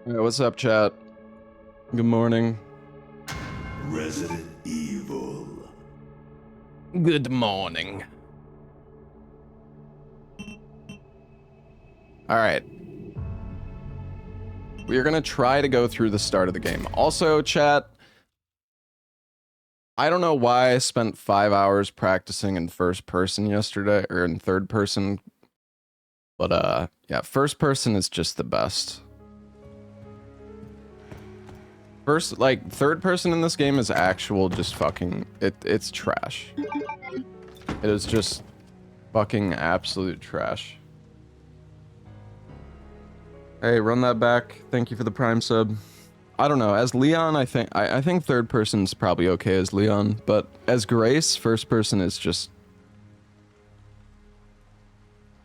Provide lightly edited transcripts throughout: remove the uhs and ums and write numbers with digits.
Hey, what's up, chat? Good morning. Resident Evil. Good morning. Alright. We are gonna try to go through the start of the game. Also, chat, I don't know why I spent 5 hours practicing in first person yesterday, or in third person, but yeah, first person is just the best. Third person in this game is actual just fucking, it's trash. It is just fucking absolute trash. Hey, run that back. Thank you for the Prime sub. I don't know. As Leon, I think third person's probably okay as Leon, but as Grace, first person is just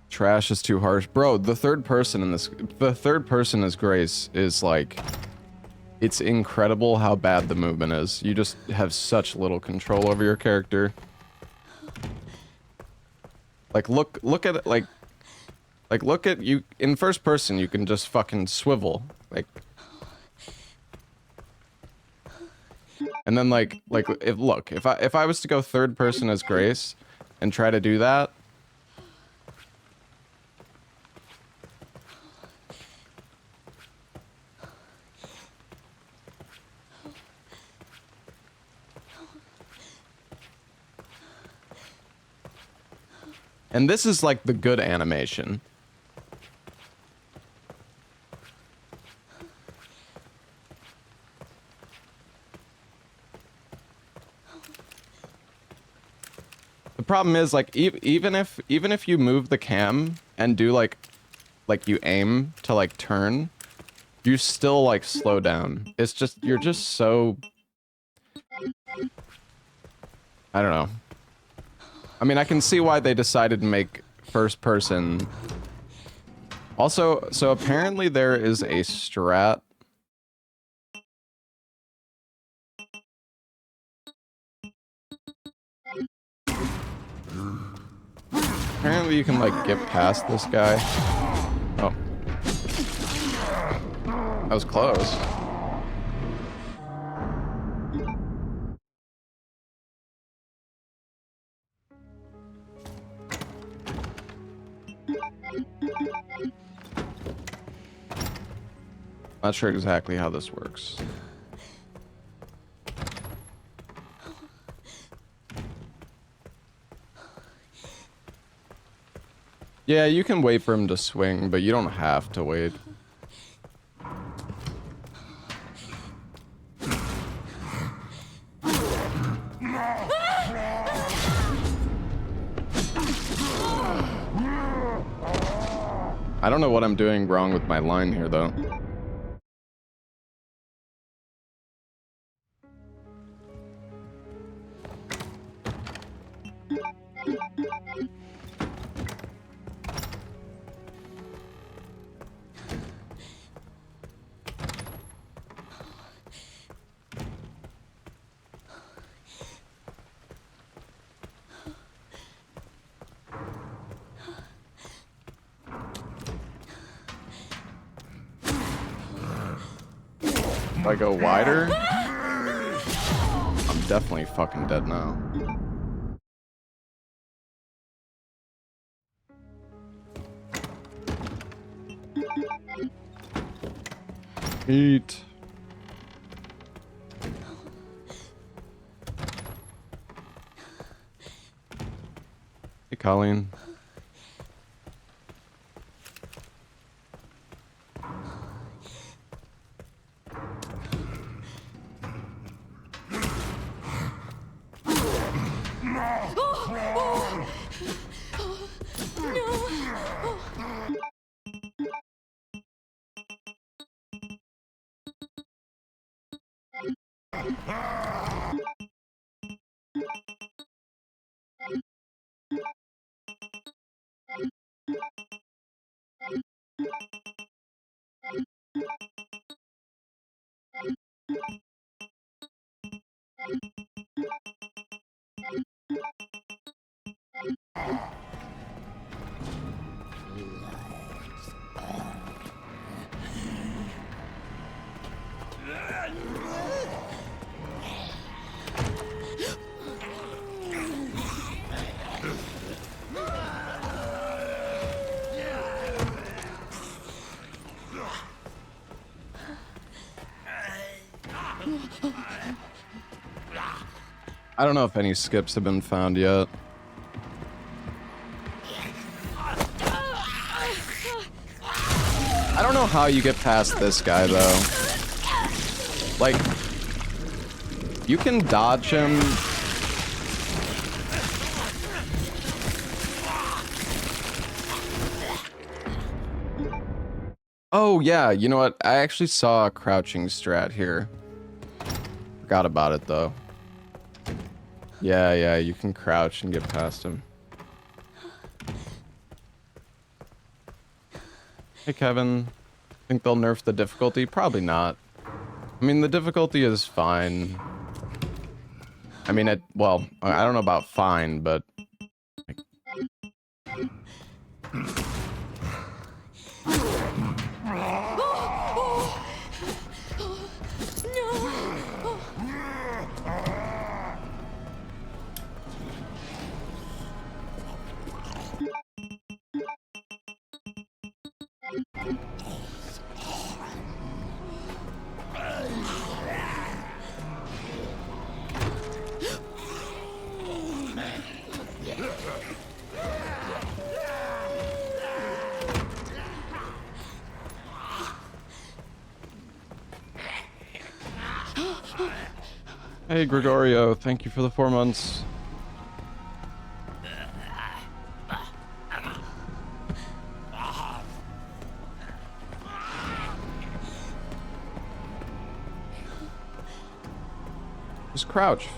trash is too harsh. Bro, the third person as Grace is like, it's incredible how bad the movement is. You just have such little control over your character. Like look at it, like look at you in first person, you can just fucking swivel. Like, and then like if I was to go third person as Grace and try to do that, and this is like the good animation. The problem is like even if you move the cam and do like you aim to like turn, you still like slow down. It's just you're just so, I don't know. I mean, I can see why they decided to make first person. Also, so apparently there is a strat. Apparently you can like get past this guy. Oh. That was close. Not sure exactly how this works. Yeah, you can wait for him to swing, but you don't have to wait. I don't know what I'm doing wrong with my line here, though. If I go wider, I'm definitely fucking dead now. Eat. Hey, Colleen. I don't know if any skips have been found yet. I don't know how you get past this guy, though. Like, you can dodge him. Oh, yeah, you know what? I actually saw a crouching strat here. Forgot about it, though. Yeah, you can crouch and get past him. Hey, Kevin. Think they'll nerf the difficulty? Probably not. I mean, the difficulty is fine. I mean, well, I don't know about fine, but... Hey, Gregorio, thank you for the 4 months. Just crouch.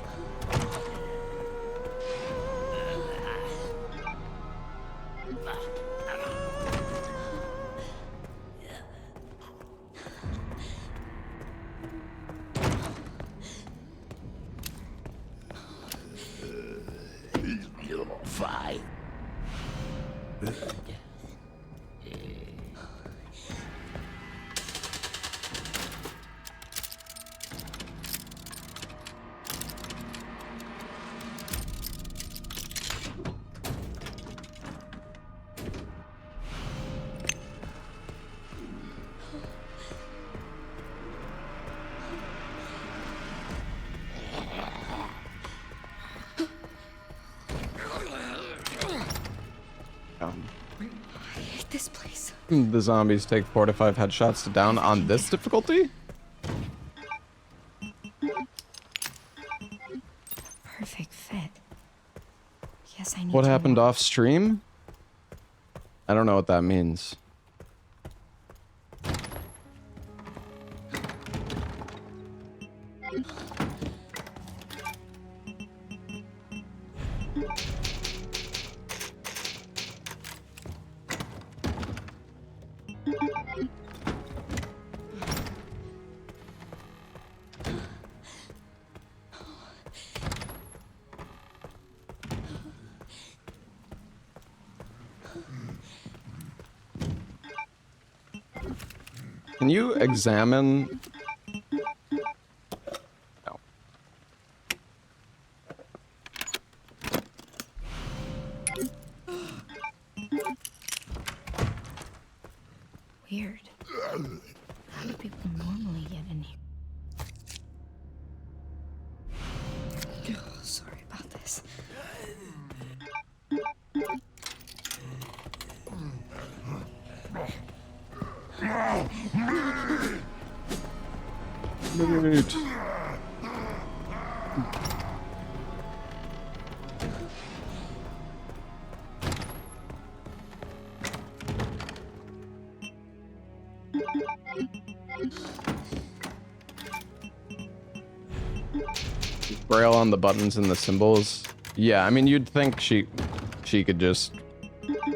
The zombies take 4 to 5 headshots to down on this difficulty? Perfect fit. Yes, I need What to happened off stream? I don't know what that means. Can you examine? No. Weird. How do people normally get in here? Oh, sorry about this. Right. Braille on the buttons and the symbols. Yeah, I mean, you'd think she could just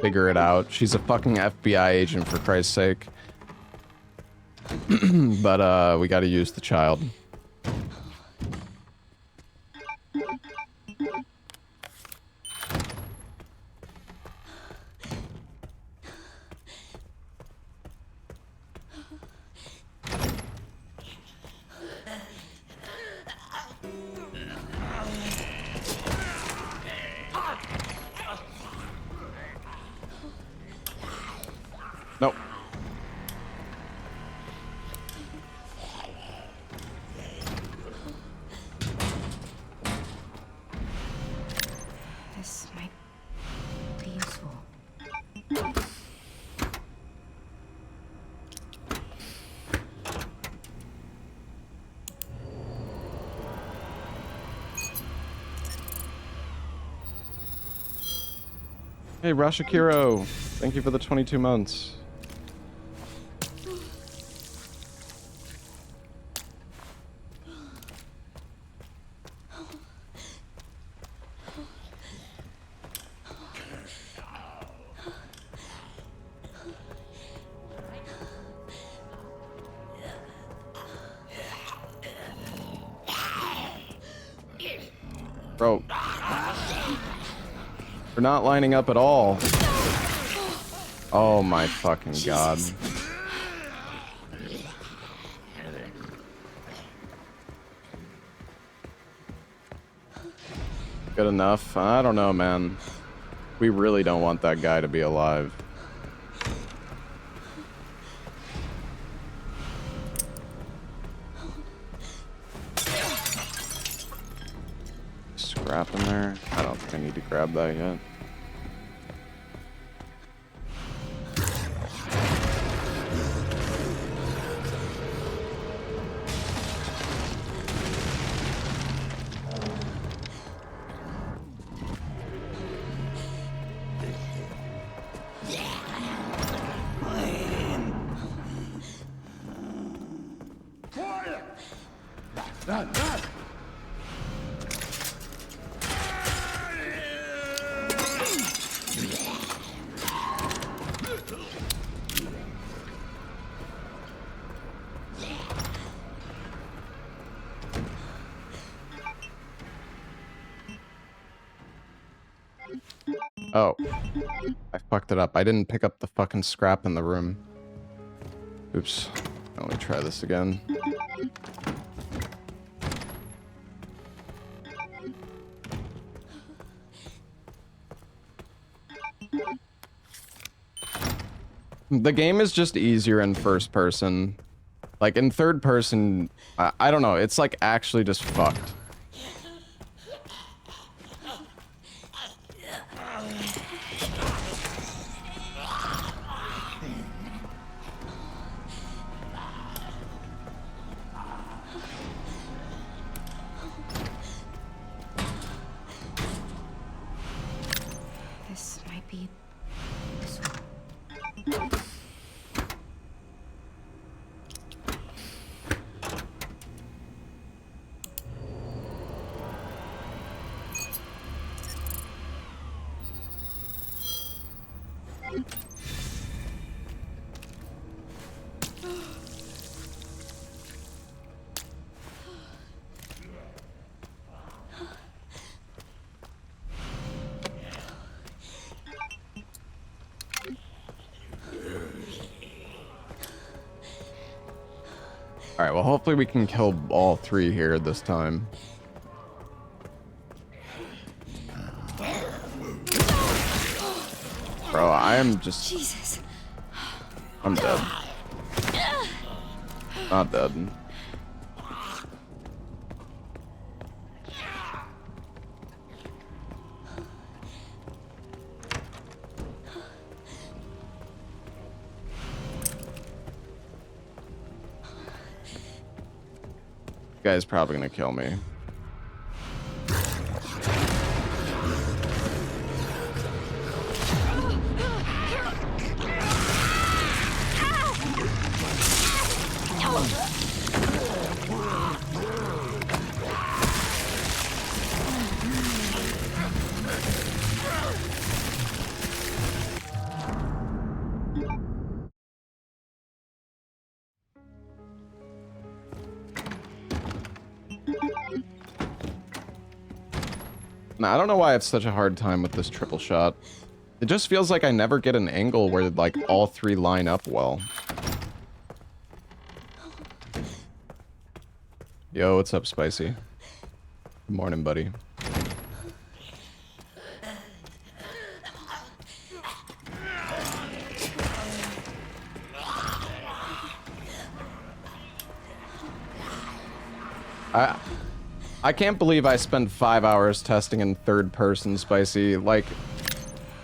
figure it out. She's a fucking FBI agent, for Christ's sake. But we gotta use the child. Nope. Hey, Rashikiro. Thank you for the 22 months. Bro. We're not lining up at all. Oh my fucking god. Good enough? I don't know, man. We really don't want that guy to be alive. Scrap in there? I don't think I need to grab that yet. Oh. I fucked it up. I didn't pick up the fucking scrap in the room. Oops. Let me try this again. The game is just easier in first person. Like, in third person, I don't know. It's, like, actually just fucked. This might be... Alright, well, hopefully we can kill all three here this time. Bro, I am just... Jesus. I'm dead. Not dead. Guy's probably gonna kill me. Nah, I don't know why I have such a hard time with this triple shot. It just feels like I never get an angle where, like, all three line up well. Yo, what's up, Spicy? Good morning, buddy. I can't believe I spent 5 hours testing in third person, Spicy. Like,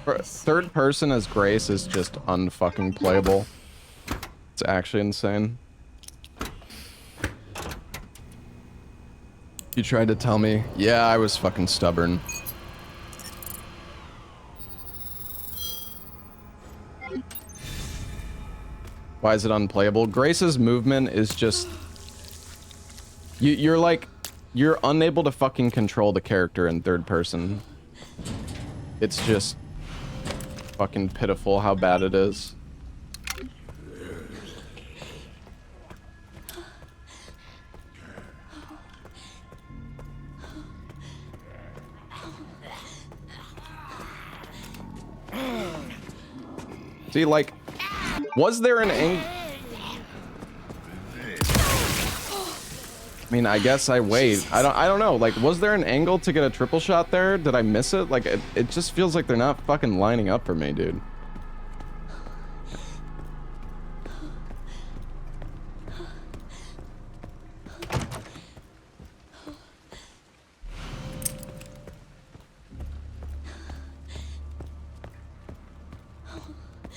third person as Grace is just unfucking playable. It's actually insane. You tried to tell me? Yeah, I was fucking stubborn. Why is it unplayable? Grace's movement is just... You're like... You're unable to fucking control the character in third person. It's just... fucking pitiful how bad it is. See, like, was there an angle? I mean, I guess I wait. I don't know. Like, was there an angle to get a triple shot there? Did I miss it? Like, it just feels like they're not fucking lining up for me, dude.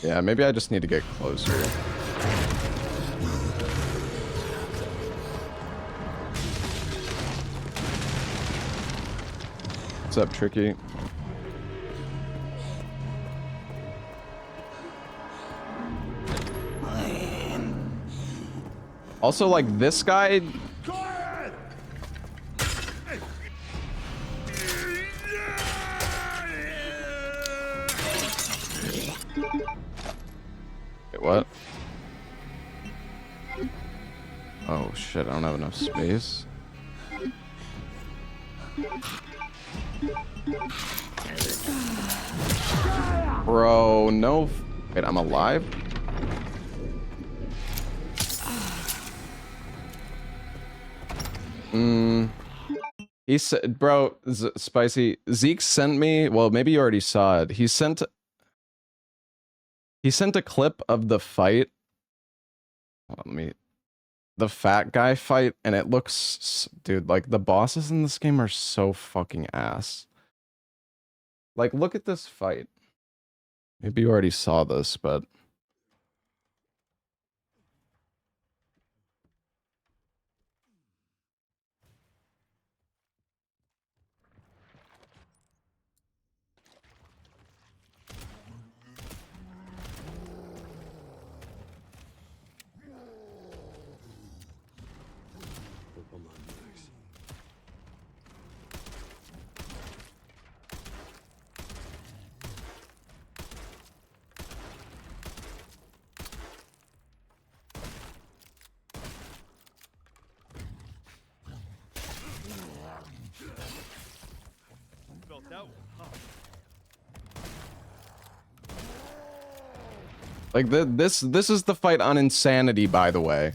Yeah, maybe I just need to get closer. What's up, Tricky? Also, like, this guy... Wait, what? Oh shit, I don't have enough space. Bro, no. Wait, I'm alive? He said, bro, Spicy, Zeke sent me, well, maybe you already saw it. He sent a clip of the fight. Hold on, the fat guy fight, and it looks, dude, like, the bosses in this game are so fucking ass. Like, look at this fight. Maybe you already saw this, but... Like, this is the fight on Insanity, by the way.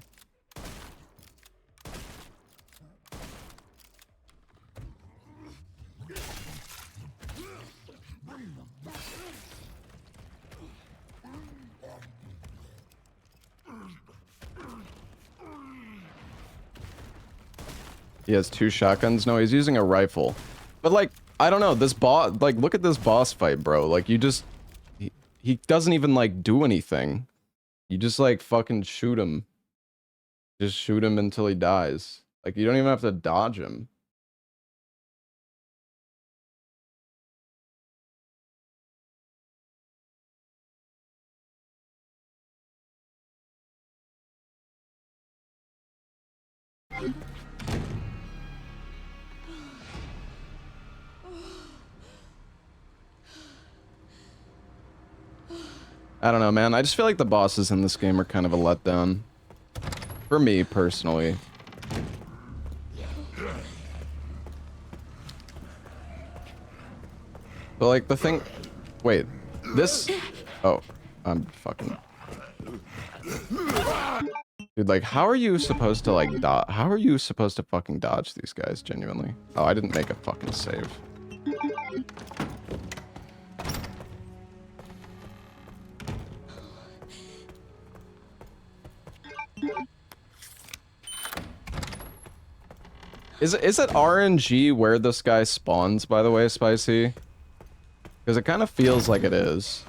He has 2 shotguns? No, he's using a rifle. But, like, I don't know, this boss, like, look at this boss fight, bro. Like, you just... He doesn't even, like, do anything. You just, like, fucking shoot him. Just shoot him until he dies. Like, you don't even have to dodge him. I don't know, man. I just feel like the bosses in this game are kind of a letdown. For me, personally. But, like, the thing... Wait. This... Oh. I'm fucking... Dude, like, how are you supposed to, like, how are you supposed to fucking dodge these guys, genuinely? Oh, I didn't make a fucking save. Is it RNG where this guy spawns, by the way, Spicy? Because it kind of feels like it is.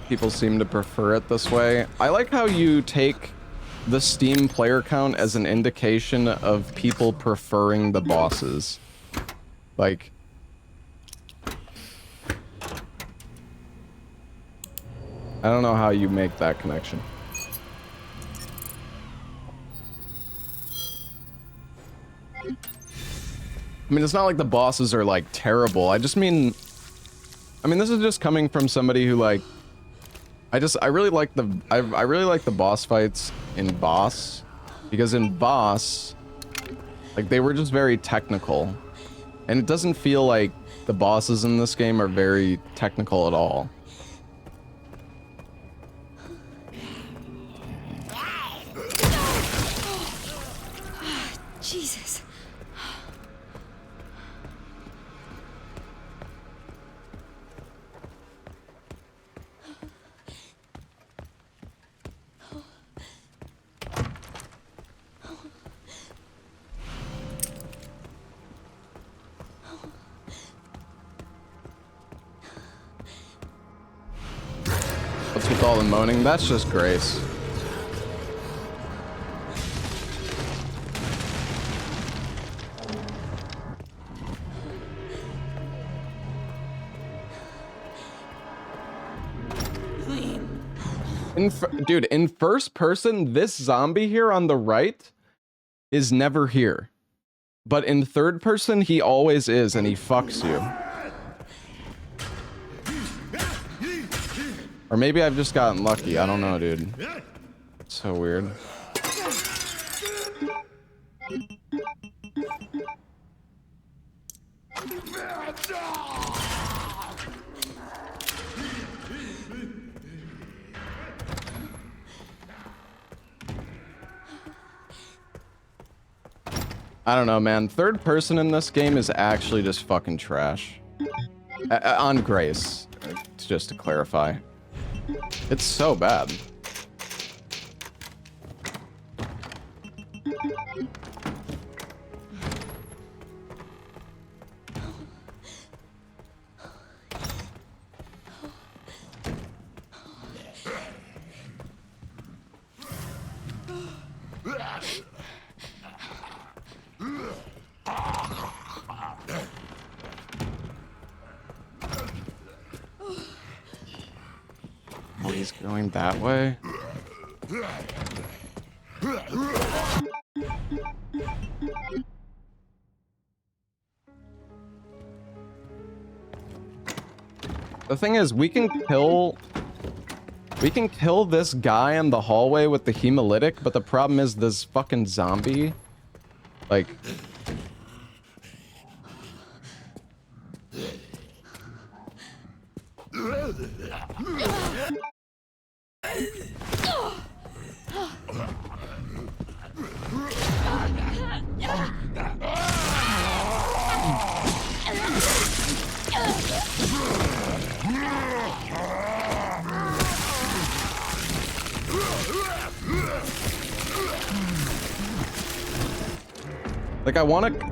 People seem to prefer it this way. I like how you take the Steam player count as an indication of people preferring the bosses. Like, I don't know how you make that connection. I mean, it's not like the bosses are, like, terrible. I mean, this is just coming from somebody who, like, I really like I really like the boss fights in Boss, because in Boss, like, they were just very technical, and it doesn't feel like the bosses in this game are very technical at all. Jesus. What's with all the moaning? That's just Grace. Dude, in first person, this zombie here on the right is never here. But in third person, he always is, and he fucks you. Or maybe I've just gotten lucky. I don't know, dude. It's so weird. I don't know, man. Third person in this game is actually just fucking trash. On Grace, just to clarify. It's so bad. Oh, he's going that way? The thing is, we can kill this guy in the hallway with the hemolytic, but the problem is this fucking zombie, like,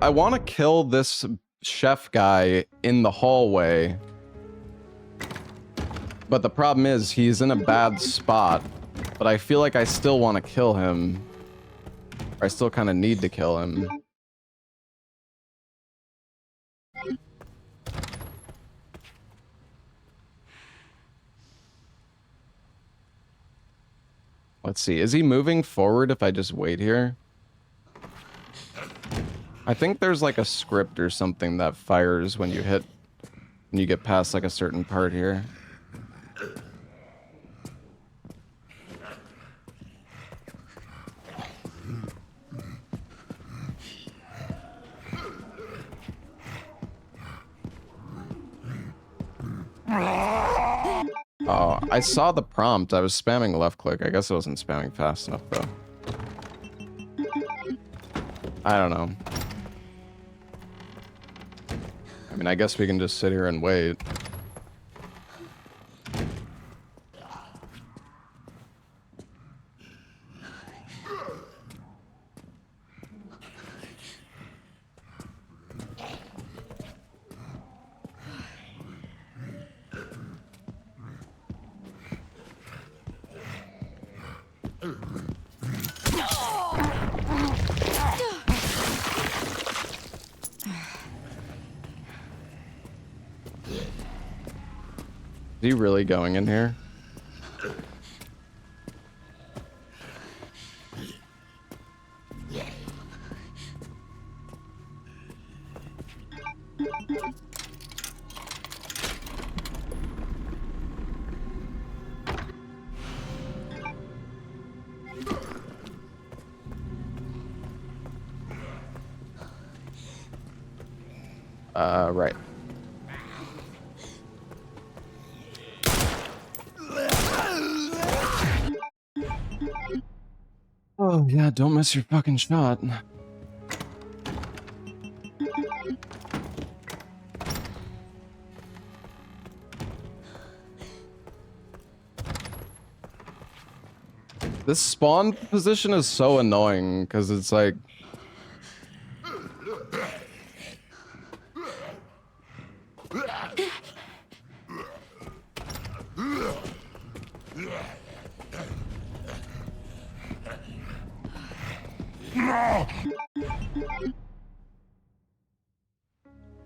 I wanna kill this chef guy in the hallway, but the problem is he's in a bad spot, but I feel like I still want to kill him, or I still kind of need to kill him. Let's see, is he moving forward if I just wait here? I think there's like a script or something that fires when you get past like a certain part here. Oh, I saw the prompt. I was spamming left click. I guess I wasn't spamming fast enough though. I don't know. I mean, I guess we can just sit here and wait. he really going in here? Right. Oh, yeah, don't miss your fucking shot. This spawn position is so annoying, because it's like...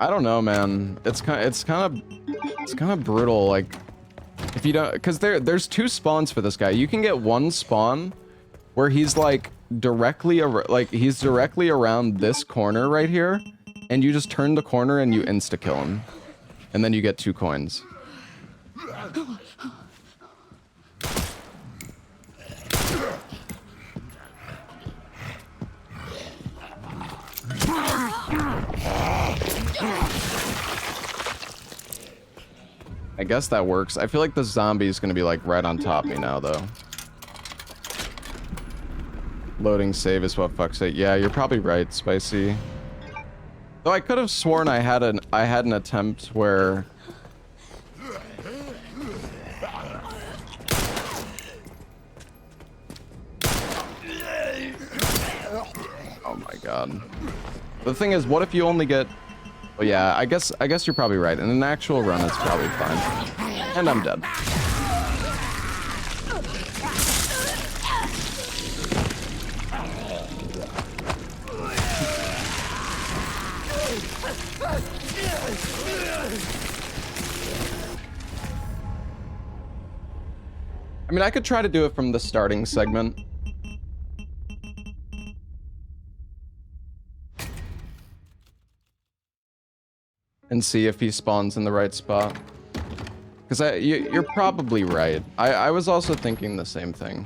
I don't know, man. It's kind of brutal. Like, if you don't, because there's two spawns for this guy. You can get one spawn where he's like directly around this corner right here, and you just turn the corner and you insta kill him, and then you get 2 coins. I guess that works. I feel like the zombie's gonna be like right on top of me now, though. Loading save is what fucks it. Yeah, you're probably right, Spicy. Though I could have sworn I had an attempt where... Oh my god. The thing is, what if you only get... Well, yeah, I guess you're probably right. In an actual run, it's probably fine. And I'm dead. I mean, I could try to do it from the starting segment. And see if he spawns in the right spot. Because you're probably right. I was also thinking the same thing.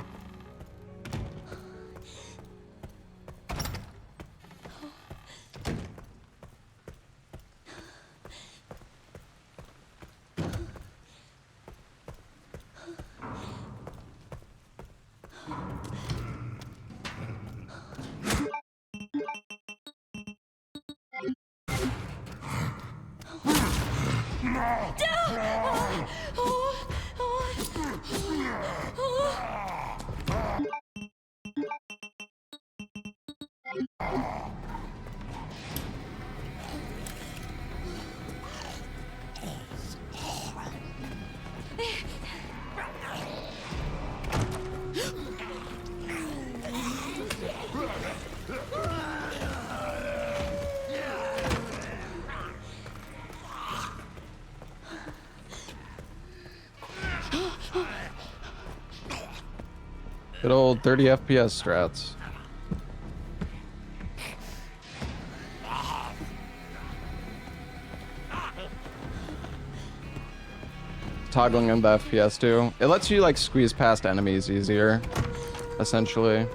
Good old 30 FPS strats. Toggling on the FPS too. It lets you like squeeze past enemies easier, essentially.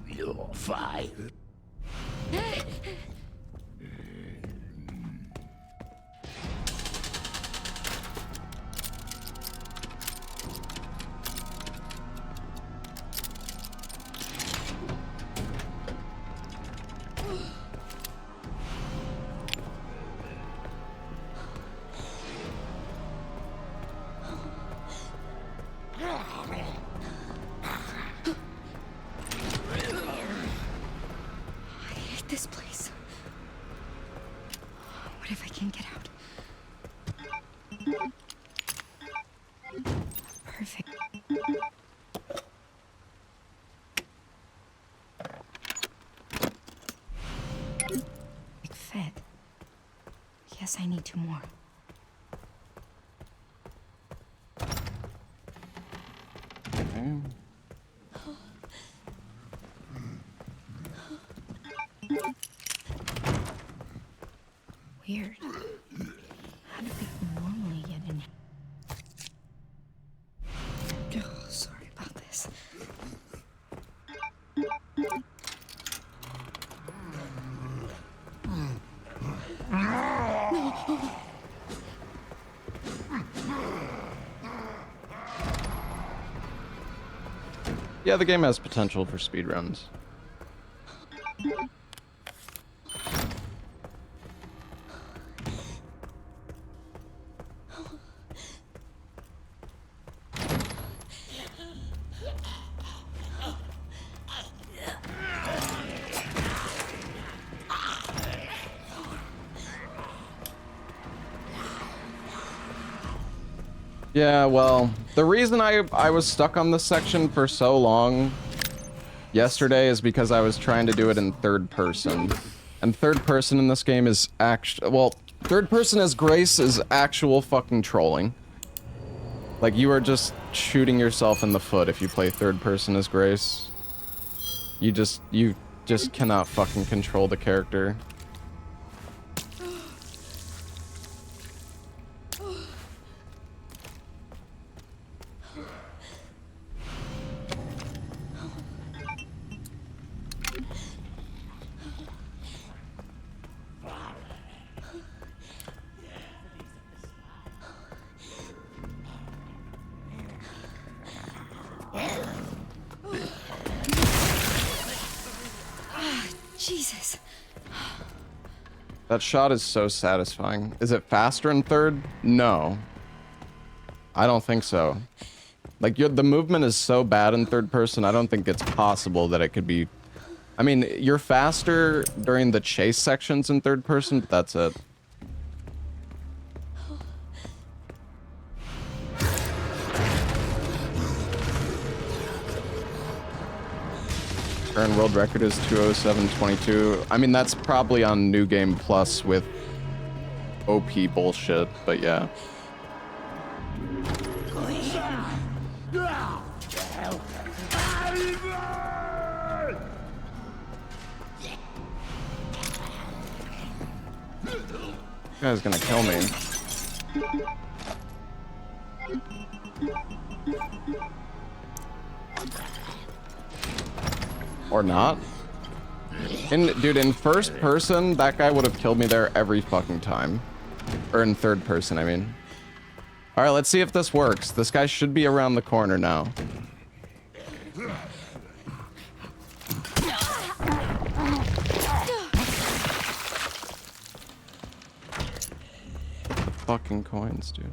You're fine. This place. What if I can't get out? Perfect. Fed. Yes, I need 2 more. Okay. Weird. How do people normally get in here? Oh, sorry about this. Yeah, the game has potential for speedruns. Yeah, well, the reason I was stuck on this section for so long yesterday is because I was trying to do it in third person. And third person in this game is third person as Grace is actual fucking trolling. Like, you are just shooting yourself in the foot if you play third person as Grace. You just cannot fucking control the character. Jesus. That shot is so satisfying. Is it faster in third? No. I don't think so. Like, the movement is so bad in third person, I don't think it's possible that it could be... I mean, you're faster during the chase sections in third person, but that's it. Current world record is 207.22. I mean, that's probably on New Game Plus with OP bullshit, but yeah. This guy's gonna kill me. Or not. Dude, in first person, that guy would have killed me there every fucking time. Or in third person, I mean. Alright, let's see if this works. This guy should be around the corner now. Fucking coins, dude.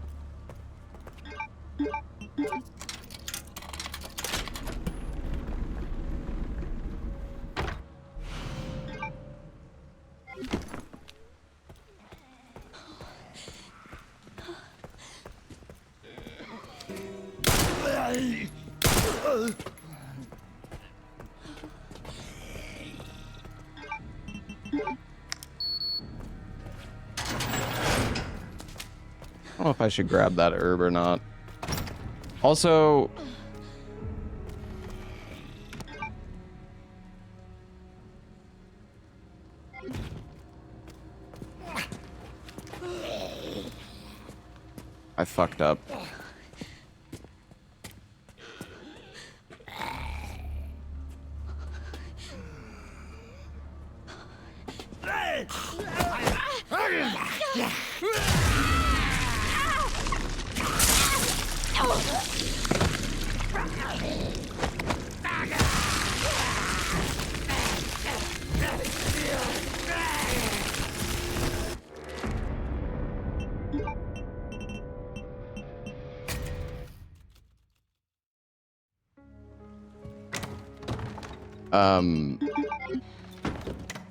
I don't know if I should grab that herb or not. Also... I fucked up.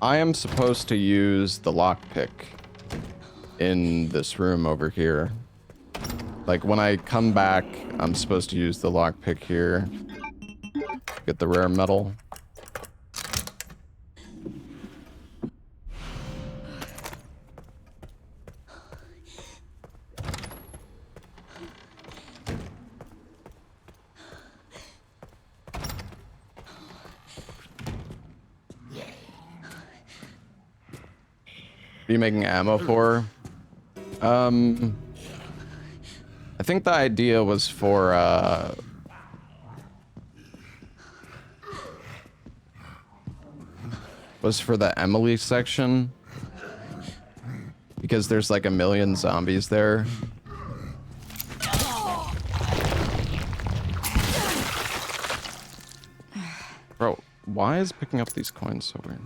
I am supposed to use the lockpick in this room over here. Like, when I come back, I'm supposed to use the lockpick here. Get the rare metal. Are you making ammo for? I think the idea was for, the Emily section. Because there's like a million zombies there. Bro, why is picking up these coins so weird?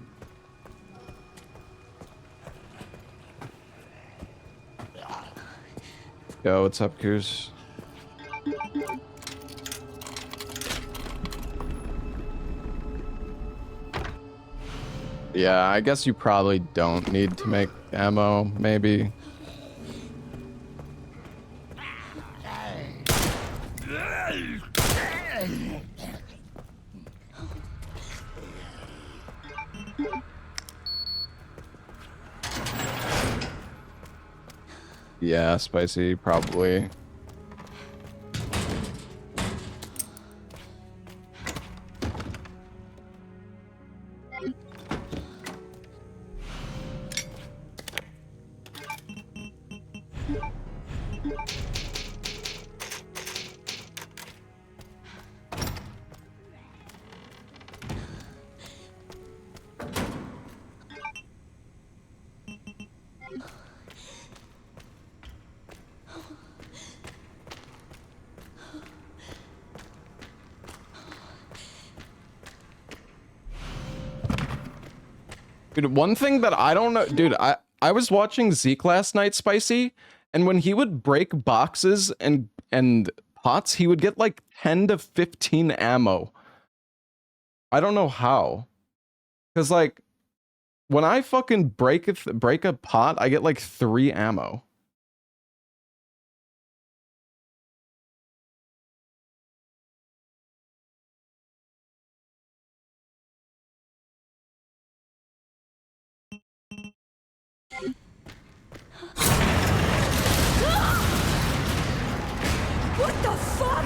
Yo, what's up, Goose? Yeah, I guess you probably don't need to make ammo, maybe. Yeah, spicy, probably. Dude, one thing that I don't know, dude, I was watching Zeke last night, Spicy, and when he would break boxes and pots, he would get like 10 to 15 ammo. I don't know how. Cause like when I fucking break a pot, I get like 3 ammo. What the fuck?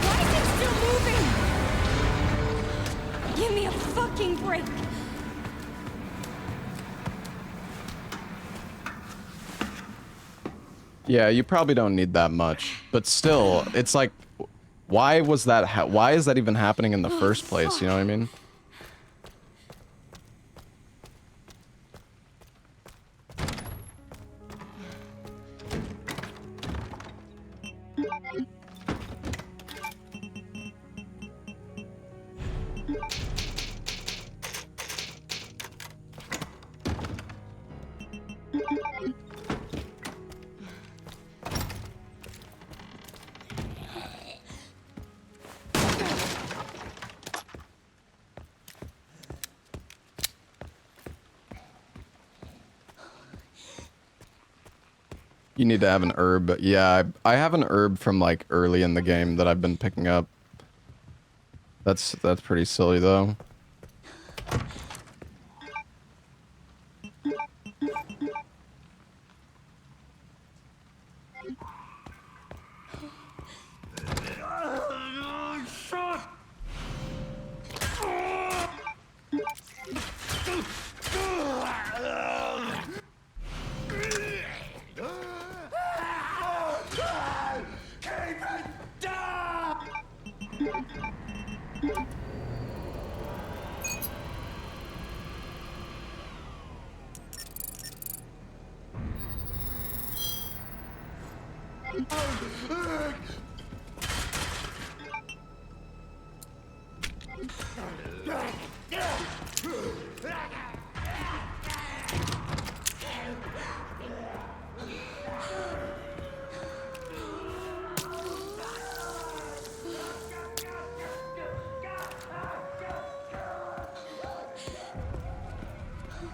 Why is it still moving? Give me a fucking break. Yeah, you probably don't need that much, but still, it's like, why was that? Why is that even happening in the first place? You know what I mean? You need to have an herb. Yeah, I have an herb from like early in the game that I've been picking up. That's pretty silly though.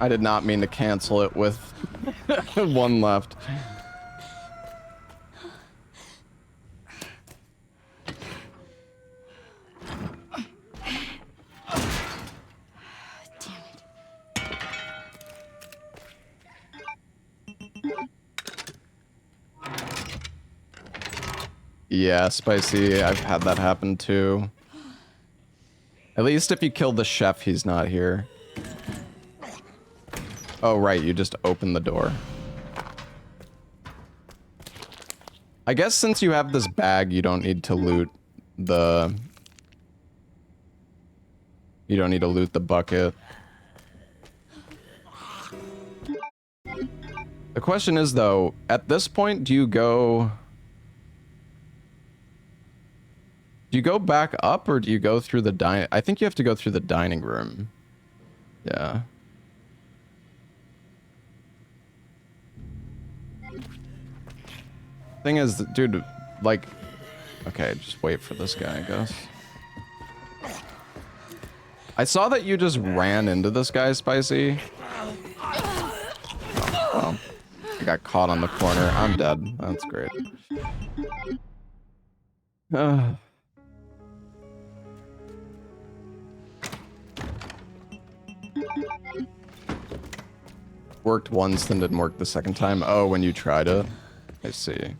I did not mean to cancel it with one left. Yeah, Spicy, I've had that happen too. At least if you kill the chef, he's not here. Oh, right, you just open the door. I guess since you have this bag, you don't need to loot the... You don't need to loot the bucket. The question is, though, at this point, do you go back up, or do you go through the I think you have to go through the dining room. Yeah. Thing is, dude, like... Okay, just wait for this guy, I guess. I saw that you just ran into this guy, Spicy. Oh, well, I got caught on the corner. I'm dead. That's great. Worked once, then didn't work the second time. Oh, when you tried it? I see.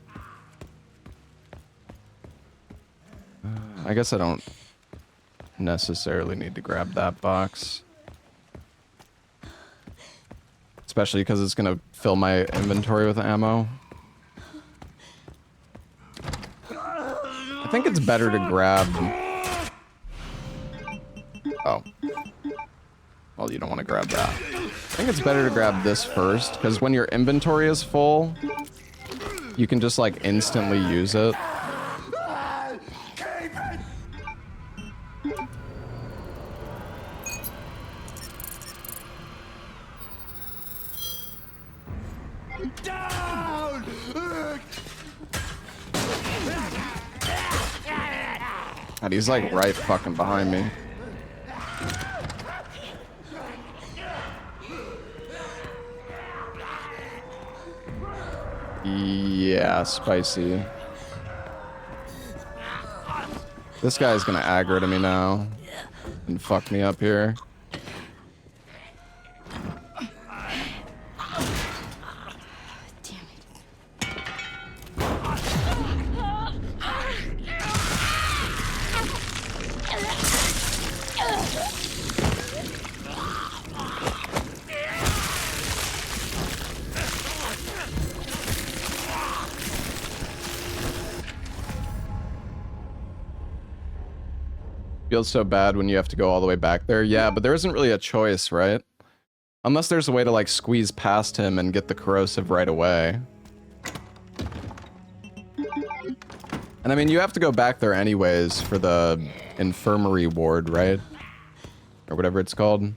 I guess I don't necessarily need to grab that box. Especially because it's gonna fill my inventory with ammo. I think it's better to grab... Oh. Well, you don't want to grab that. I think it's better to grab this first, because when your inventory is full, you can just, like, instantly use it. God, he's, like, right fucking behind me. Yeah, Spicy. This guy's gonna aggro to me now and fuck me up here. Feels so bad when you have to go all the way back there. Yeah, but there isn't really a choice, right? Unless there's a way to, like, squeeze past him and get the corrosive right away. And I mean, you have to go back there anyways for the infirmary ward, right? Or whatever it's called.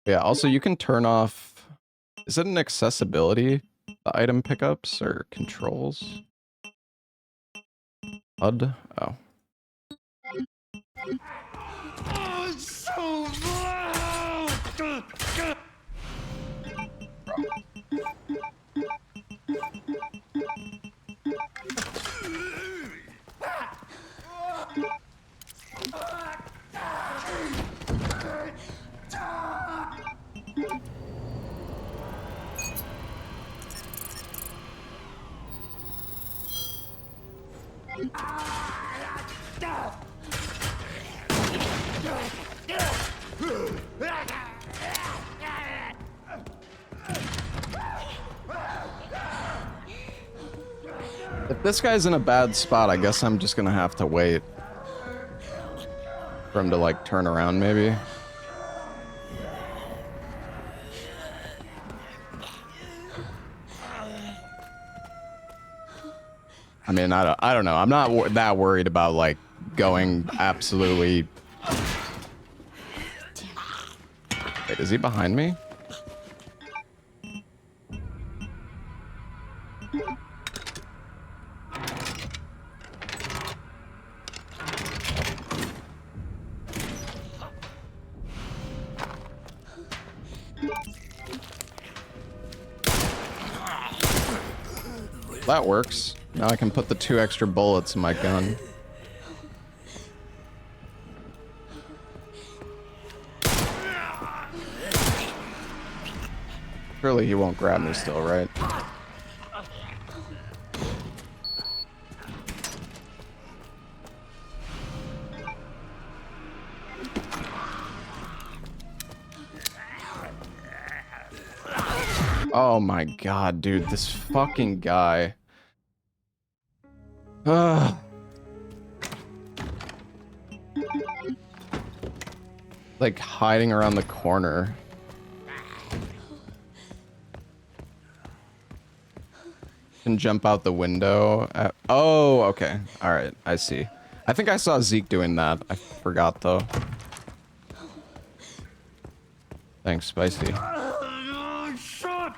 Yeah, also you can turn off... Is it an accessibility? The item pickups or controls? HUD? Oh. Oh, it's so loud! If this guy's in a bad spot, I guess I'm just gonna have to wait for him to, like, turn around, maybe. I mean, I don't know. I'm not that worried about, like, going absolutely... Wait, is he behind me? That works. Now I can put the 2 extra bullets in my gun. Surely he won't grab me still, right? Oh my god, dude, this fucking guy. Ugh. Like hiding around the corner. Can jump out the window. Oh, okay. All right, I see. I think I saw Zeke doing that. I forgot though. Thanks, Spicy. Shut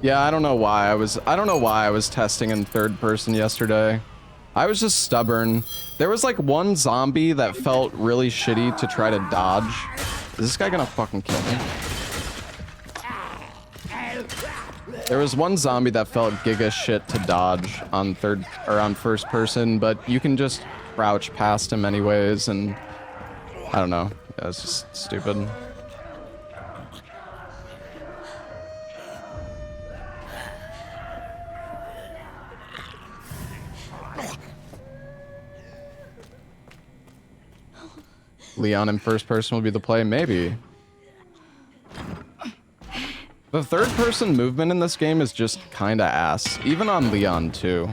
Yeah, I don't know why I was testing in third person yesterday. I was just stubborn. There was like one zombie that felt really shitty to try to dodge. Is this guy gonna fucking kill me? There was one zombie that felt giga shit to dodge on first person, but you can just crouch past him anyways, and I don't know. Yeah, it's just stupid. Leon in first person will be the play, maybe. The third person movement in this game is just kinda ass, even on Leon too.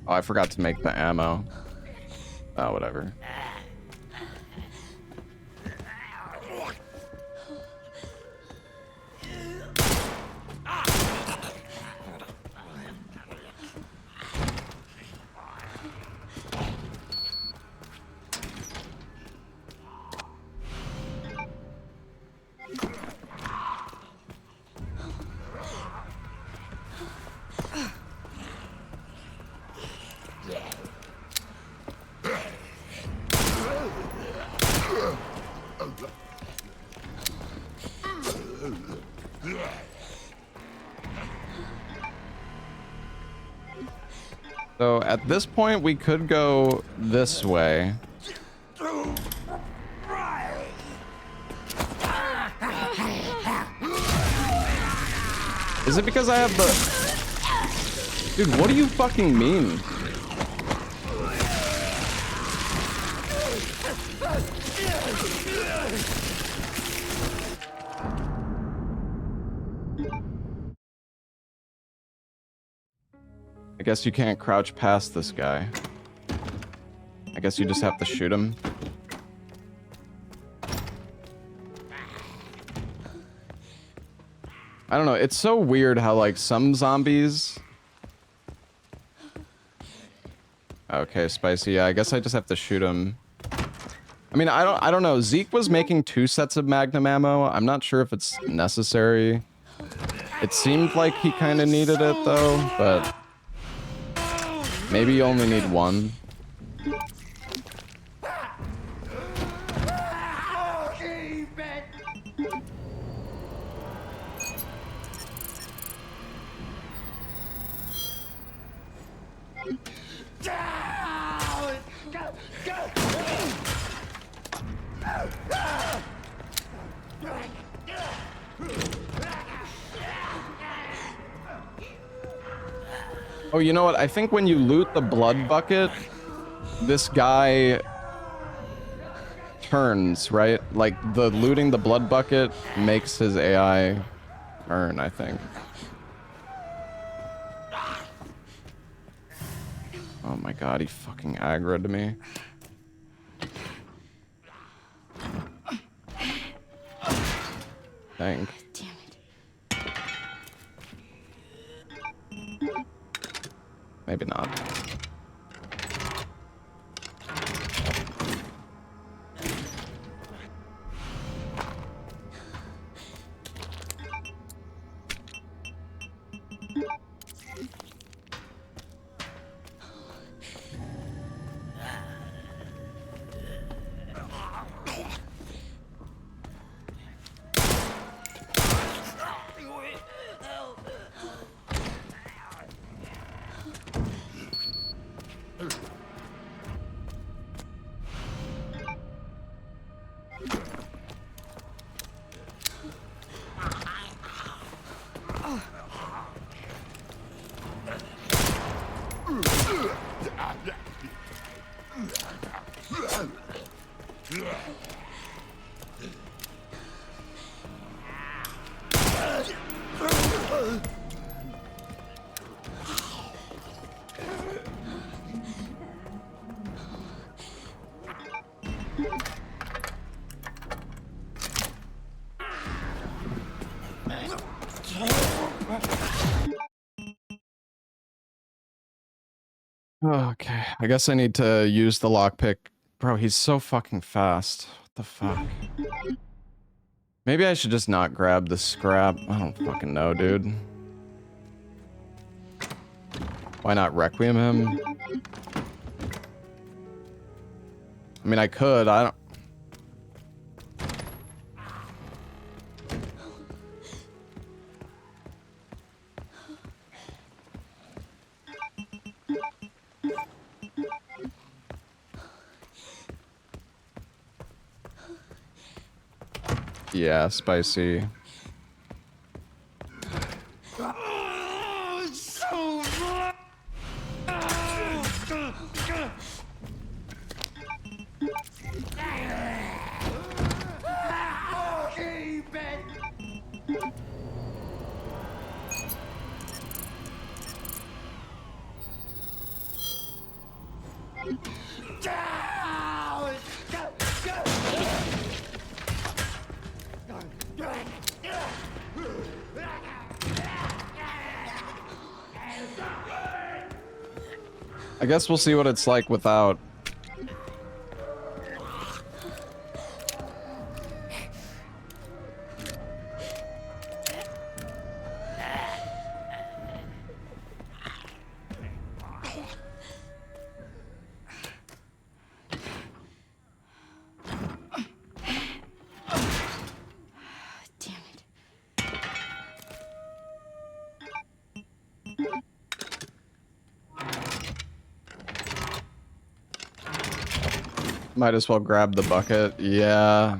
Oh, I forgot to make the ammo. Oh, whatever. So at this point, we could go this way. Is it because I have the... Dude, what do you fucking mean? I guess you can't crouch past this guy. I guess you just have to shoot him. I don't know, it's so weird how like some zombies... Okay, Spicy, yeah, I guess I just have to shoot him. I mean, I don't know, Zeke was making 2 sets of Magnum ammo. I'm not sure if it's necessary. It seemed like he kind of needed it though, but... Maybe you only need 1. Oh, you know what? I think when you loot the blood bucket, this guy turns, right? Like, the looting the blood bucket makes his AI turn, I think. Oh my god, he fucking aggroed me. Thank. Damn it. Maybe not. Okay, I guess I need to use the lockpick. Bro, he's so fucking fast. What the fuck? Maybe I should just not grab the scrap. I don't fucking know, dude. Why not Requiem him? I mean, I could. I don't... Yeah, spicy. I guess we'll see what it's like without. Damn it. Might as well grab the bucket. Yeah.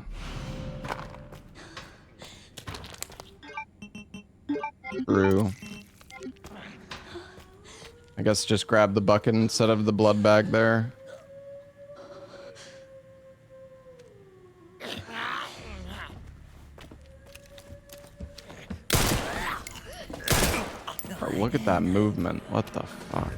True. I guess just grab the bucket instead of the blood bag there. Bro, look at that movement. What the fuck?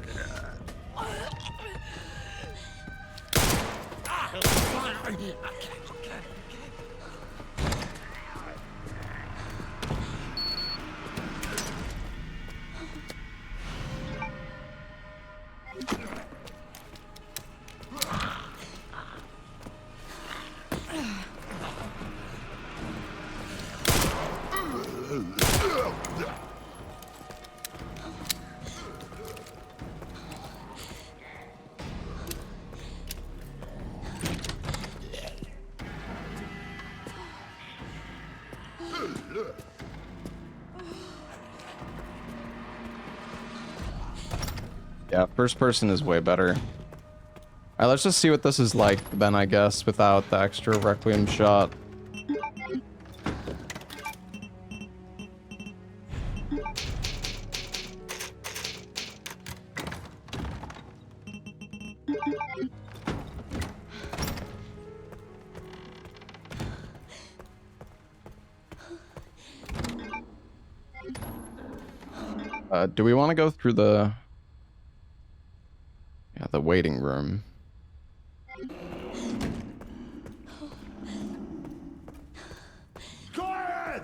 Yeah, first person is way better. Alright, let's just see what this is like then, I guess, without the extra Requiem shot. Do we want to go through the... Yeah, the waiting room. Quiet!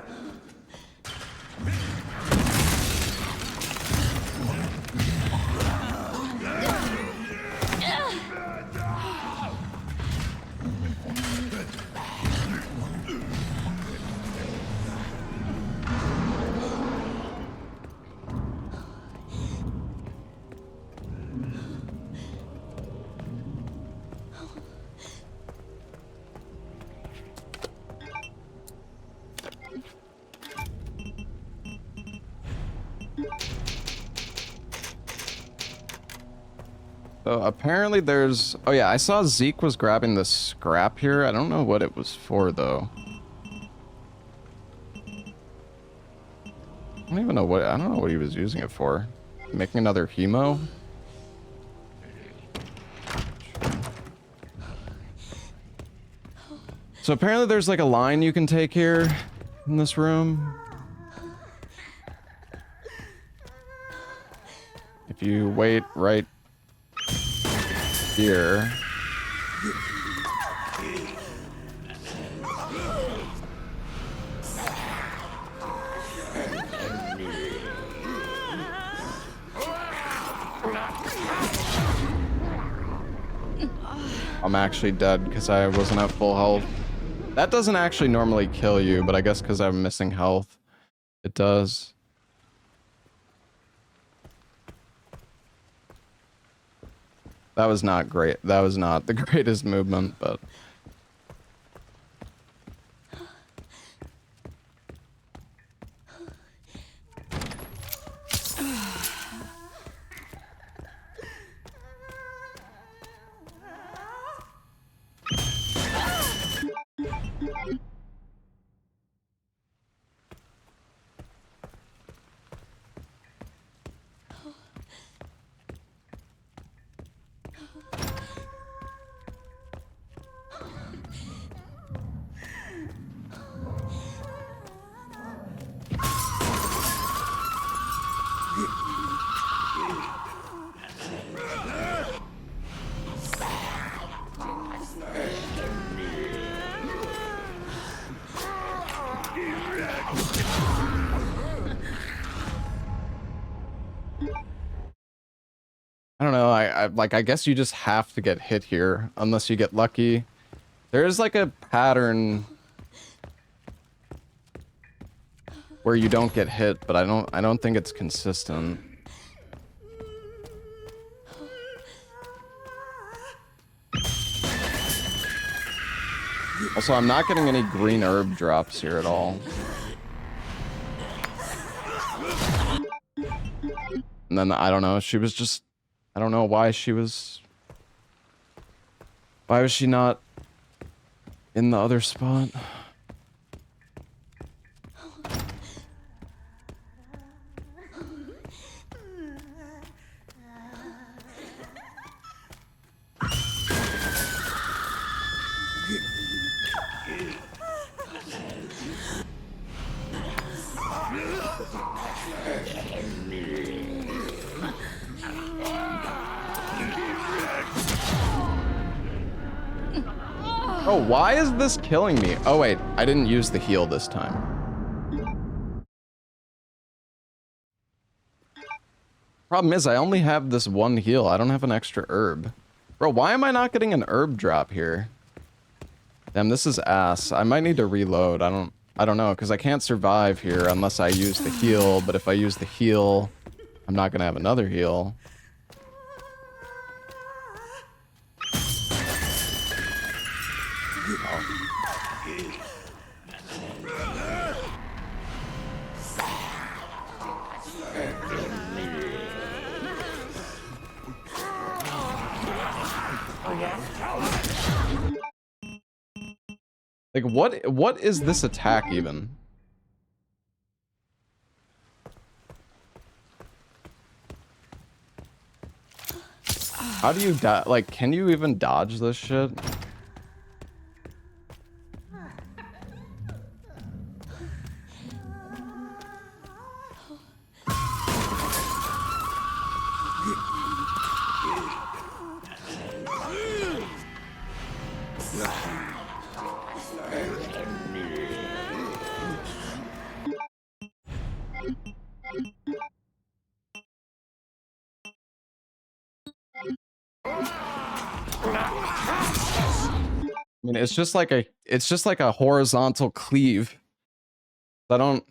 So apparently there's... Oh yeah, I saw Zeke was grabbing the scrap here. I don't know what it was for, though. I don't even know what... I don't know what he was using it for. Making another hemo? So apparently there's like a line you can take here in this room. If you wait right here. I'm actually dead because I wasn't at full health. That doesn't actually normally kill you, but I guess because I'm missing health, it does. That was not great. That was not the greatest movement, but... I don't know, I guess you just have to get hit here, unless you get lucky. There is like a pattern where you don't get hit, but I don't think it's consistent. Also, I'm not getting any green herb drops here at all. And then, I don't know, she was just... I don't know why she was... Why was she not in the other spot? Oh, why is this killing me? Oh wait, I didn't use the heal this time. Problem is, I only have this one heal. I don't have an extra herb. Bro, why am I not getting an herb drop here? Damn, this is ass. I might need to reload. I don't know, because I can't survive here unless I use the heal, but if I use the heal, I'm not gonna have another heal. Like, what is this attack even? How do you like, can you even dodge this shit? I mean, it's just like a horizontal cleave. I don't.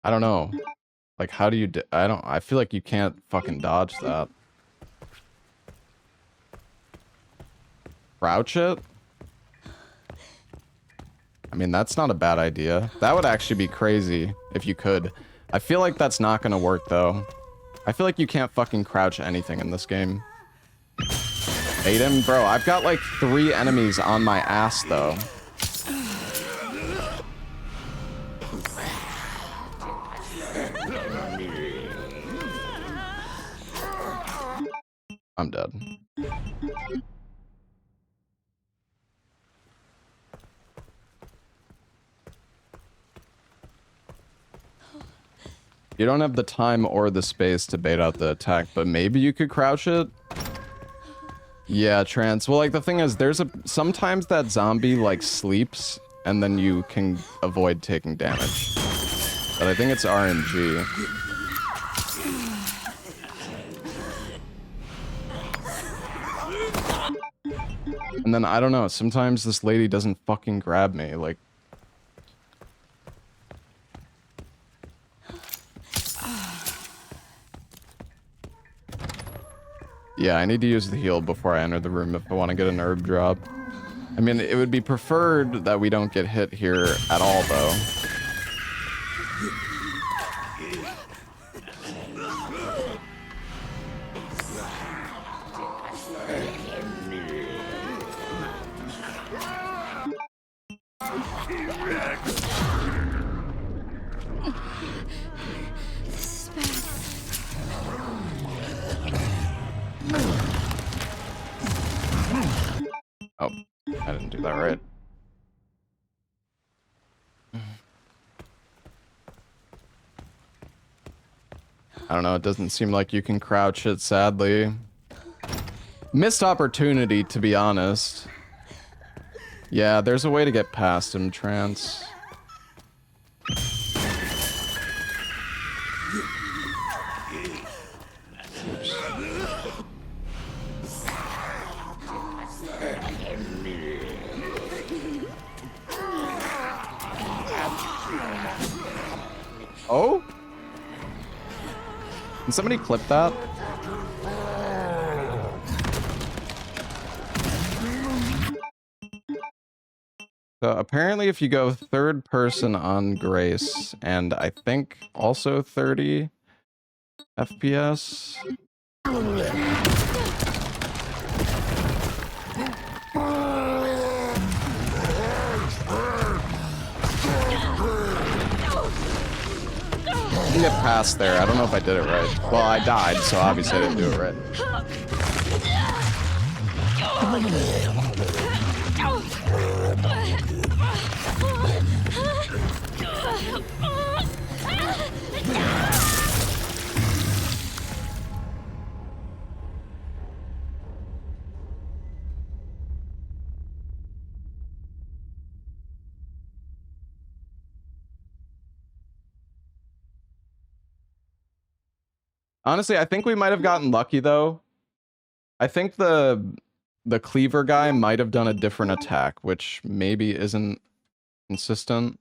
I don't know. Like, how do you? I feel like you can't fucking dodge that. Crouch it? I mean, that's not a bad idea. That would actually be crazy if you could. I feel like that's not gonna work, though. I feel like you can't fucking crouch anything in this game. Aiden, bro, I've got like 3 enemies on my ass, though. I'm dead. You don't have the time or the space to bait out the attack, but maybe you could crouch it? Yeah, Trance. Well, like, the thing is, sometimes that zombie, like, sleeps, and then you can avoid taking damage. But I think it's RNG. And then, I don't know, sometimes this lady doesn't fucking grab me, like... Yeah, I need to use the heal before I enter the room if I want to get an herb drop. I mean, it would be preferred that we don't get hit here at all, though. Oh, I didn't do that right. I don't know, it doesn't seem like you can crouch it, sadly. Missed opportunity, to be honest. Yeah, there's a way to get past him, Trance. Oh? Can somebody clip that? So apparently if you go 3rd person on Grace, and I think also 30 FPS. I can get past there. I don't know if I did it right. Well, I died, so obviously I didn't do it right. Honestly, I think we might have gotten lucky, though. I think the cleaver guy might have done a different attack, which maybe isn't consistent.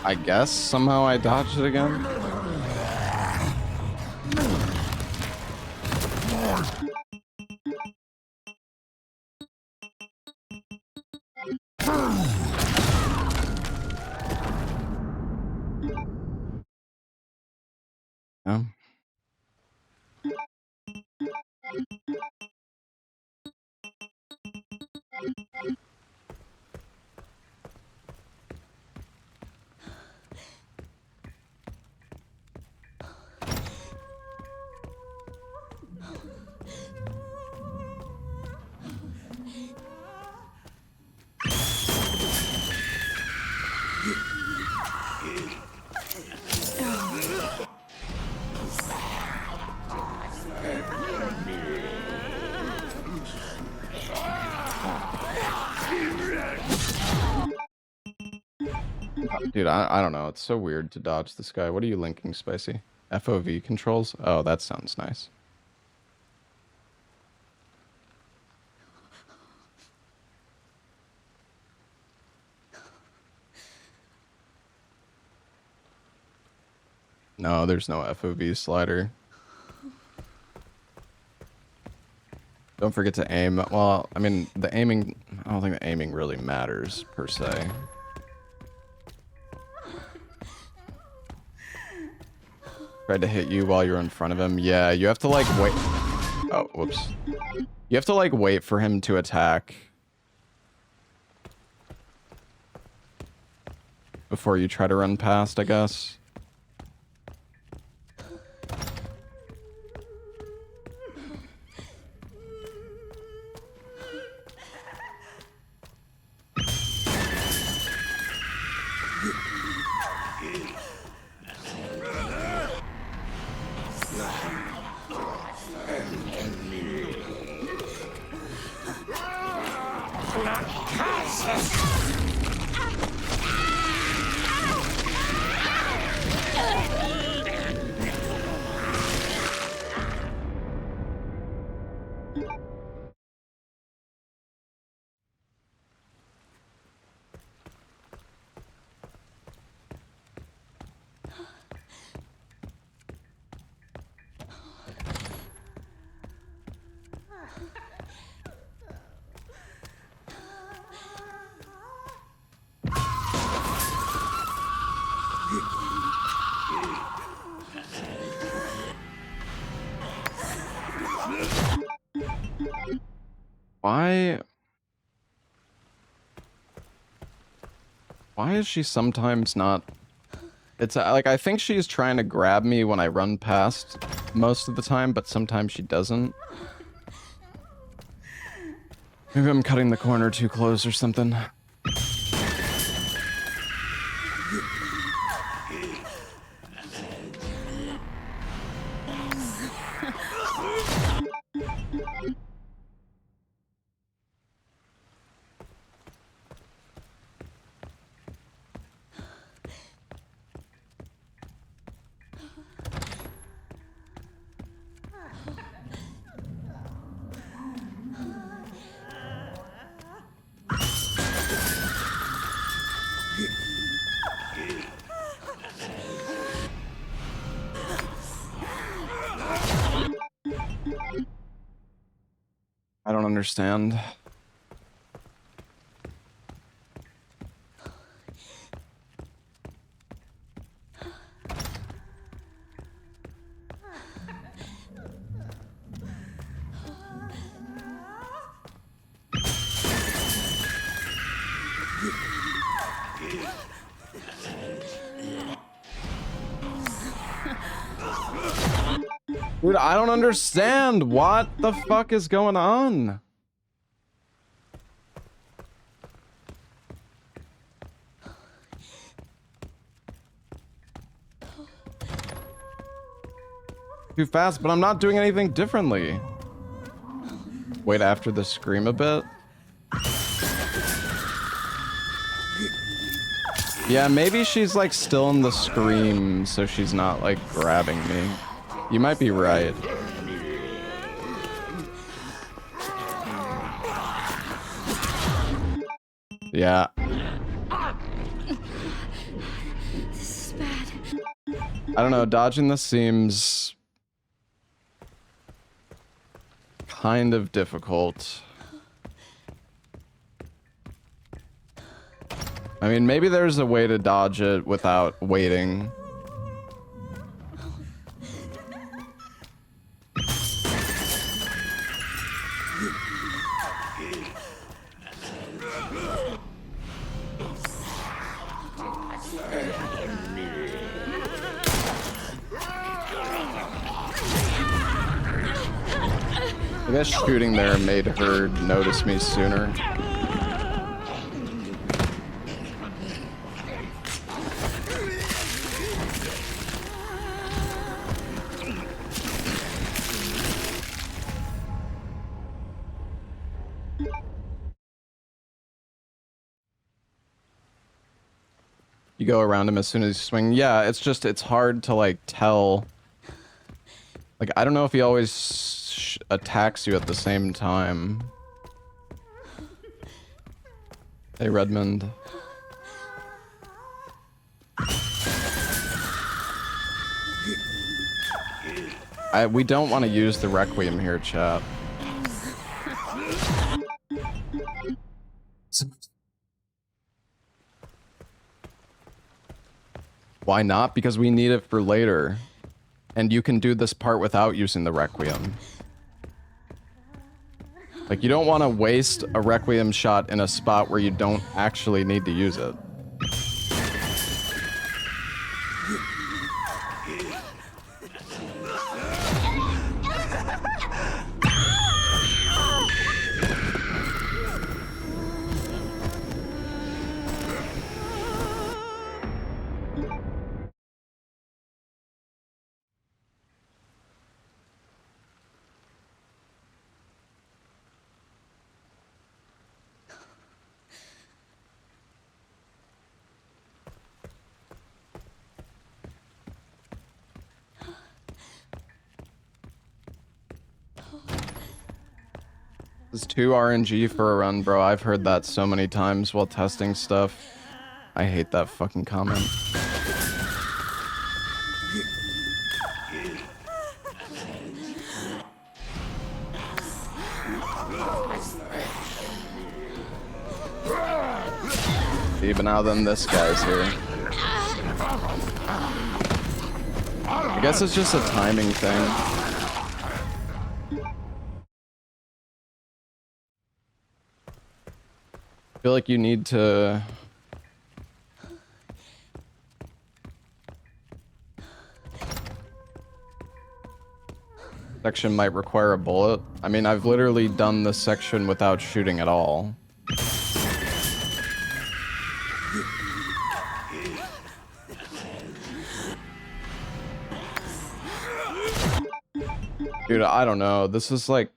I guess somehow I dodged it again. Yeah. Dude, I don't know. It's so weird to dodge this guy. What are you linking, Spicy? FOV controls? Oh, that sounds nice. No, there's no FOV slider. Don't forget to aim. Well, I mean, the aiming... I don't think the aiming really matters, per se. Tried to hit you while you're in front of him. Yeah, you have to, like, wait... Oh, whoops. You have to, like, wait for him to attack before you try to run past, I guess. Why is she sometimes not... It's like, I think she's trying to grab me when I run past most of the time, but sometimes she doesn't. Maybe I'm cutting the corner too close or something. I don't understand. Dude, I don't understand. What the fuck is going on? Too fast, but I'm not doing anything differently. Wait after the scream a bit. Yeah, maybe she's like still in the scream, so she's not like grabbing me. You might be right. Yeah. This is bad. I don't know, dodging this seems kind of difficult. I mean, maybe there's a way to dodge it without waiting. I guess shooting there made her notice me sooner. You go around him as soon as you swing. Yeah, it's just, it's hard to like tell. Like, I don't know if he always attacks you at the same time. Hey, Redmond. We don't want to use the Requiem here, chat. Why not? Because we need it for later. And you can do this part without using the Requiem. Like, you don't want to waste a Requiem shot in a spot where you don't actually need to use it. This is 2 RNG for a run, bro. I've heard that so many times while testing stuff. I hate that fucking comment. Even now then this guy's here. I guess it's just a timing thing. I feel like you need to... Section might require a bullet. I mean, I've literally done this section without shooting at all. Dude, I don't know. This is like...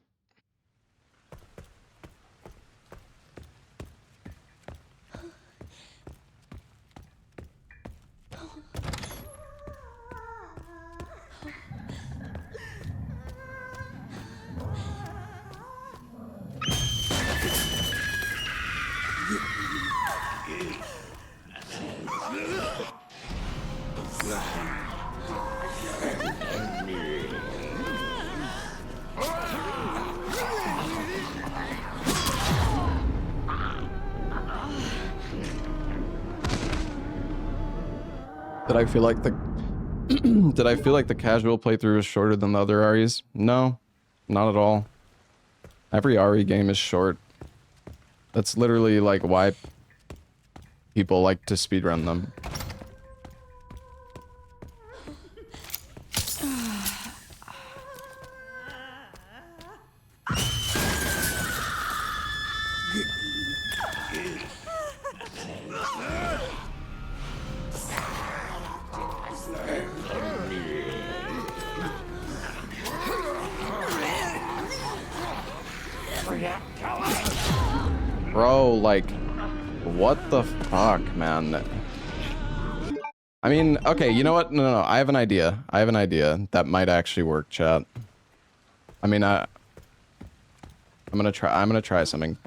Did I feel like the did I feel like the casual playthrough was shorter than the other REs? No, not at all. Every RE game is short. That's literally like why people like to speedrun them. Bro, like, what the fuck, man? I mean, okay, you know what? No, I have an idea. I have an idea that might actually work, chat. I mean, I'm gonna try something.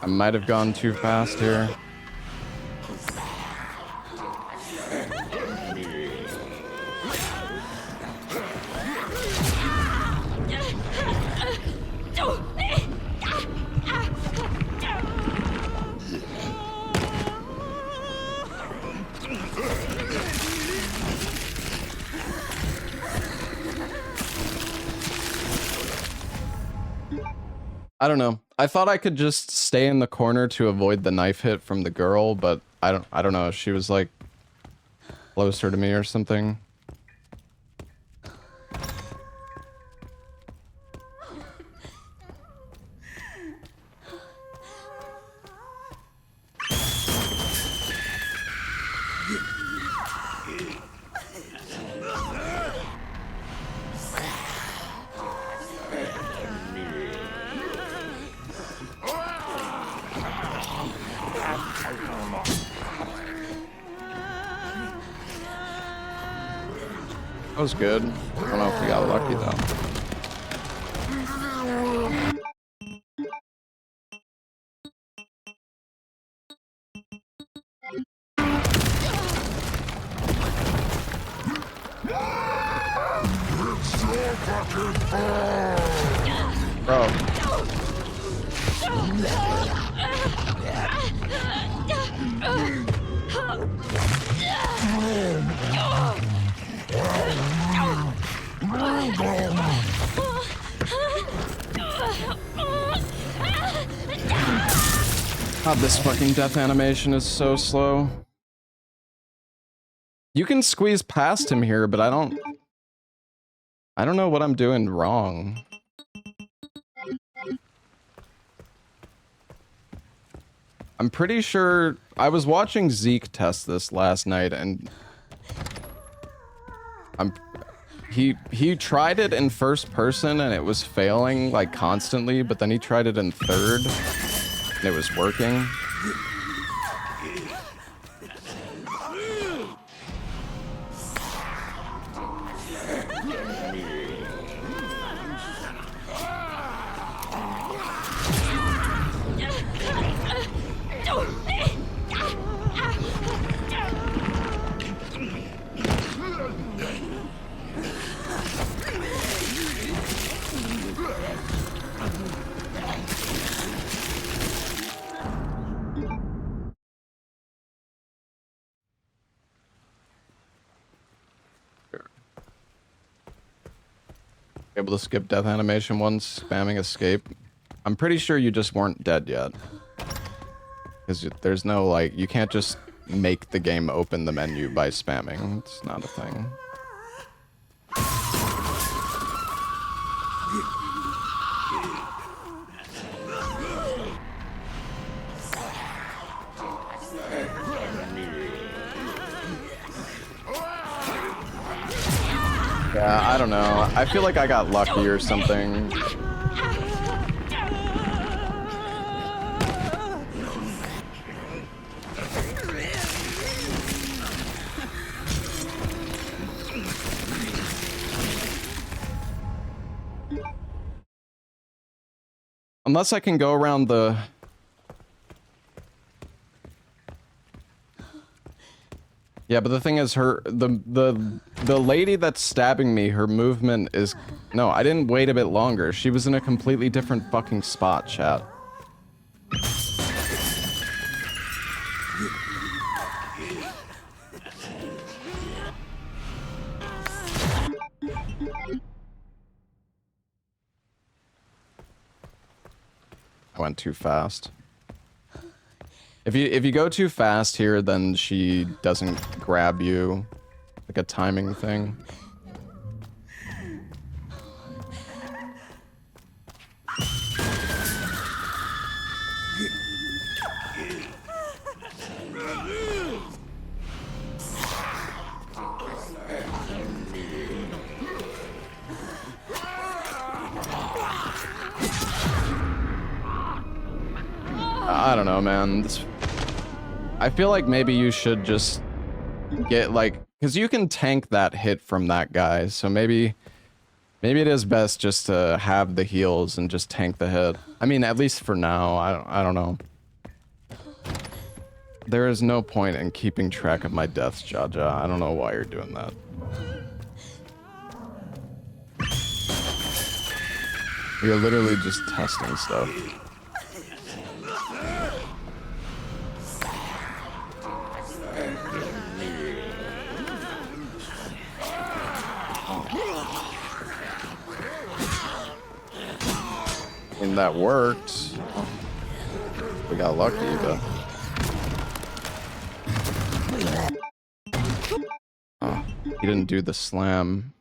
I might have gone too fast here. I don't know. I thought I could just stay in the corner to avoid the knife hit from the girl, but I don't know. She was like closer to me or something. That was good. I don't know if we got lucky though. Bro. God, this fucking death animation is so slow. You can squeeze past him here, but I don't know what I'm doing wrong. I'm pretty sure I was watching Zeke test this last night, and he tried it in first person and it was failing like constantly, but then he tried it in third and it was working. Able to skip death animation once, spamming escape. I'm pretty sure you just weren't dead yet. Because there's no, like, you can't just make the game open the menu by spamming. It's not a thing. Yeah, I don't know. I feel like I got lucky or something. Unless I can go around the... Yeah, but the thing is, the lady that's stabbing me, her movement is... No, I didn't wait a bit longer. She was in a completely different fucking spot, chat. I went too fast. If you go too fast here, then she doesn't grab you, like a timing thing. I don't know, man. I feel like maybe you should just get, like, because you can tank that hit from that guy, so maybe it is best just to have the heals and just tank the hit. I mean, at least for now. I don't know. There is no point in keeping track of my deaths, Jaja. I don't know why you're doing that. You're literally just testing stuff. And that worked. We got lucky, but... Oh, he didn't do the slam.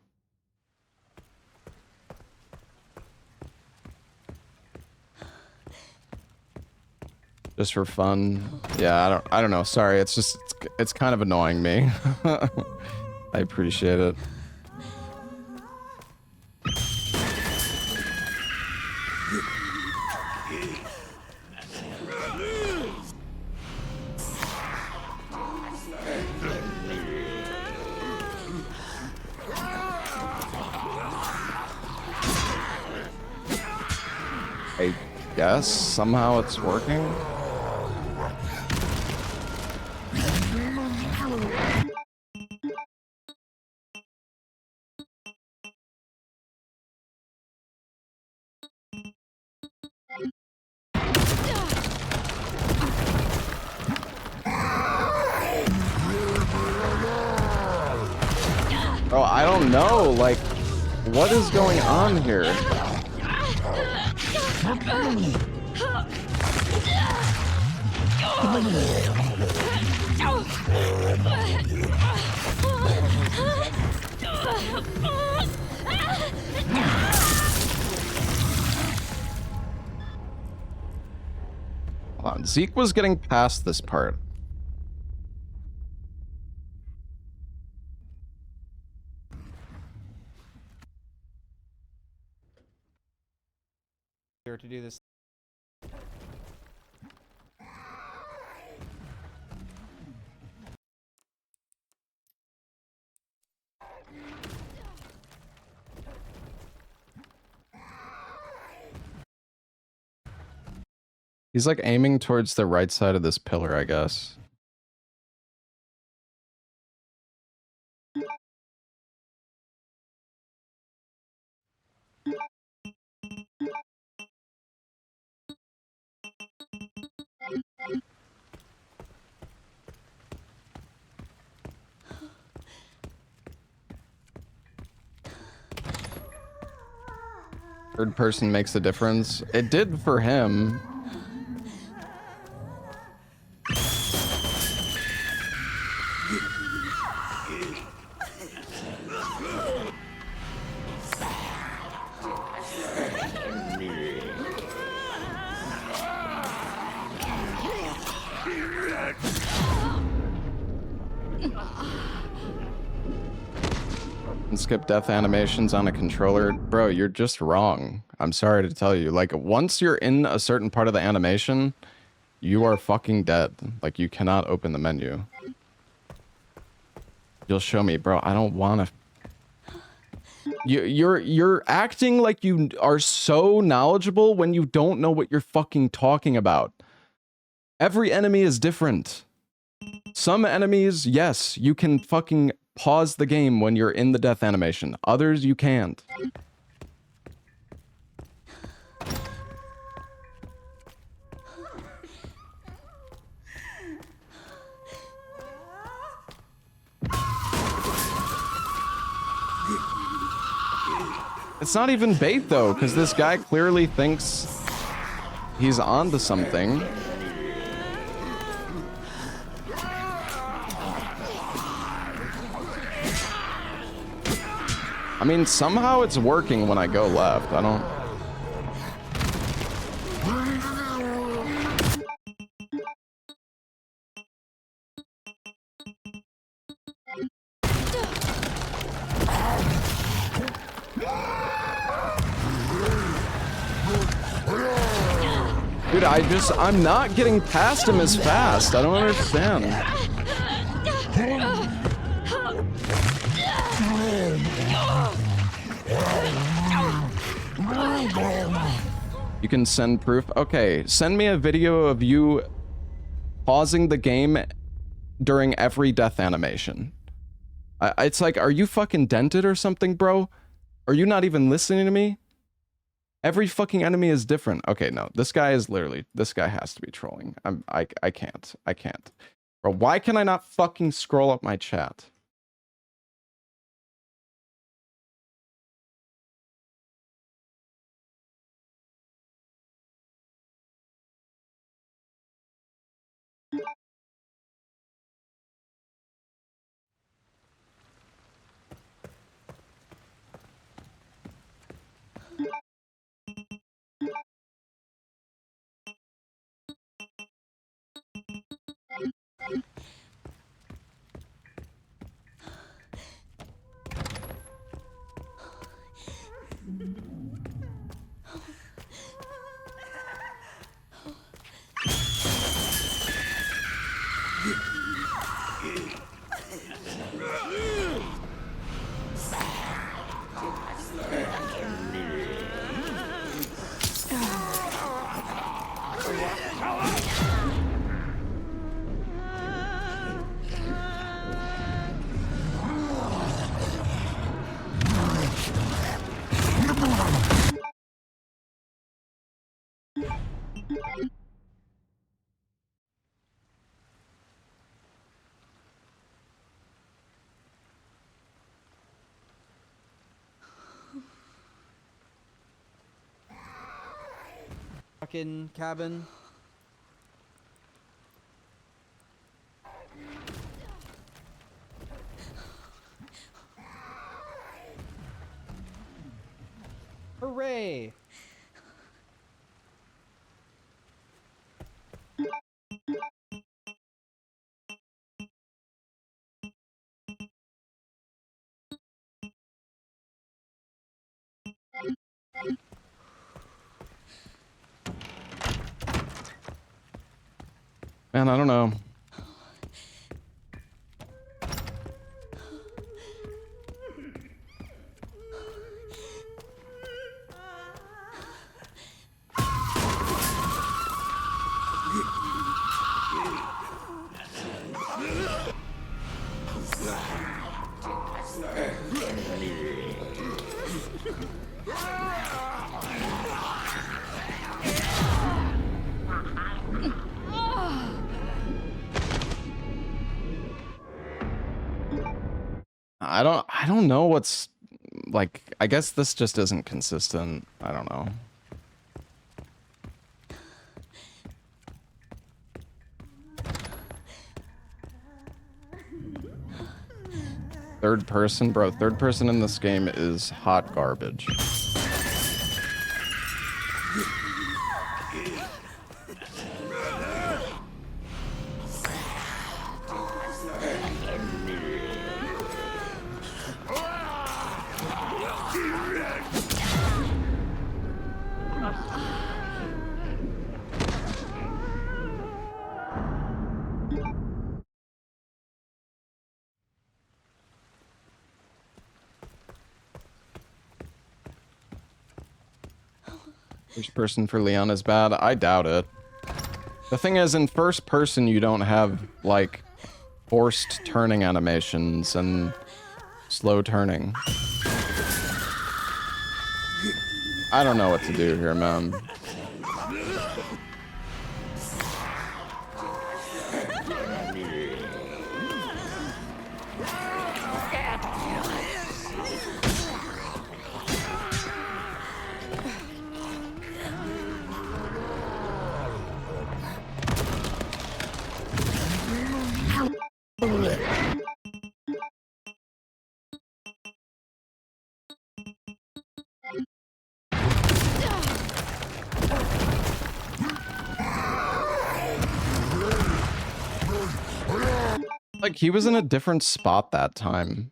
Just for fun. Yeah, I don't know. Sorry, it's kind of annoying me. I appreciate it. I guess somehow it's working. Bro, I don't know, like, what is going on here? Hold on, Zeke was getting past this part. To do this. He's like aiming towards the right side of this pillar, I guess. Third person makes a difference. It did for him. And skip death animations on a controller. Bro, you're just wrong. I'm sorry to tell you. Like, once you're in a certain part of the animation, you are fucking dead. Like, you cannot open the menu. You'll show me, bro. I don't want to. You're acting like you are so knowledgeable when you don't know what you're fucking talking about. Every enemy is different. Some enemies, yes, you can fucking pause the game when you're in the death animation. Others, you can't. It's not even bait, though, because this guy clearly thinks he's onto something. I mean, somehow it's working when I go left. I don't... Dude, I'm not getting past him as fast. I don't understand. You can send proof. Okay, send me a video of you pausing the game during every death animation. It's like, are you fucking dented or something, bro? Are you not even listening to me? Every fucking enemy is different. Okay, no, this guy is literally, this guy has to be trolling. I can't. Bro, why can I not fucking scroll up my chat? Fucking cabin. Hooray! Man, I don't know. I don't know what's like. I guess this just isn't consistent. I don't know. Third person, bro. Third person in this game is hot garbage. First person for Leon is bad. I doubt it. The thing is, in first person, you don't have, like, forced turning animations and slow turning. I don't know what to do here, man. Like, he was in a different spot that time.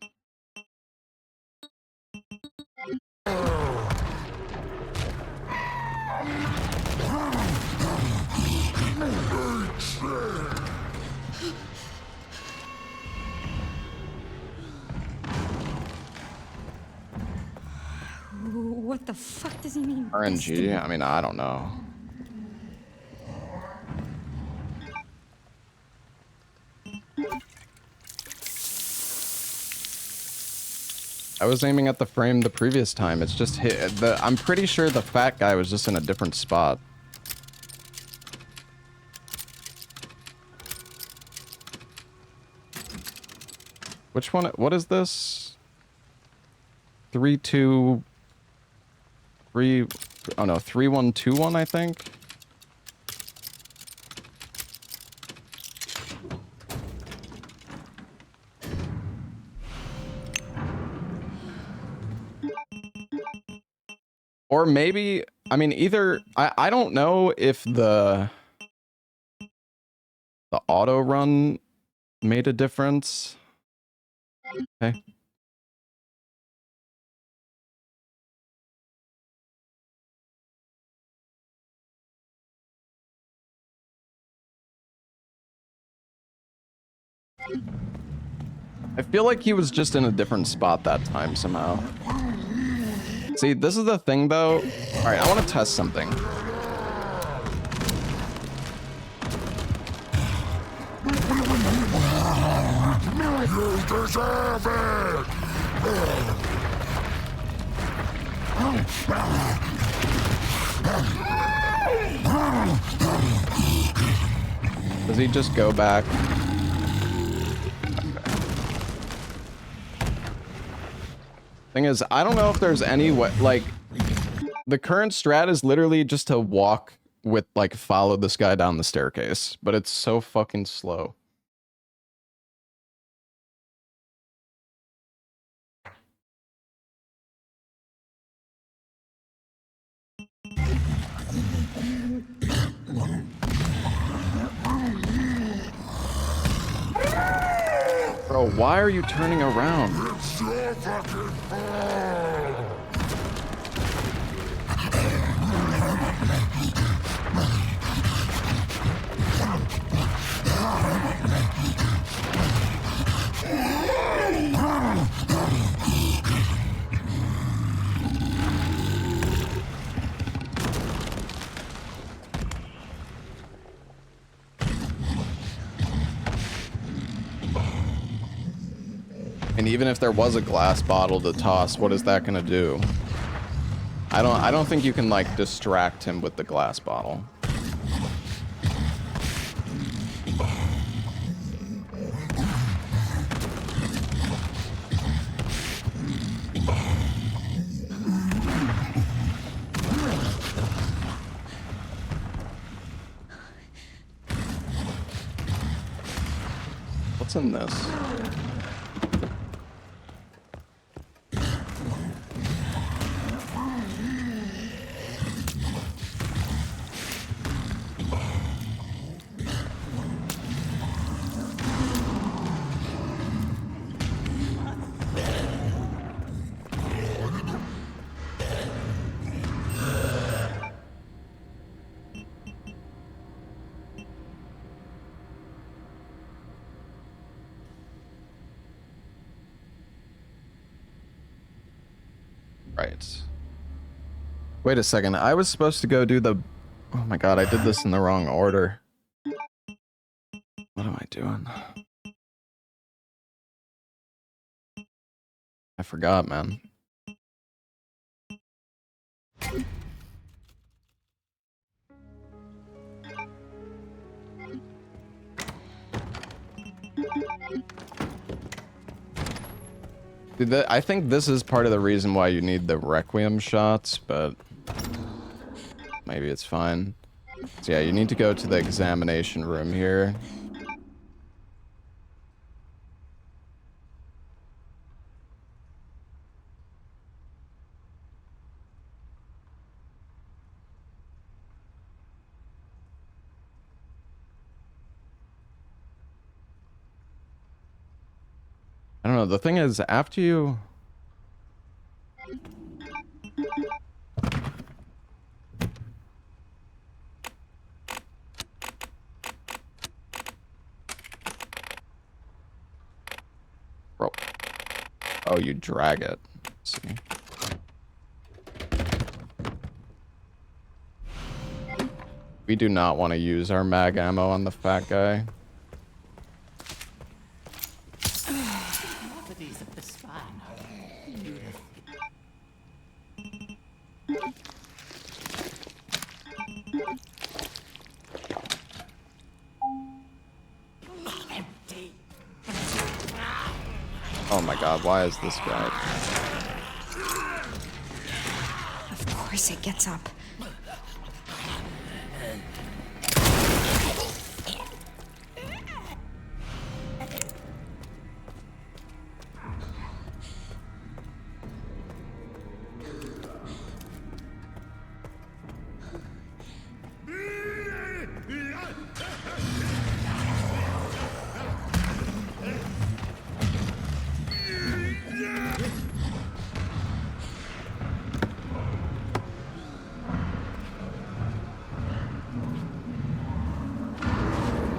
What the fuck does he mean? RNG? I mean, I don't know. I was aiming at the frame the previous time. It's just hit the. I'm pretty sure the fat guy was just in a different spot. Which one? What is this? 3, 2, 3. Oh no, 3, 1, 2, 1. I think. Or maybe, I mean, either, I don't know if the auto run made a difference. Okay. I feel like he was just in a different spot that time somehow. See, this is the thing though. All right, I want to test something. You deserve it! Does he just go back? Thing is, I don't know if there's any way, like, the current strat is literally just to walk with, like, follow this guy down the staircase, but it's so fucking slow. Bro, why are you turning around? It's your fucking fault! And even if there was a glass bottle to toss, what is that gonna do? I don't think you can, like, distract him with the glass bottle. What's in this? Right. Wait a second. I was supposed to go do the... Oh my god, I did this in the wrong order. What am I doing? I forgot, man. Dude, I think this is part of the reason why you need the Requiem shots, but maybe it's fine. So yeah, you need to go to the examination room here. I don't know, the thing is, after you... Bro. Oh, you drag it. Let's see. We do not want to use our mag ammo on the fat guy. Oh my god, why is this guy? Of course it gets up.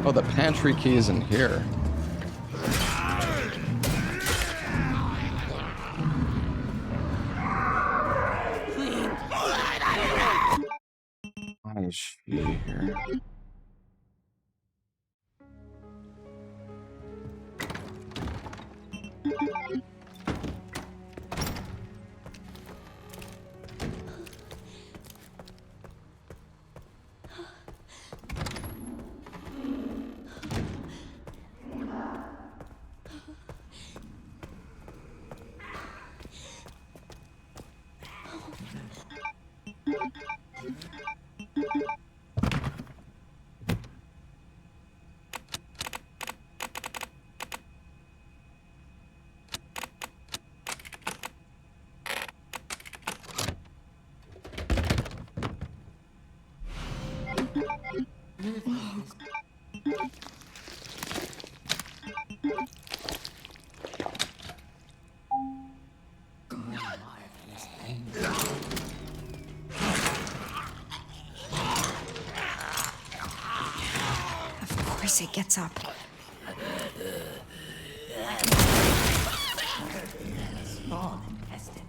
Oh, the pantry key is in here. me see here. Of course it gets up. Small intestine.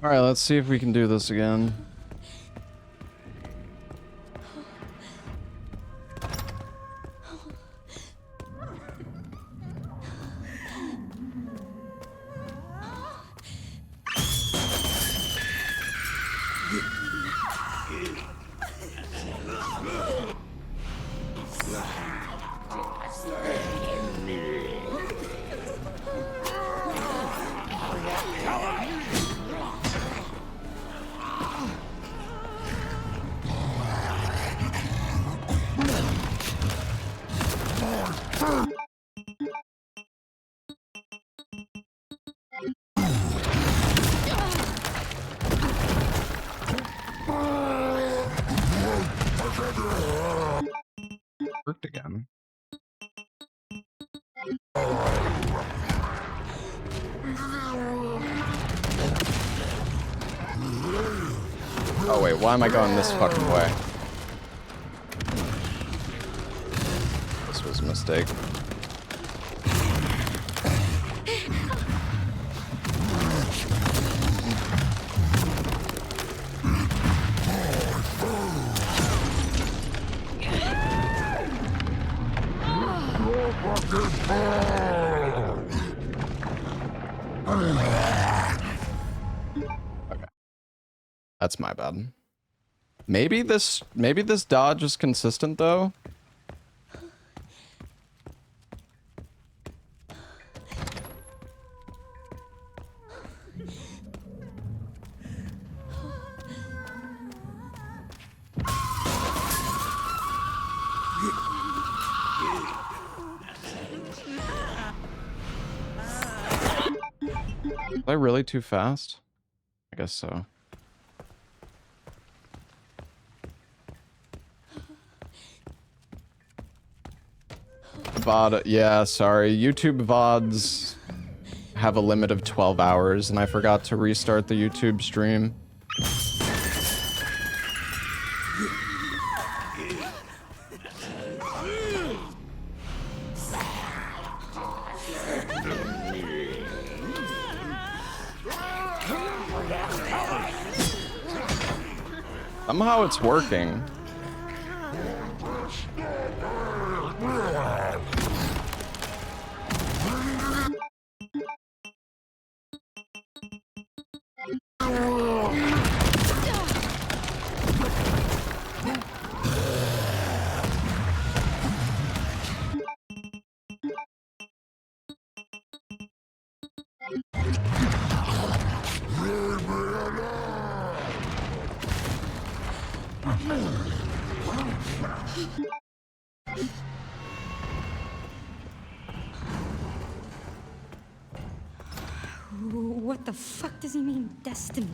All right, let's see if we can do this again. Worked again. Oh wait, why am I going this fucking way? This was a mistake. Okay. That's my bad. Maybe this dodge is consistent though. Am I really too fast? I guess so. VOD, yeah, sorry. YouTube VODs have a limit of 12 hours, and I forgot to restart the YouTube stream. Somehow it's working. What the fuck does he mean, destiny?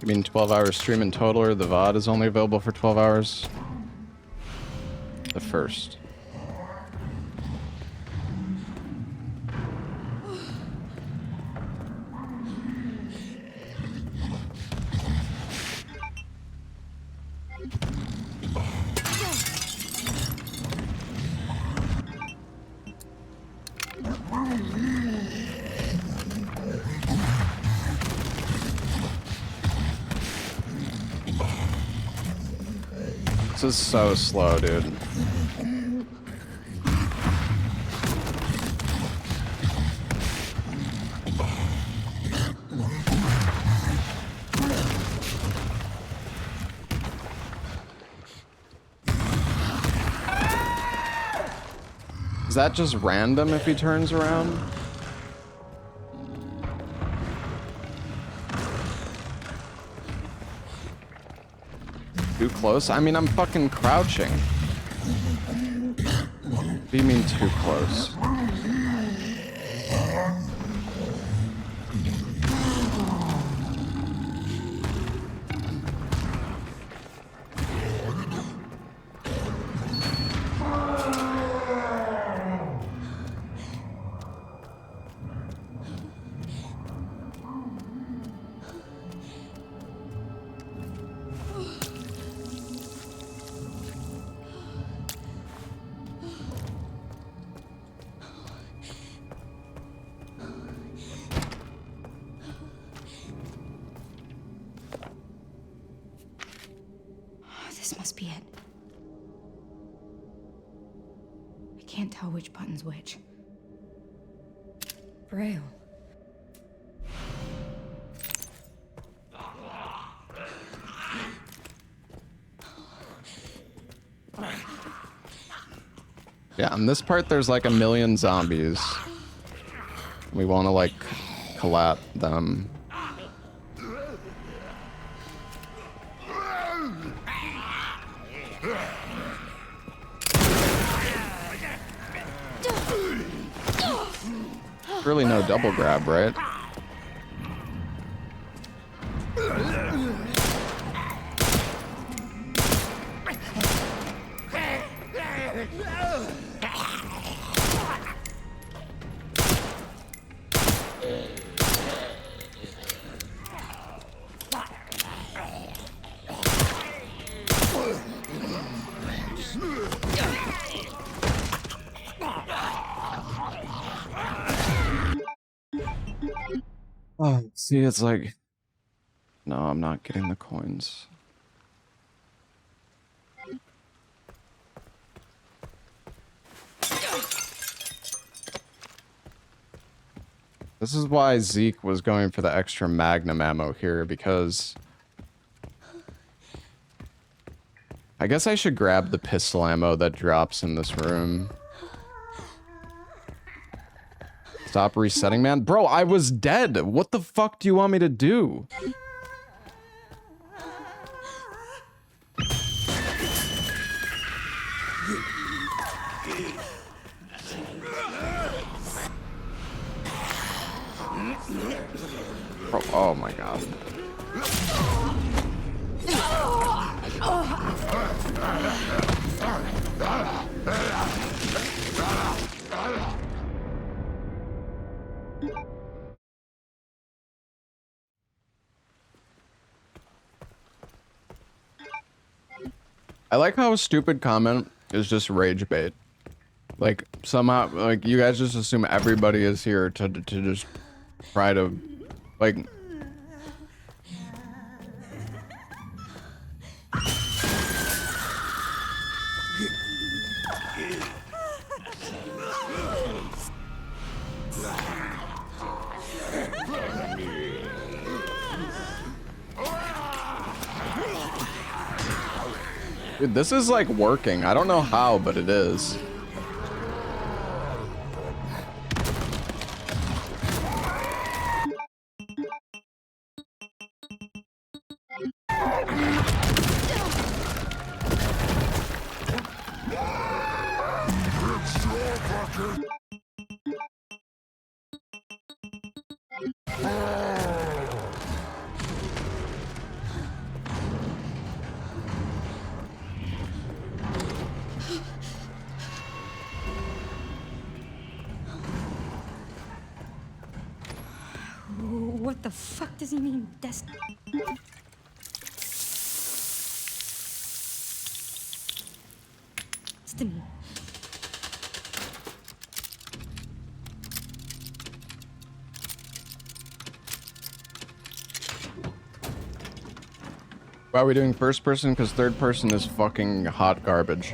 You mean 12-hour stream in total, or the VOD is only available for 12 hours? The first. This is so slow, dude. Is that just random if he turns around? Too close? I mean, I'm fucking crouching. What do you mean too close? This must be it. I can't tell which button's which. Braille. Yeah, on this part there's like a million zombies. We want to like collat them. Really no double grab, right? Oh, see, it's like, no, I'm not getting the coins. This is why Zeke was going for the extra Magnum ammo here, because I guess I should grab the pistol ammo that drops in this room. Stop resetting, man. Bro, I was dead. What the fuck do you want me to do? Bro, oh my god. I like how a stupid comment is just rage bait. Like, somehow, like, you guys just assume everybody is here to just try to, like... Dude, this is like working. I don't know how, but it is. It's your fucking... What the fuck does he mean, destiny? Why are we doing first person? Because third person is fucking hot garbage.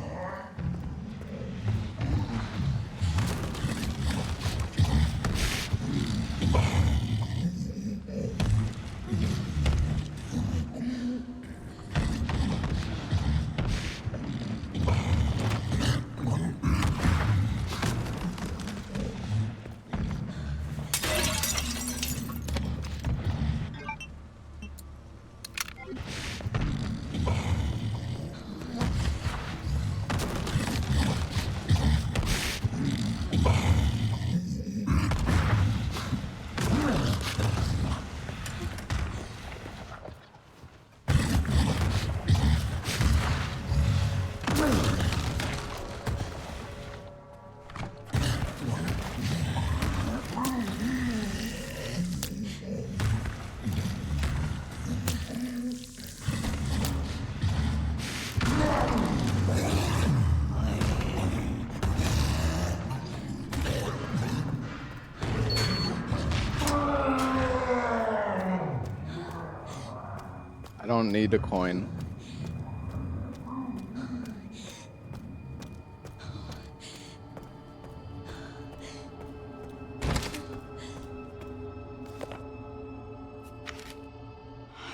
I don't need a coin.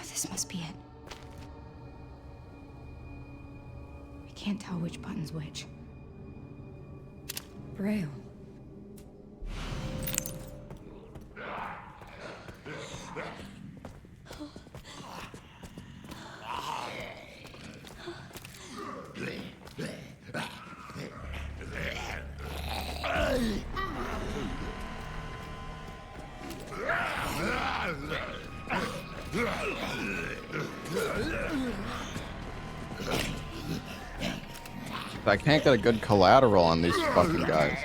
This must be it. I can't tell which button's which. Braille. I can't get a good collateral on these fucking guys.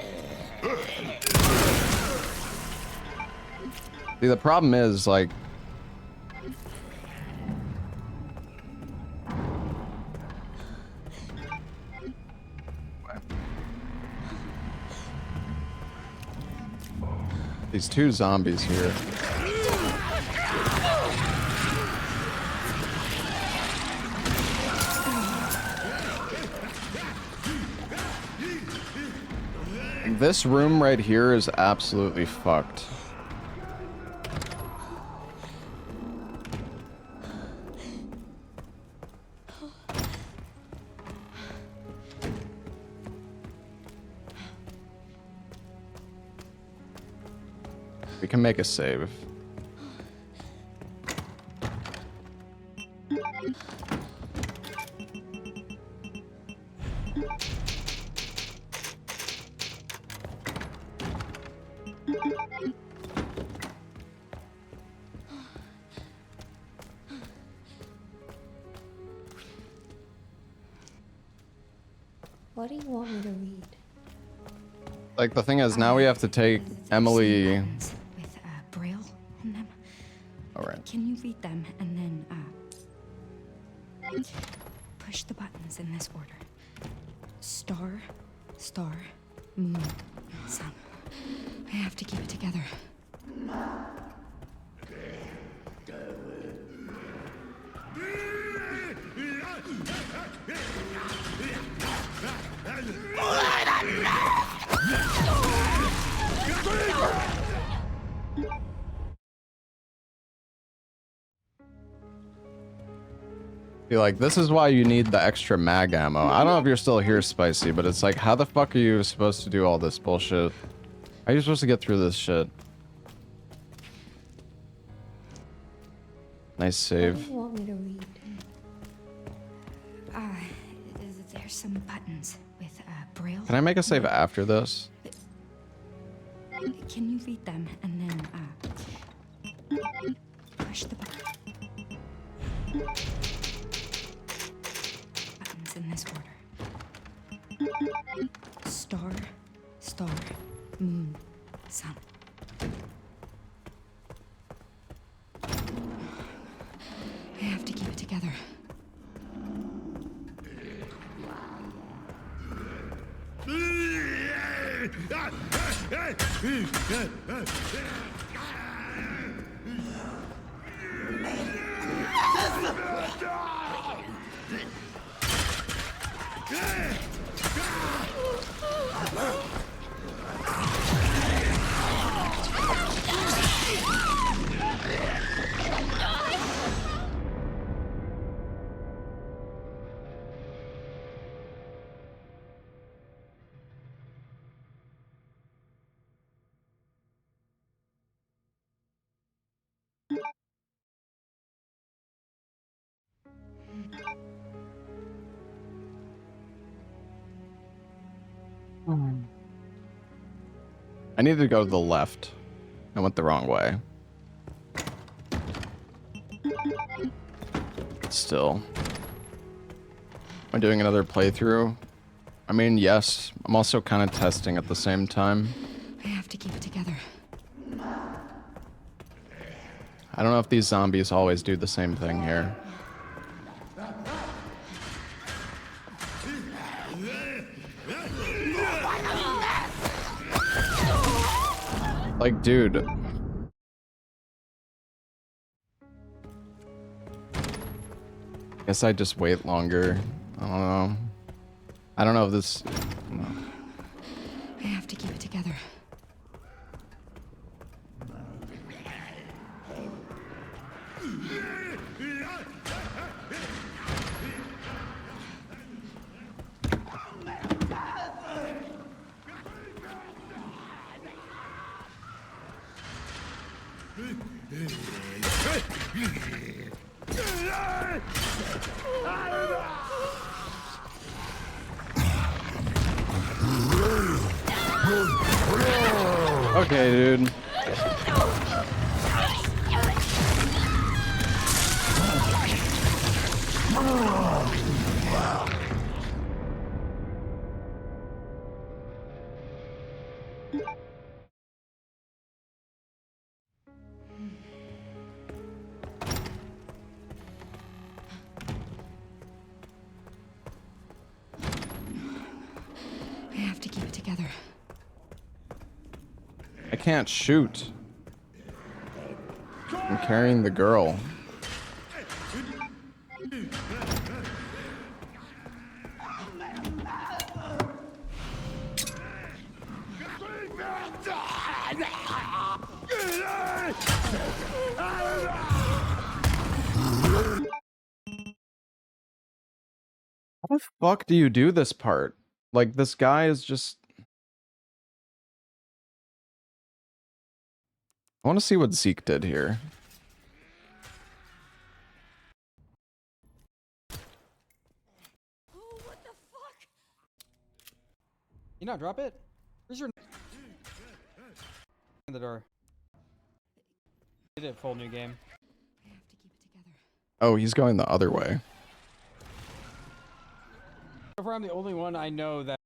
See, the problem is, like... These two zombies here. This room right here is absolutely fucked. We can make a save. What do you want me to read? Like, the thing is, now we have to take Emily... With Braille on them. Alright. Can you read them and then push the buttons in this order? Star, star, moon, sun. I have to keep it together. Be like, this is why you need the extra mag ammo. I don't know if you're still here, Spicy, but it's like, how the fuck are you supposed to do all this bullshit? How are you supposed to get through this shit? Nice save. What do you want me to read? There's some buttons with Braille. Can I make a save after this? Can you read them and then push the button? Buttons in this order. Star, star, moon, sun. I have to keep it together. I need to go to the left. I went the wrong way. Still. Am I doing another playthrough? I mean, yes. I'm also kind of testing at the same time. I have to keep it together. I don't know if these zombies always do the same thing here. Like, dude. Guess I just wait longer. I don't know. I don't know if this... I have to keep it together. Okay, dude. I have to keep it together. I can't shoot. I'm carrying the girl. How the fuck do you do this part? Like, this guy is just... I want to see what Zeke did here. Oh, what the fuck? You not drop it? Where's your... In the door. Did it full new game. I have to keep it together. Oh, he's going the other way. So far, I'm the only one I know that...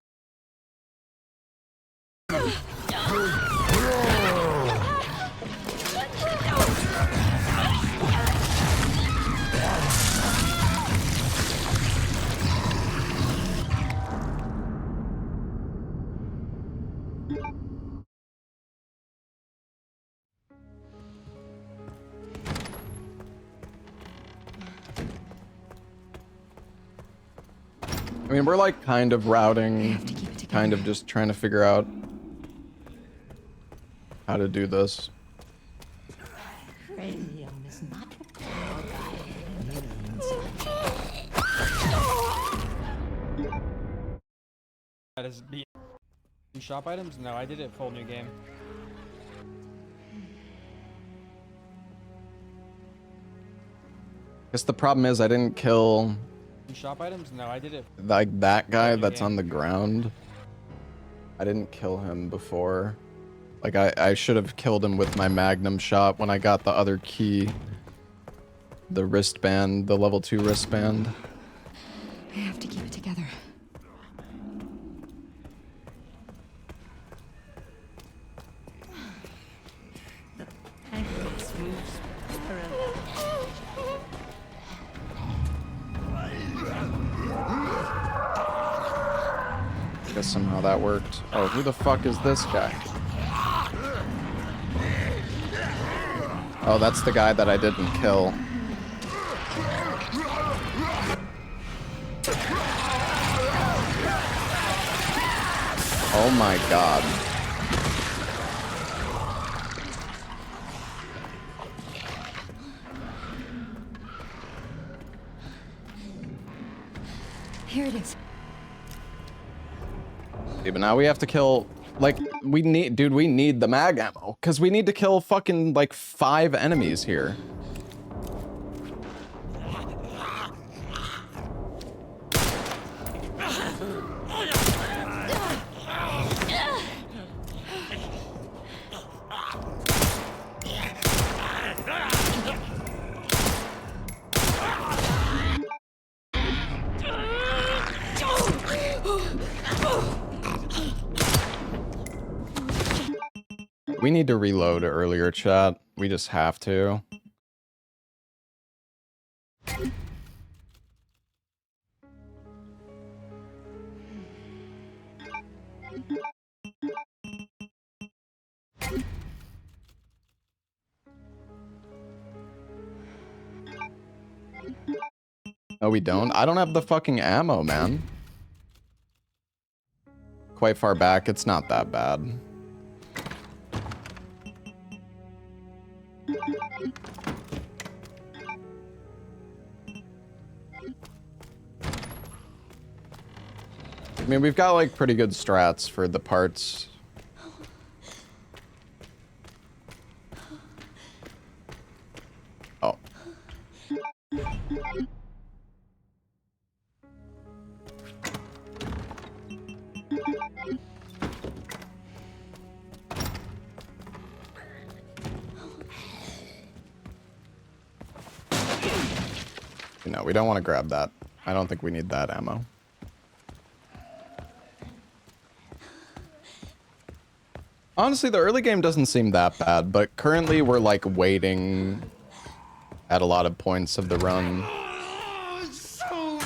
I mean, we're like kind of routing, have to keep it together. kind of just trying to figure out how to do this. Requiem is not powered by humans. that is being shop items? No, I did it full new game. Guess the problem is I didn't kill Shop items? No, I did it. like that guy Full new that's game. on the ground. I didn't kill him before. Like I should have killed him with my Magnum shot when I got the other key. The wristband, the level 2 wristband. I have to keep it together. Pancreas moves parallel. Guess somehow that worked. Oh, who the fuck is this guy? Oh, that's the guy that I didn't kill. Oh my god. Here it is. Yeah, but now we have to kill, like, we need the mag ammo, because we need to kill fucking, like, 5 enemies here. We need to reload earlier, chat. We just have to. Oh, we don't? I don't have the fucking ammo, man. Quite far back, it's not that bad. I mean, we've got, like, pretty good strats for the parts. Oh. No, we don't want to grab that. I don't think we need that ammo. Honestly, the early game doesn't seem that bad, but currently we're like waiting at a lot of points of the run. So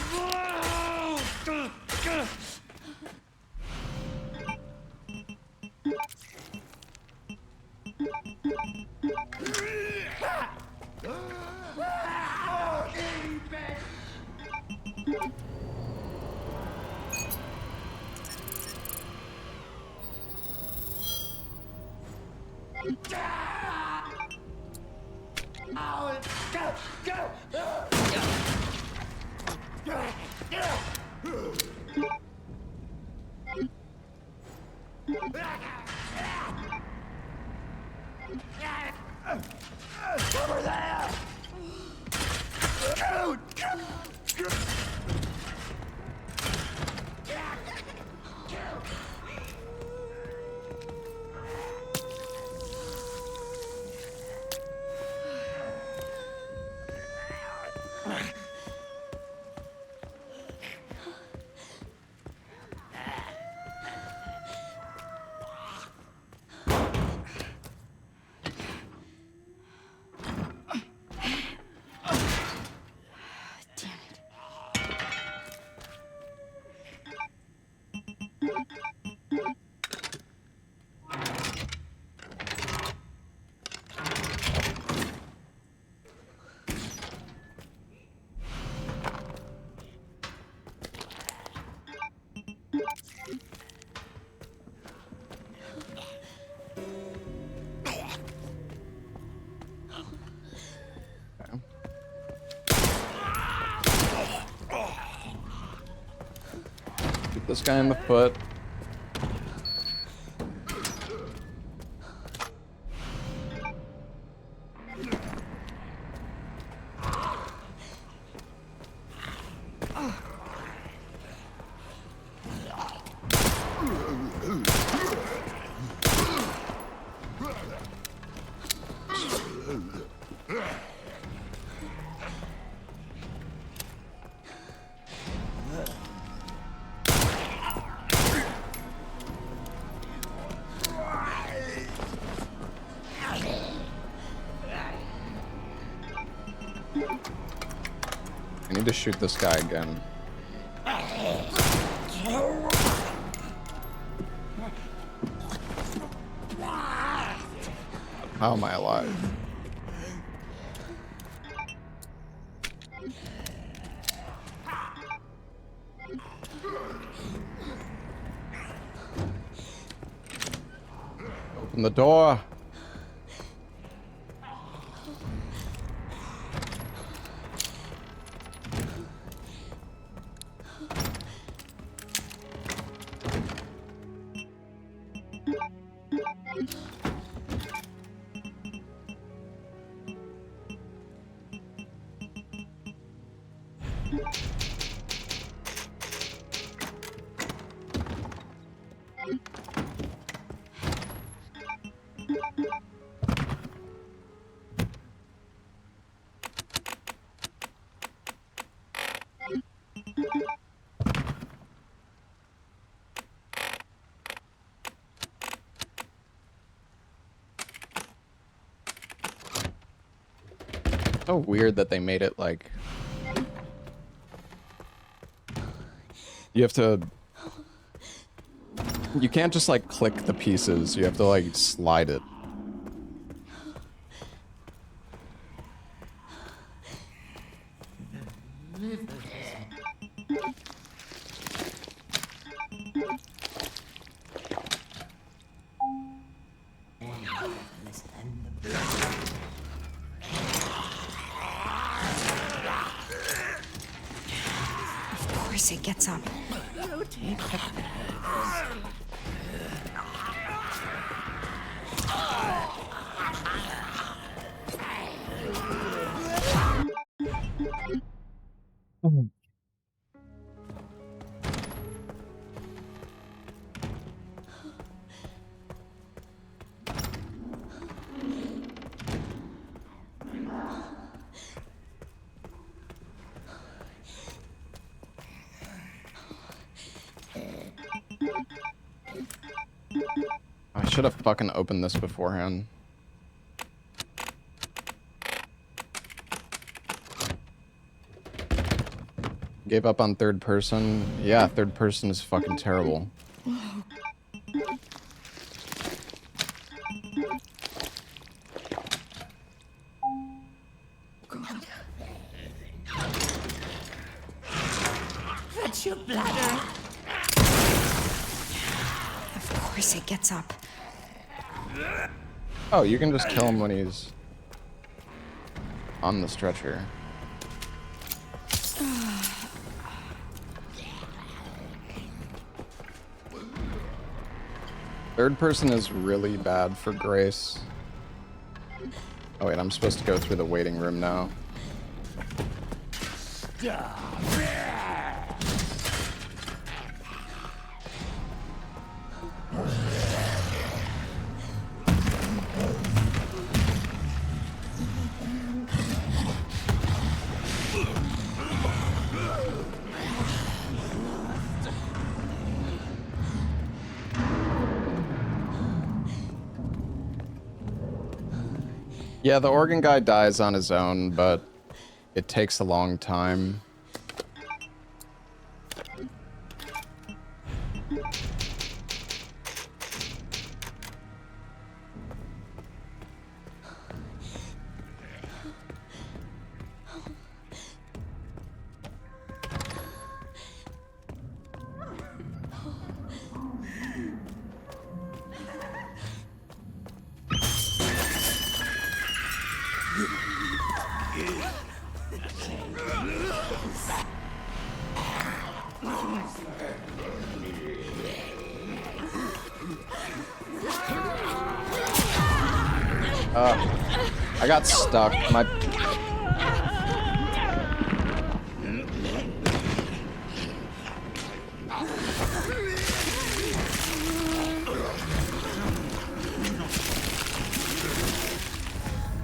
over there! Shoot this guy in the foot. I need to shoot this guy again. How am I alive? Open the door. So weird that they made it like you have to, you can't just like click the pieces, you have to like slide it. Of course it gets up. I should have fucking opened this beforehand. Gave up on third person. Yeah, third person is fucking terrible. That's your bladder. Of course it gets up. Oh, you can just kill him when he's on the stretcher. Third person is really bad for Grace. Oh wait, I'm supposed to go through the waiting room now. Yeah, the organ guy dies on his own, but it takes a long time. I got stuck. My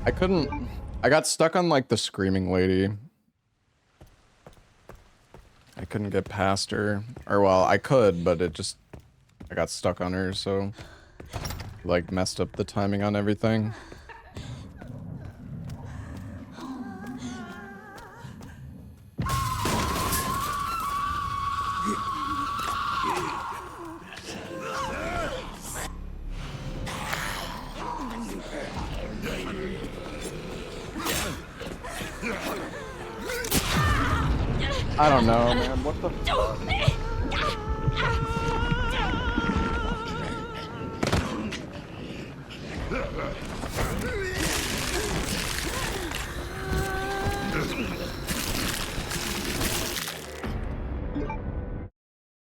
I couldn't... I got stuck on, like, the screaming lady. I couldn't get past her. Or, well, I could, but it just... I got stuck on her, so... Like, messed up the timing on everything. I don't know, man. What the fuck?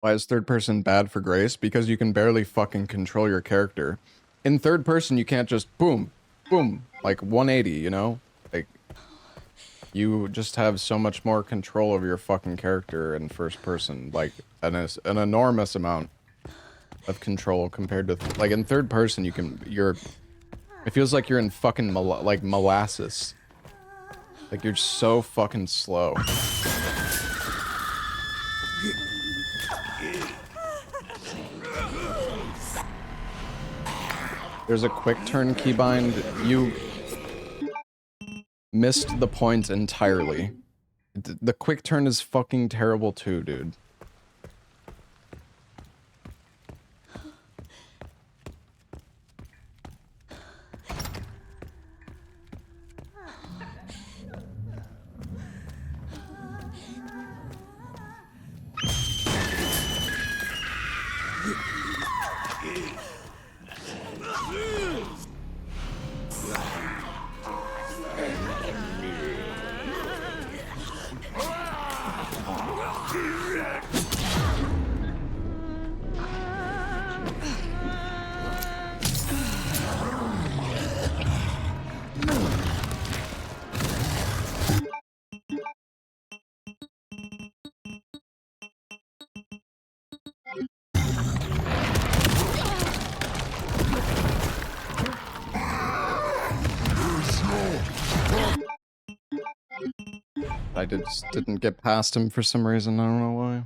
Why is third person bad for Grace? Because you can barely fucking control your character. In third person, you can't just boom, boom, like 180, you know? Like, you just have so much more control over your fucking character in first person. Like, an enormous amount of control compared to, like, in third person, it feels like you're in fucking, molasses. Like, you're so fucking slow. There's a quick turn keybind. You missed the point entirely. The quick turn is fucking terrible too, dude. I just didn't get past him for some reason, I don't know why.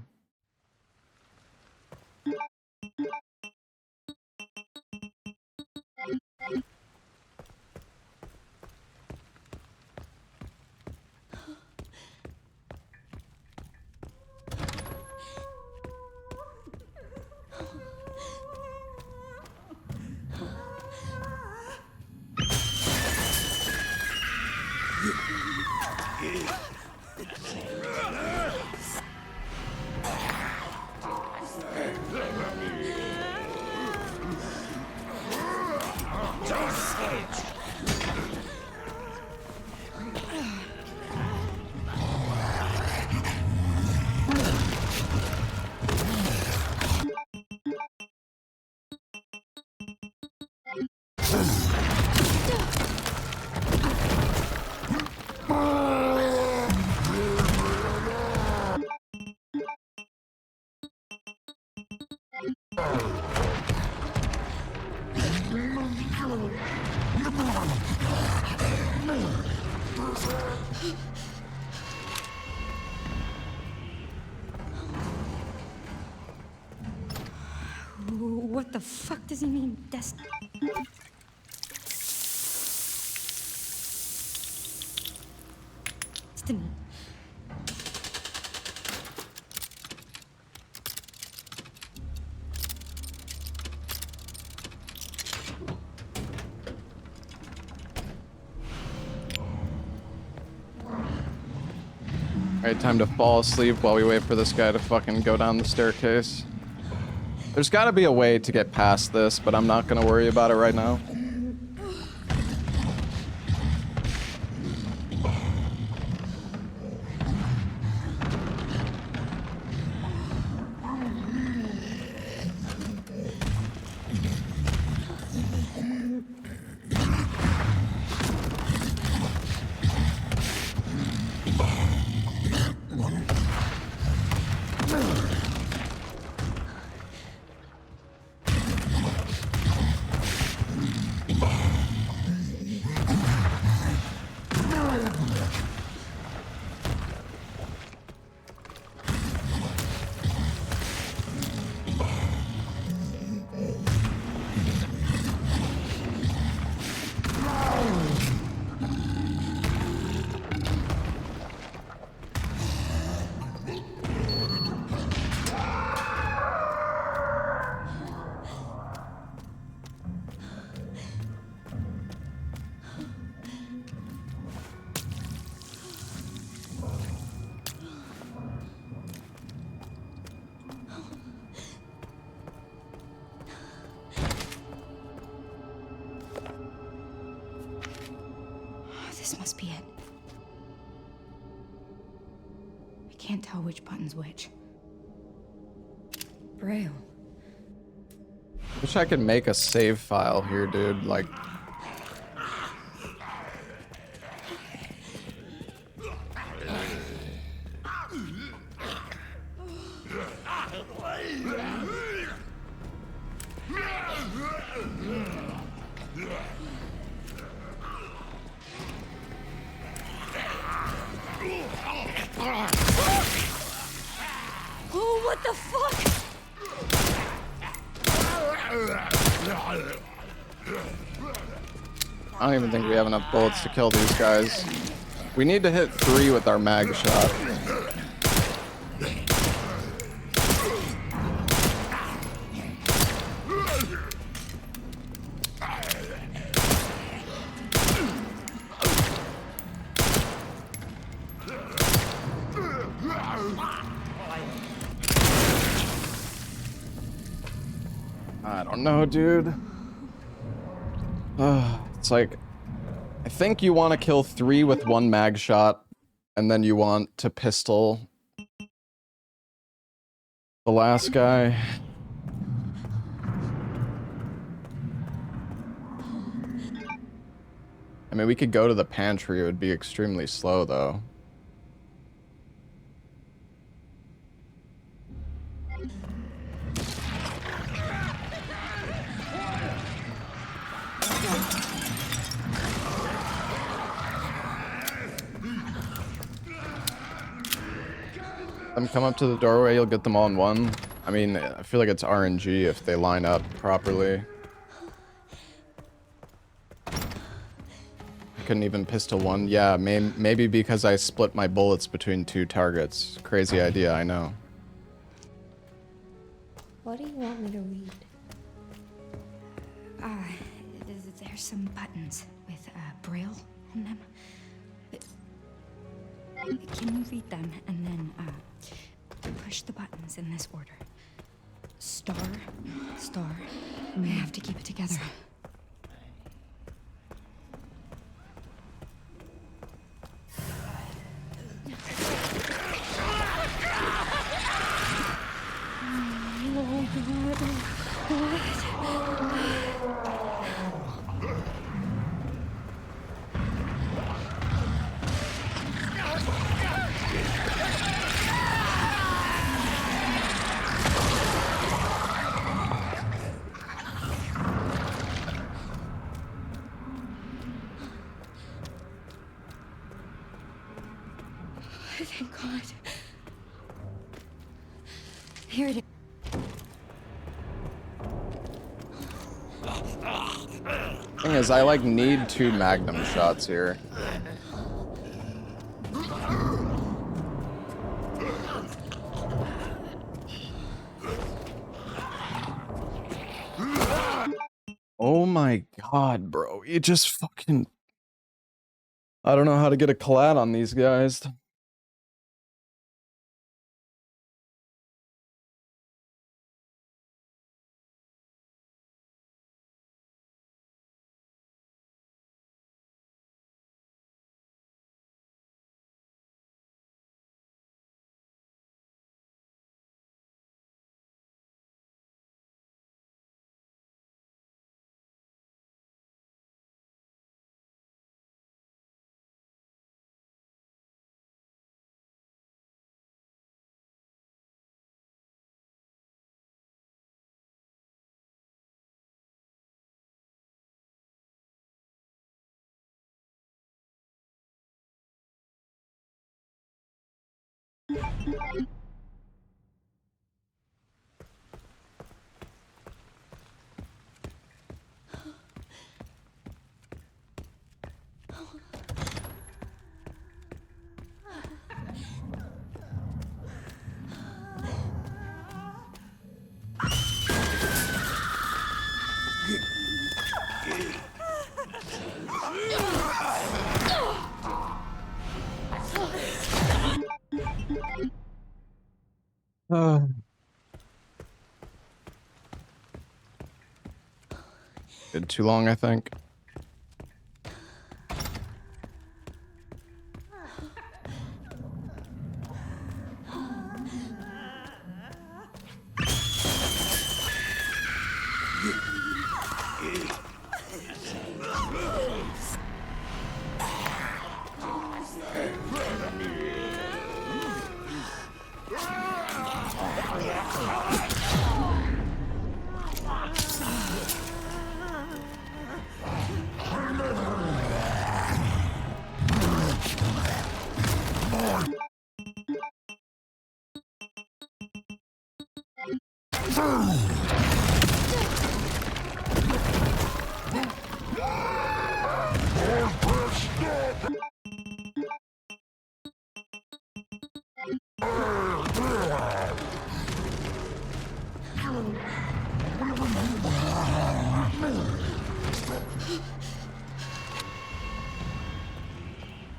What the fuck does he mean, destiny? Alright, time to fall asleep while we wait for this guy to fucking go down the staircase. There's gotta be a way to get past this, but I'm not gonna worry about it right now. This must be it. I can't tell which button's which. Braille. Wish I could make a save file here, dude. Like, Oh, what the fuck? I don't even think we have enough bullets to kill these guys. We need to hit 3 with our mag shot. I don't know, dude. It's like, I think you want to kill 3 with 1 mag shot, and then you want to pistol the last guy. I mean, we could go to the pantry, it would be extremely slow, though. Them come up to the doorway, you'll get them all in one. I mean, I feel like it's RNG if they line up properly. I couldn't even pistol one. Yeah, maybe because I split my bullets between 2 targets. Crazy idea, I know. What do you want me to read? There's some buttons with Braille on them. Can you read them and then push the buttons in this order? Star, star. I have to keep it together. Thank God. Here it is. Thing is, I like need 2 Magnum shots here. Oh my God, bro. You just fucking... I don't know how to get a collat on these guys. Did too long, I think.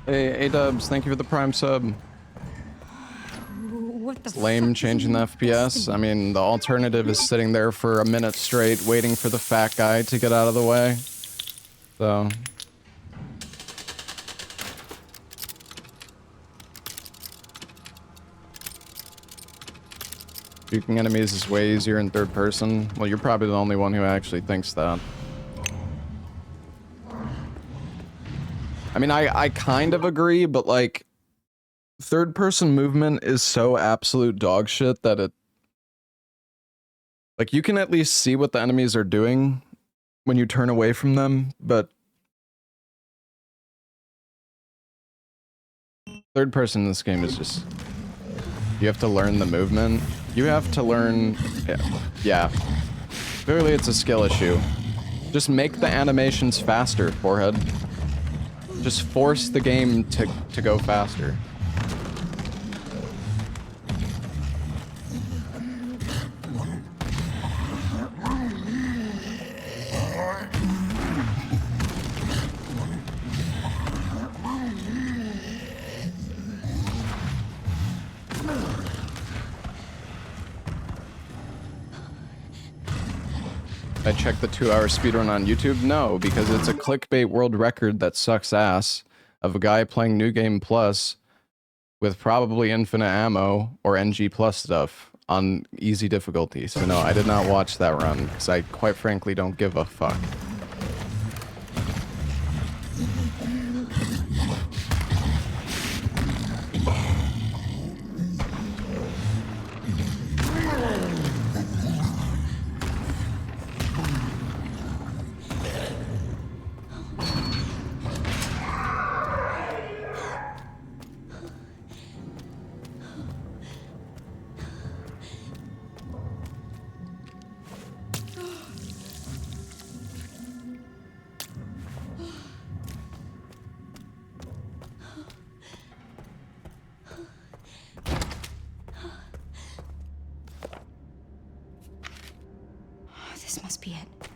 Hey, A-dubs, thank you for the Prime sub. What the It's lame fuck does it changing the mean, FPS. destiny? I mean, the alternative is sitting there for a minute straight waiting for the fat guy to get out of the way. So... shooting enemies is way easier in third person. Well, you're probably the only one who actually thinks that. I mean, I kind of agree, but like, third person movement is so absolute dog shit that it... like, you can at least see what the enemies are doing when you turn away from them, but... third person in this game is just... you have to learn the movement. You have to learn... yeah. Clearly it's a skill issue. Just make the animations faster, Forehead. Just force the game to go faster. I checked the 2-hour speedrun on YouTube? No, because it's a clickbait world record that sucks ass of a guy playing New Game Plus with probably infinite ammo or NG Plus stuff on easy difficulty. So no, I did not watch that run because I quite frankly don't give a fuck. This must be it.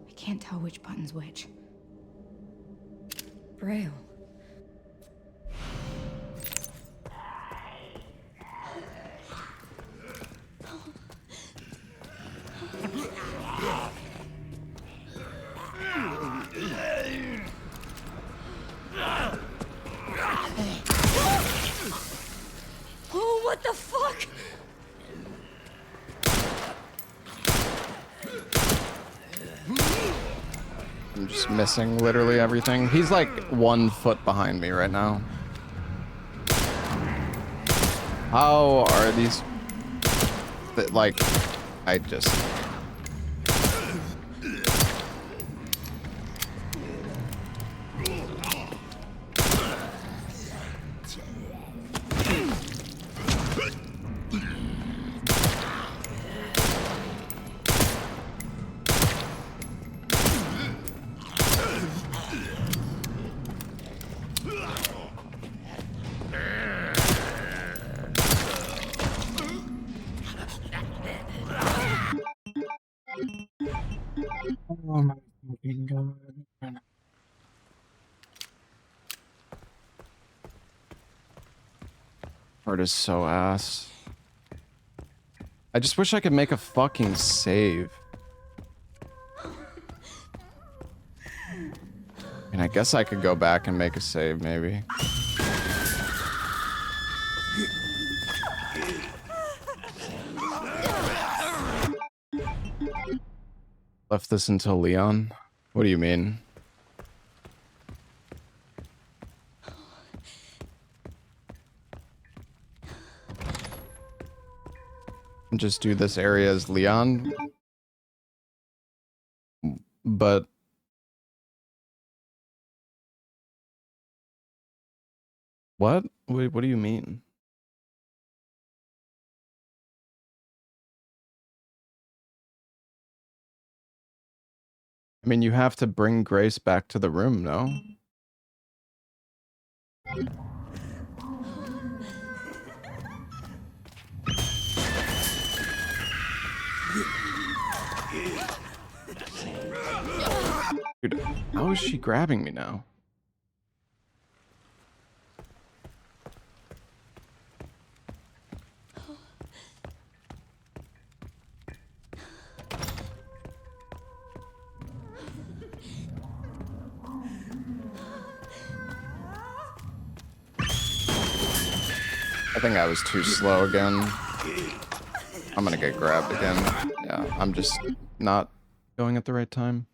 I can't tell which button's which. Braille. Oh, what the fuck? I'm just missing literally everything. He's like 1 foot behind me right now. How are these... like, I just... Oh my fucking god. Art is so ass. I just wish I could make a fucking save. And I guess I could go back and make a save, maybe. Left this until Leon? What do you mean? Just do this area as Leon? But... what? Wait, what do you mean? I mean, you have to bring Grace back to the room, no? Dude, how is she grabbing me now? I think I was too slow again. I'm gonna get grabbed again. Yeah, I'm just not going at the right time.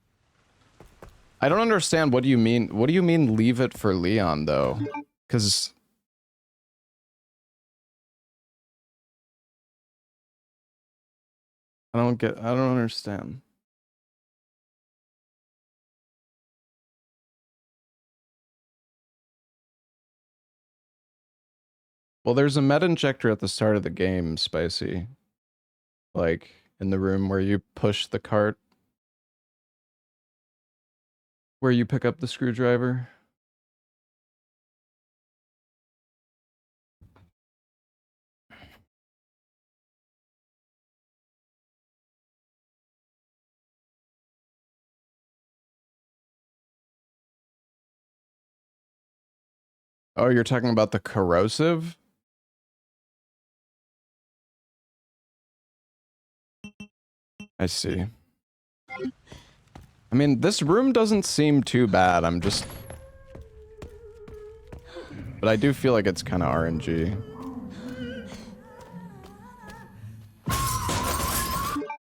I don't understand. What do you mean? What do you mean leave it for Leon, though? Because... I don't understand. Well, there's a meta injector at the start of the game, Spicy. Like, in the room where you push the cart. Where you pick up the screwdriver. Oh, you're talking about the corrosive? I see. I mean, this room doesn't seem too bad. I'm just... But I do feel like it's kind of RNG.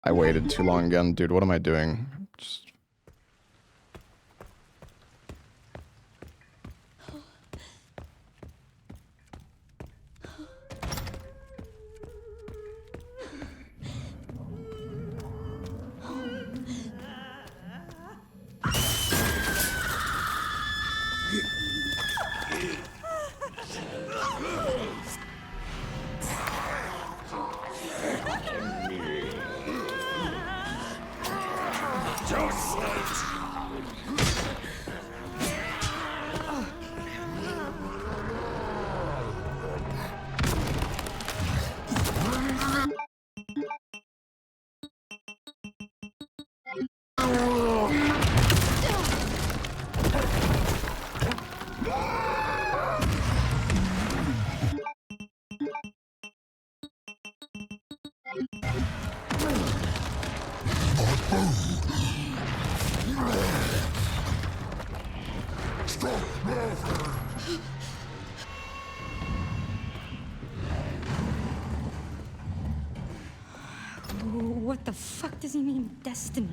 I waited too long again. Dude, what am I doing? Just... What the fuck does he mean, destiny?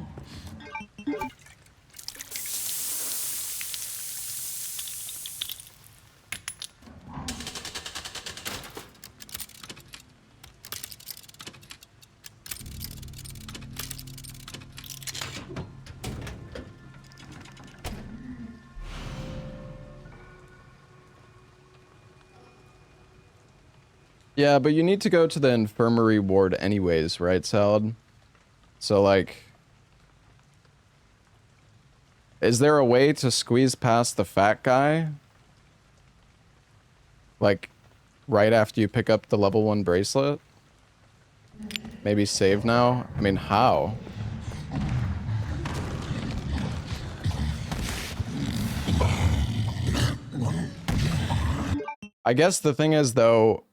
Yeah, but you need to go to the infirmary ward anyways, right, Salad? So, like... Is there a way to squeeze past the fat guy? Like, right after you pick up the level 1 bracelet? Maybe save now? I mean, how? I guess the thing is, though...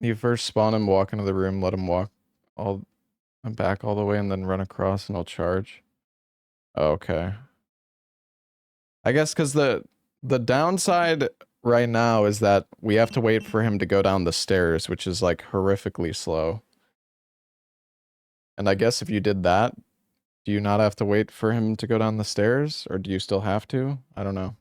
You first spawn him, walk into the room, let him walk all back all the way, and then run across and he'll charge. Okay. I guess because the downside right now is that we have to wait for him to go down the stairs, which is like horrifically slow. And I guess if you did that, do you not have to wait for him to go down the stairs? Or do you still have to? I don't know.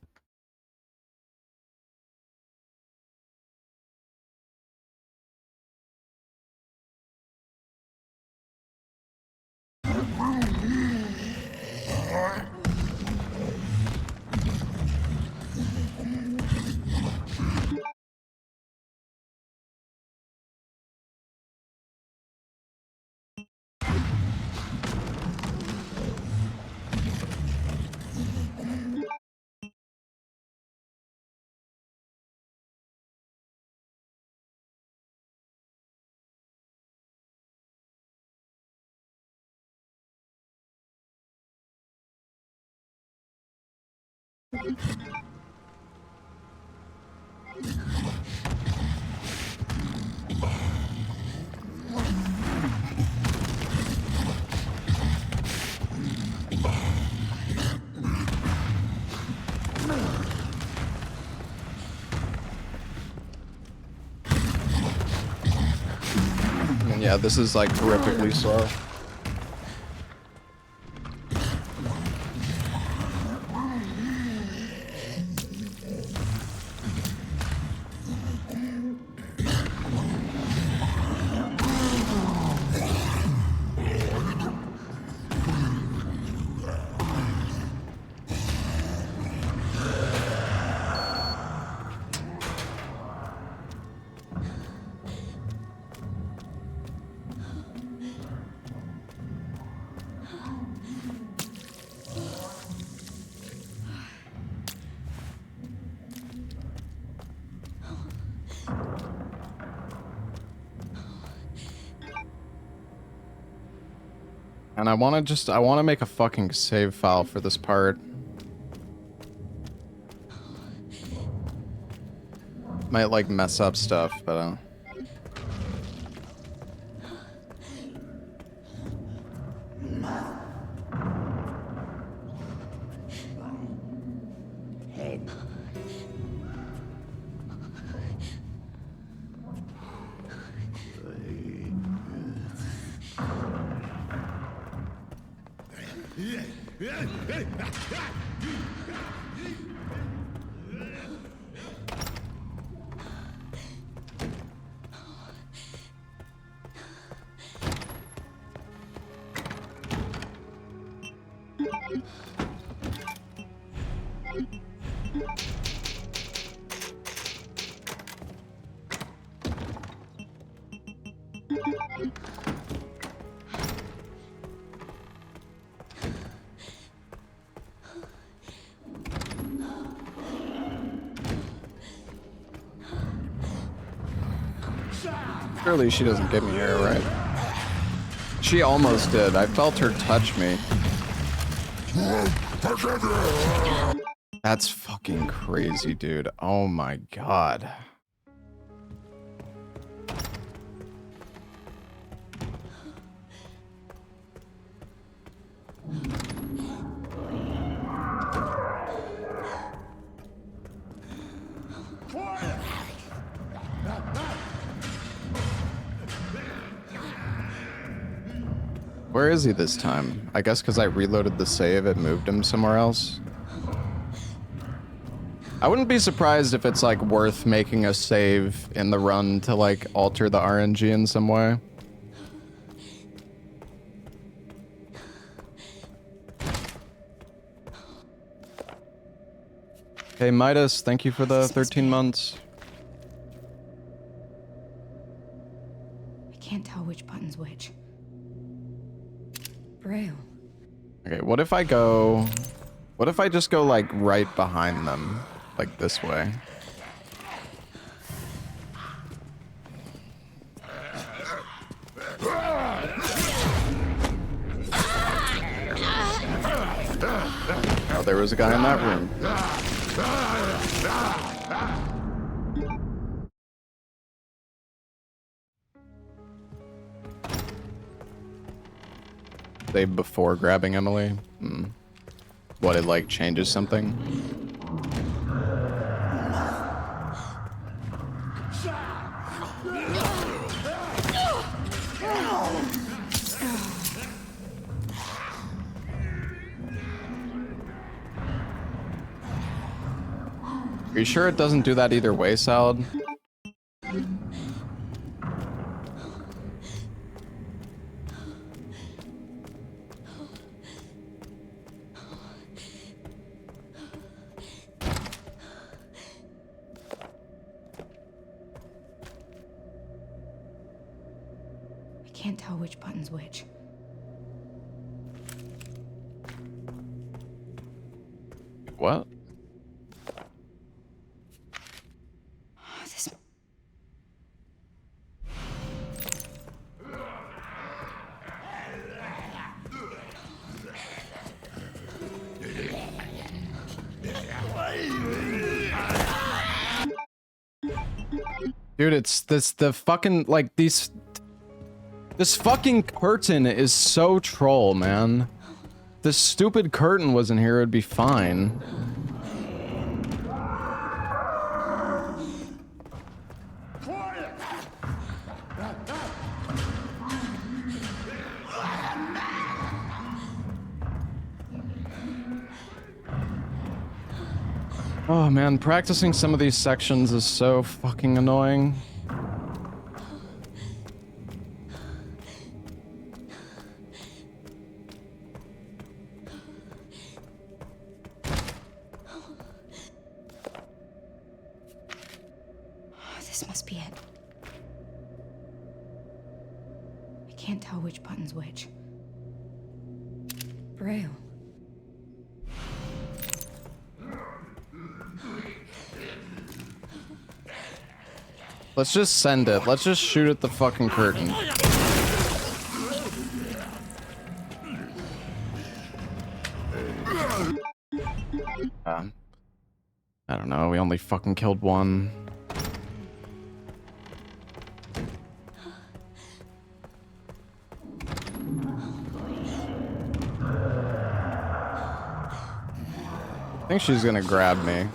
And yeah, this is like horrifically slow. And I want to make a fucking save file for this part. Might like mess up stuff, but surely she doesn't get me here, right? She almost did. I felt her touch me. That's fucking crazy, dude. Oh my god. Where is he this time? I guess because I reloaded the save, it moved him somewhere else. I wouldn't be surprised if it's like worth making a save in the run to like alter the RNG in some way. Hey Midas, thank you for the 13 months. I can't tell which button's which. Braille. Okay, what if I just go like right behind them, like this way? Oh, there was a guy in that room. Save before grabbing Emily? What, it like changes something? Are you sure it doesn't do that either way, Salad? I can't tell which button's which. What? This... Dude, it's the fucking, like, this fucking curtain is so troll, man. If this stupid curtain wasn't here, it'd be fine. Oh man, practicing some of these sections is so fucking annoying. This must be it. I can't tell which button's which. Braille. Let's just send it. Let's just shoot at the fucking curtain. I don't know, we only fucking killed one. I think she's gonna grab me.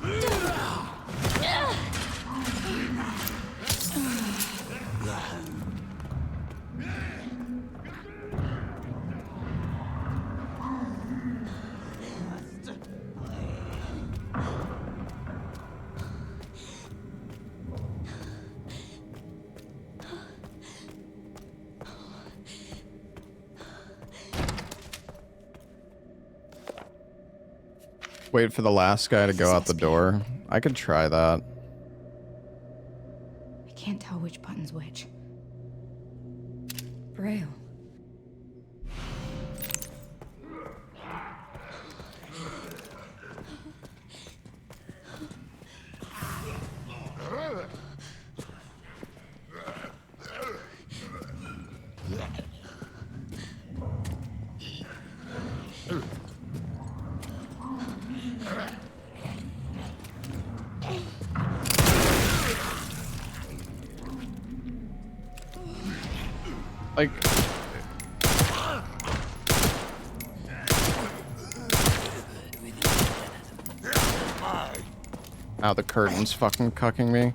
Wait for the last guy to go out the door. I could try that. I can't tell which button's which. Braille. Like... Now the curtain's fucking cucking me.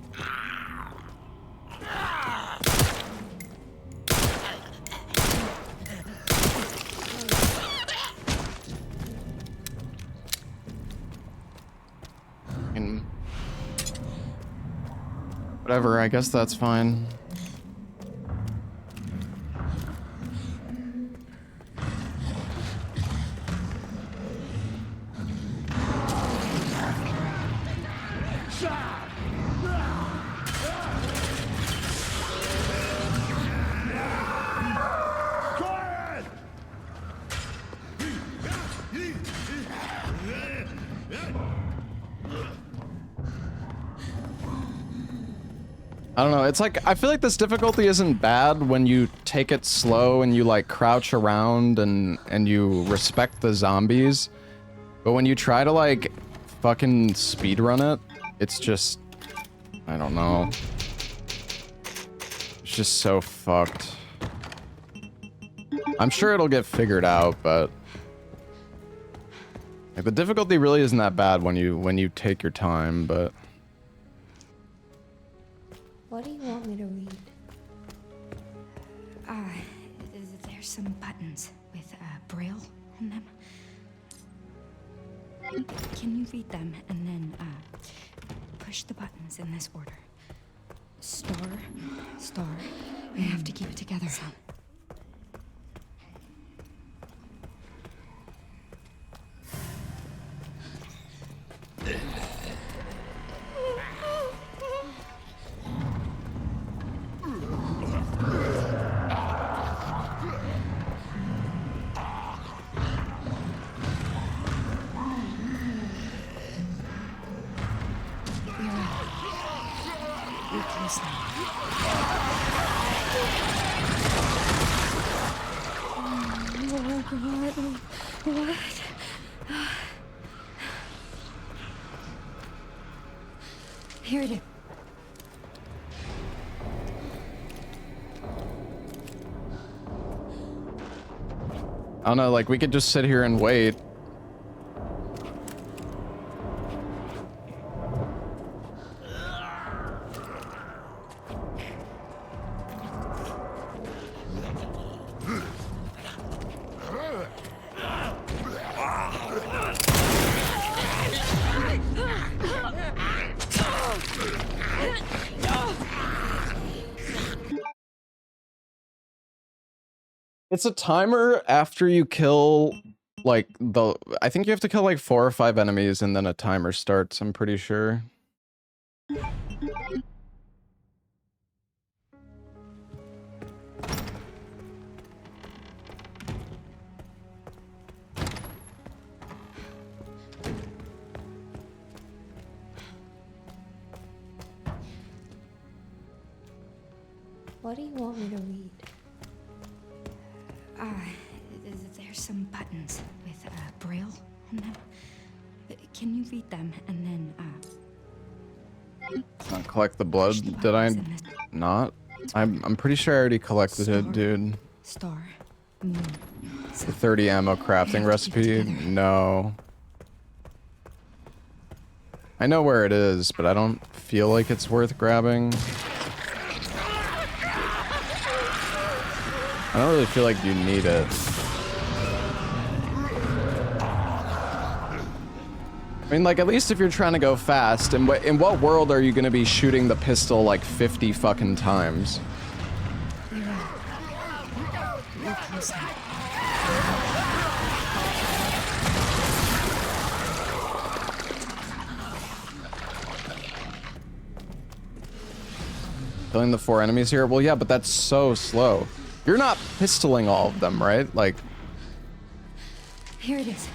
Whatever, I guess that's fine. I don't know, it's like, I feel like this difficulty isn't bad when you take it slow and you like crouch around and you respect the zombies. But when you try to like fucking speedrun it, it's just, I don't know. It's just so fucked. I'm sure it'll get figured out, but like, the difficulty really isn't that bad when you take your time, but What do you want me to read? There's some buttons with Braille in them. Can you read them and then push the buttons in this order? Star, star. I have to keep it together. What? Here it is. don't know, like, we could just sit here and wait. It's a timer after you kill, like, I think you have to kill, like, 4 or 5 enemies and then a timer starts, I'm pretty sure. What do you want me to read? There's some buttons with Braille on them. Can you read them and then Collect the blood? Did I not? I'm pretty sure I already collected it, dude. Star, moon, The 30 ammo crafting recipe? No. I know where it is, but I don't feel like it's worth grabbing. I don't really feel like you need it. I mean, like, at least if you're trying to go fast, in what world are you gonna be shooting the pistol like 50 fucking times? You're close now. Killing the 4 enemies here? Well, yeah, but that's so slow. You're not pistoling all of them, right? Like... Here it is.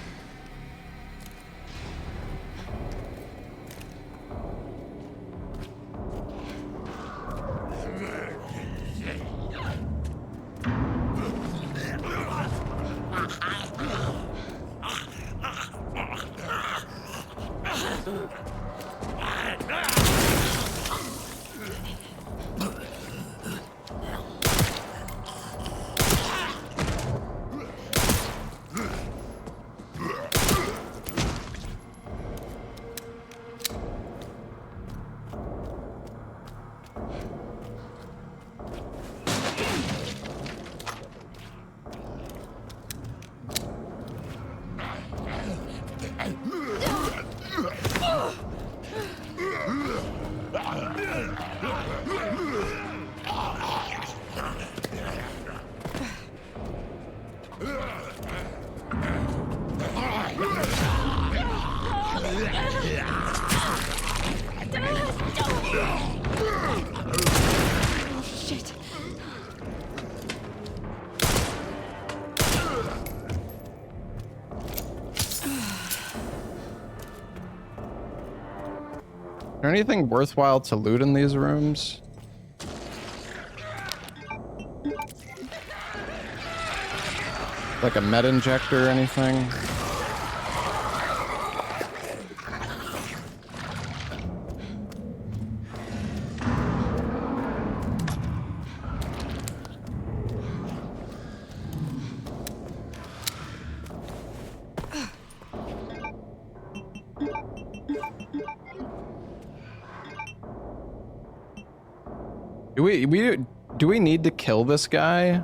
Is there anything worthwhile to loot in these rooms? Like a med injector or anything? Do we need to kill this guy?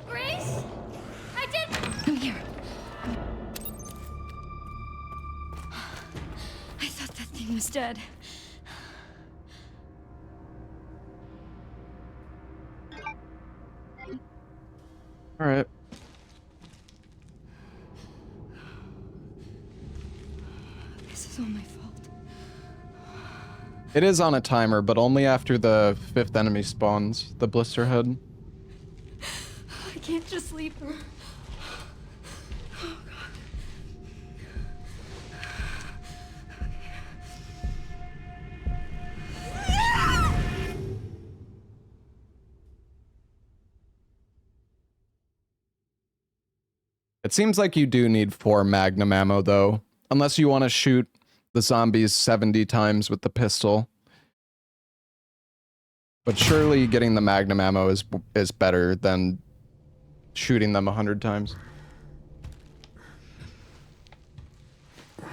Grace, I did. Come here. I thought that thing was dead. All right. This is all my fault. It is on a timer, but only after the 5th enemy spawns, the blister head. I can't just leave her. It seems like you do need 4 Magnum ammo, though. Unless you want to shoot the zombies 70 times with the pistol. But surely getting the Magnum ammo is better than shooting them 100 times. I'm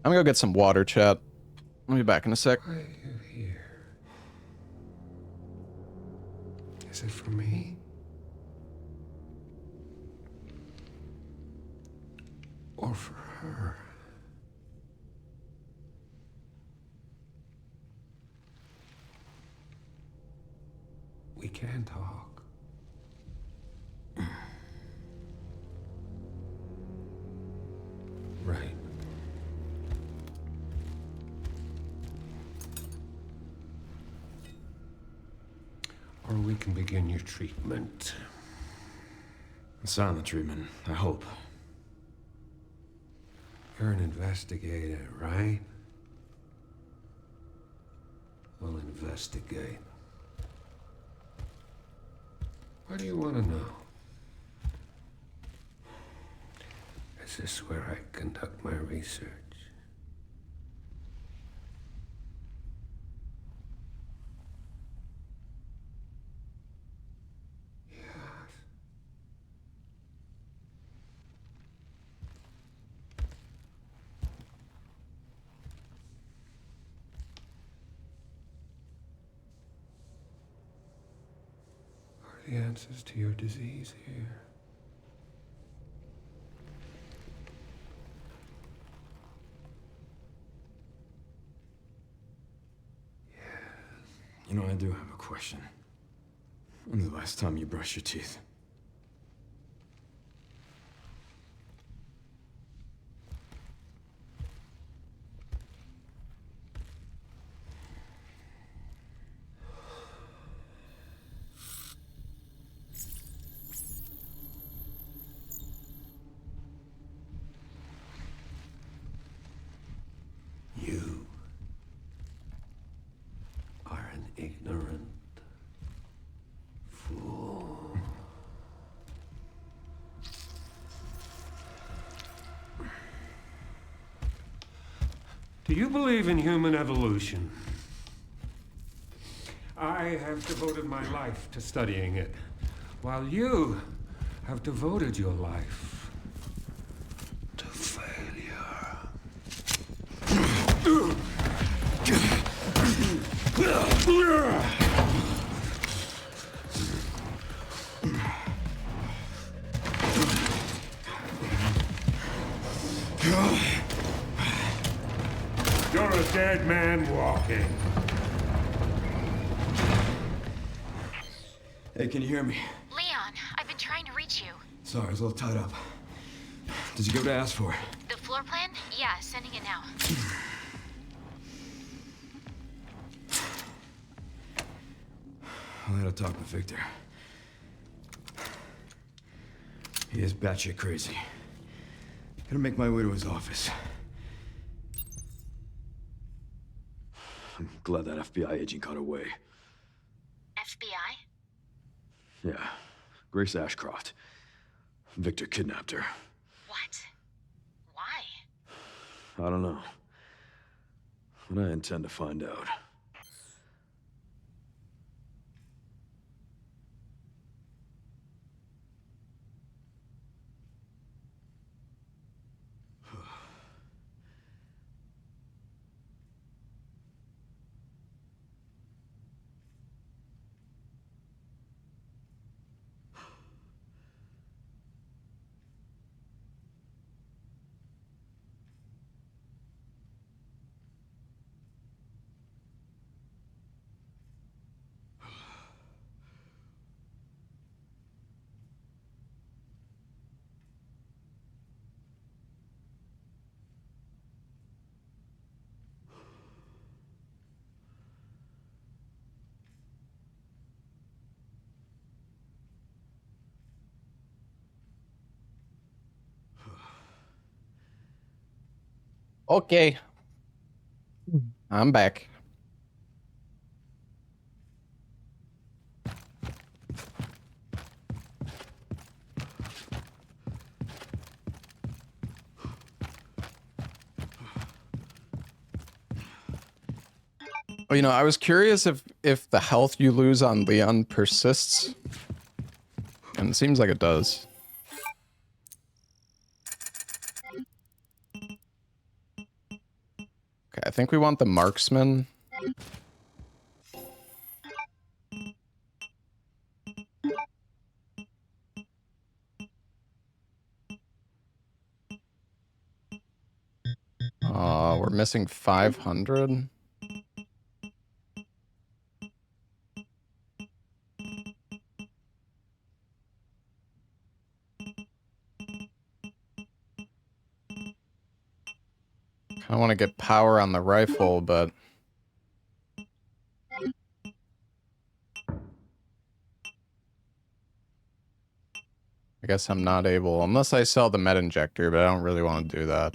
gonna go get some water, chat. I'll be back in a sec. Why are you here? Is it for me? Or for her? We can talk. Right. Or we can begin your treatment. Silent treatment, I hope. You're an investigator, right? We'll investigate. What do you want to know? Is this where I conduct my research? Yes. Are the answers to your disease here? You know, I do have a question. When's the last time you brushed your teeth? You are an ignorant fool. Do you believe in human evolution? I have devoted my life to studying it, while you have devoted your life to failure. You're a dead man walking. Hey, can you hear me? Leon, I've been trying to reach you. Sorry, I was a little tied up. Did you go to ask for it? The floor plan? Yeah, sending it now. I gotta talk to Victor. He is batshit crazy. Gotta make my way to his office. I'm glad that FBI agent got away. FBI? Yeah, Grace Ashcroft. Victor kidnapped her. What? Why? I don't know. But I intend to find out. Okay. I'm back. Well, you know, I was curious if the health you lose on Leon persists. And it seems like it does. Okay, I think we want the marksman. We're missing 500. I want to get power on the rifle, but I guess I'm not able, unless I sell the med injector, but I don't really want to do that.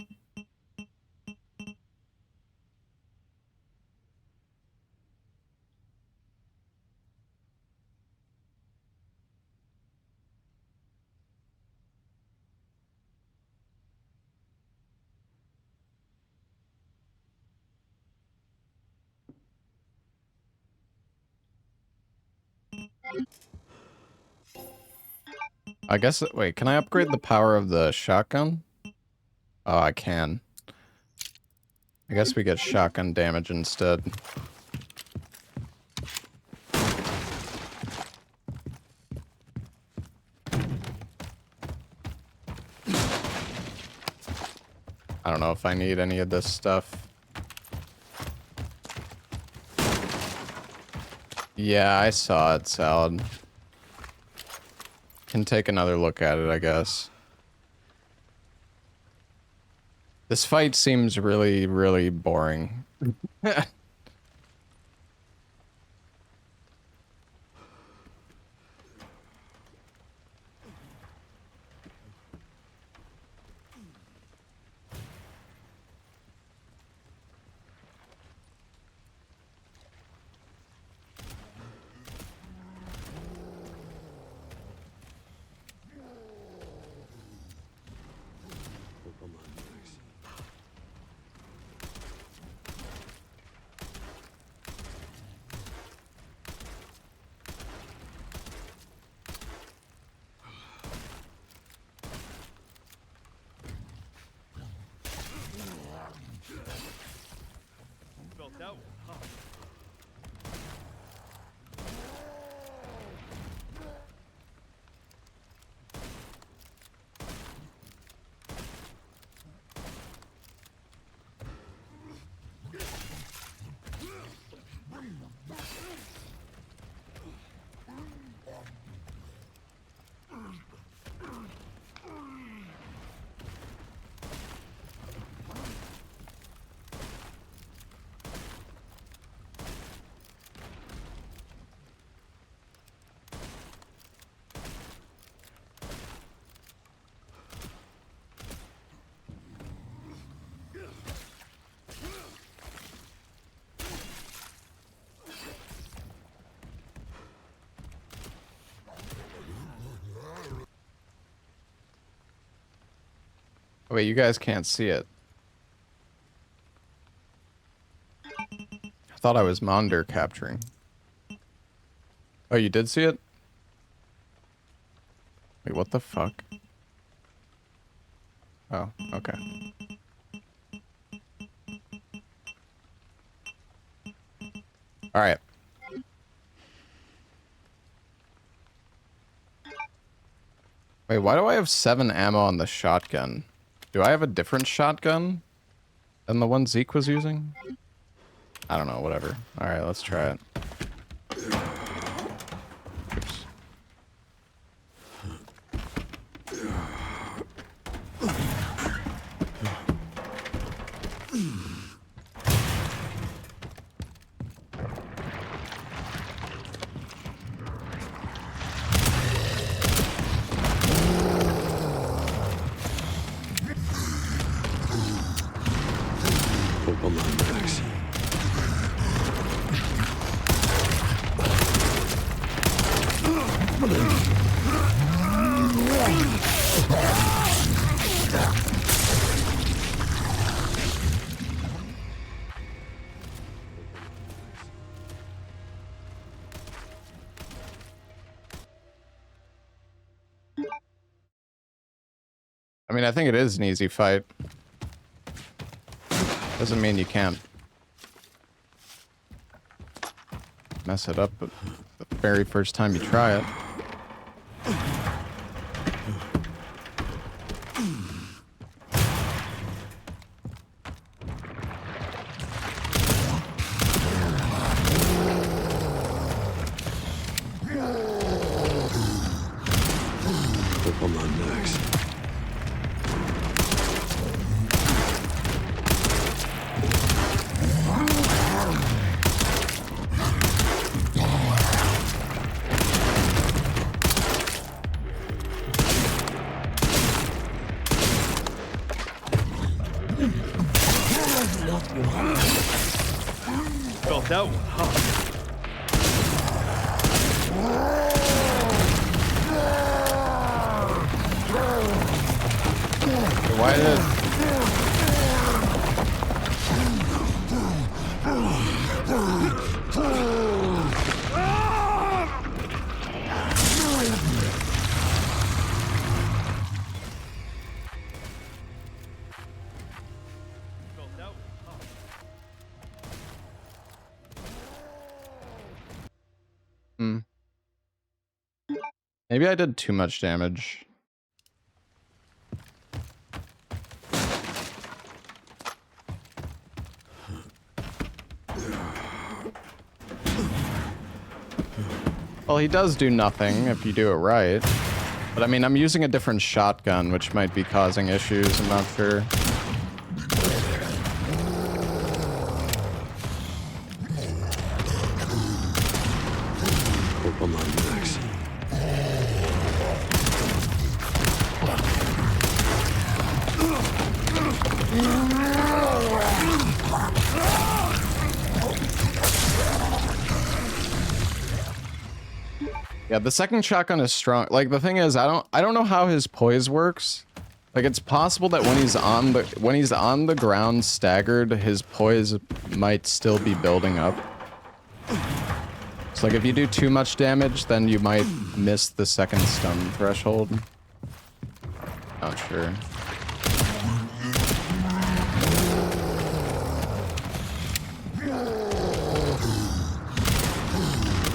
I guess, wait, can I upgrade the power of the shotgun? Oh, I can. I guess we get shotgun damage instead. I don't know if I need any of this stuff. Yeah, I saw it, Salad. Can take another look at it, I guess. This fight seems really, really boring. Wait, you guys can't see it. I thought I was Monder capturing. Oh, you did see it? Wait, what the fuck? Oh, okay. Alright. Wait, why do I have 7 ammo on the shotgun? Do I have a different shotgun than the one Zeke was using? I don't know, whatever. Alright, let's try it. Oops. I mean, I think it is an easy fight. Doesn't mean you can't mess it up the very first time you try it. Up on my next. Felt that one, huh? Why did... Maybe I did too much damage. Well, he does do nothing if you do it right. But I mean, I'm using a different shotgun, which might be causing issues, I'm not sure. Up on my next. Yeah, the second shotgun is strong. Like, the thing is, I don't know how his poise works. Like, it's possible that when he's on the ground staggered, his poise might still be building up. So like, if you do too much damage, then you might miss the second stun threshold. Not sure.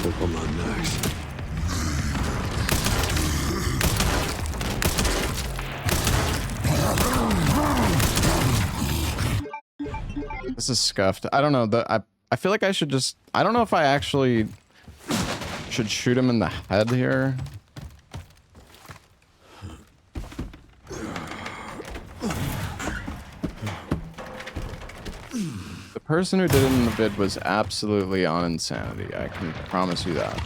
Up on my next. This is scuffed. I don't know. I feel like I should just... I don't know if I actually should shoot him in the head here. The person who did it in the vid was absolutely on insanity. I can promise you that.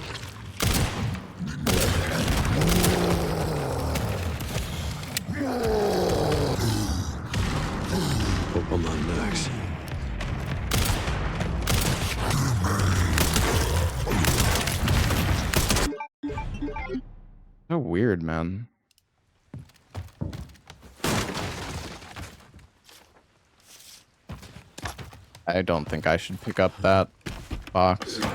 Up on my next. So weird, man. I don't think I should pick up that box. Up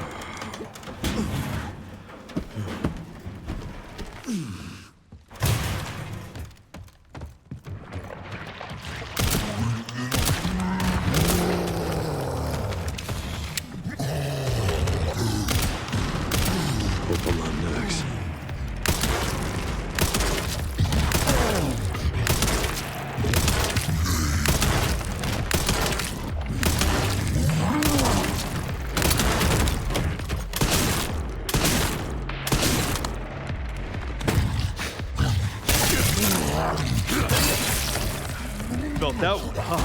on my next. Felt that one, huh?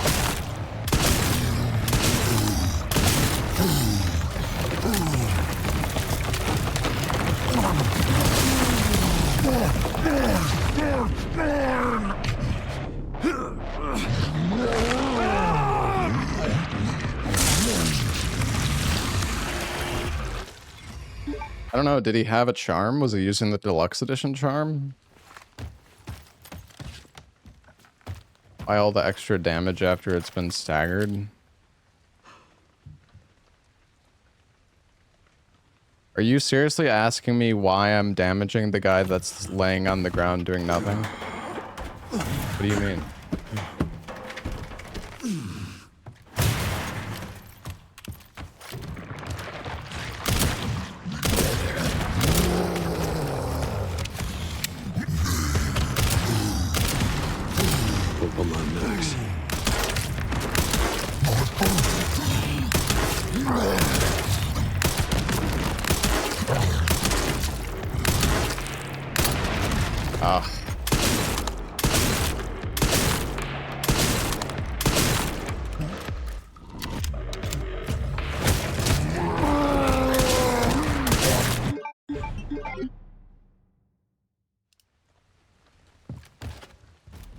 I don't know, did he have a charm? Was he using the deluxe edition charm? Why all the extra damage after it's been staggered? Are you seriously asking me why I'm damaging the guy that's laying on the ground doing nothing? What do you mean? Open my necks. Ah.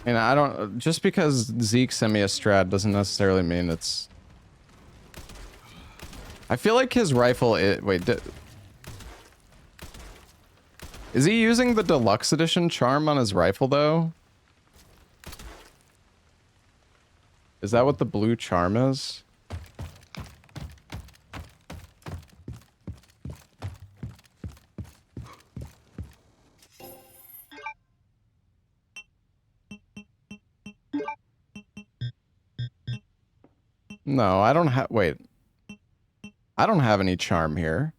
And I don't, just because Zeke sent me a strat doesn't necessarily mean it's... I feel like his rifle, wait, is he using the deluxe edition charm on his rifle though? Is that what the blue charm is? No, I don't have, wait. I don't have any charm here.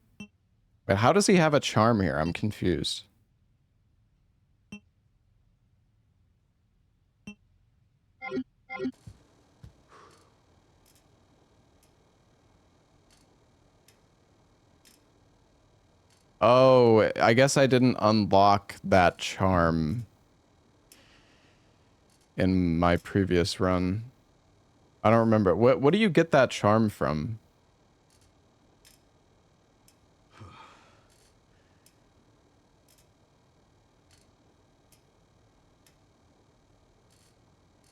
Wait, how does he have a charm here? I'm confused. Oh, I guess I didn't unlock that charm in my previous run. I don't remember. What do you get that charm from?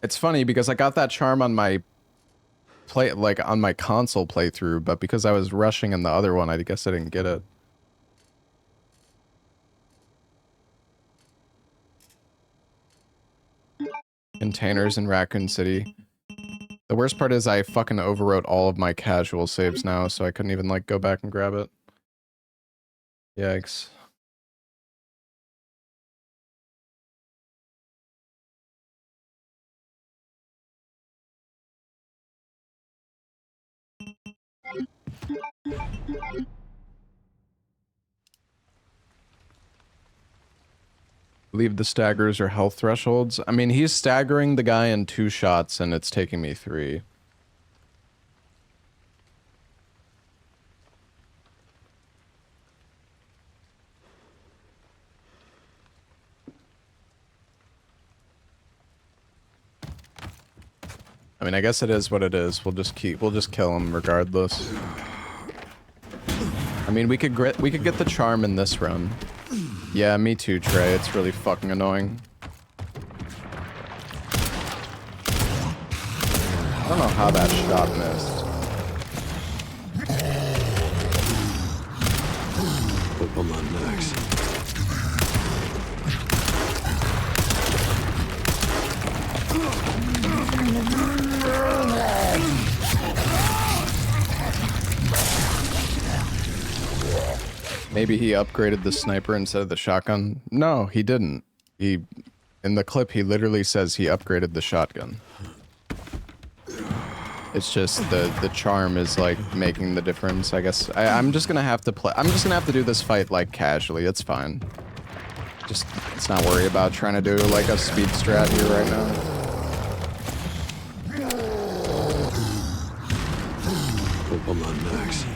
It's funny because I got that charm on my on my console playthrough, but because I was rushing in the other one, I guess I didn't get it. Containers in Raccoon City. The worst part is I fucking overwrote all of my casual saves now, so I couldn't even like go back and grab it. Yikes. Leave the staggers or health thresholds. I mean, he's staggering the guy in 2 shots and it's taking me 3. I mean, I guess it is what it is. We'll just kill him regardless. I mean, we could get the charm in this run. Yeah, me too, Trey. It's really fucking annoying. I don't know how that shot missed. Open my necks. Maybe he upgraded the sniper instead of the shotgun. No, he didn't. In the clip, he literally says he upgraded the shotgun. It's just the charm is like making the difference, I guess. I'm just gonna have to play. I'm just gonna have to do this fight like casually. It's fine. Just let's not worry about trying to do like a speed strat here right now. Open my necks.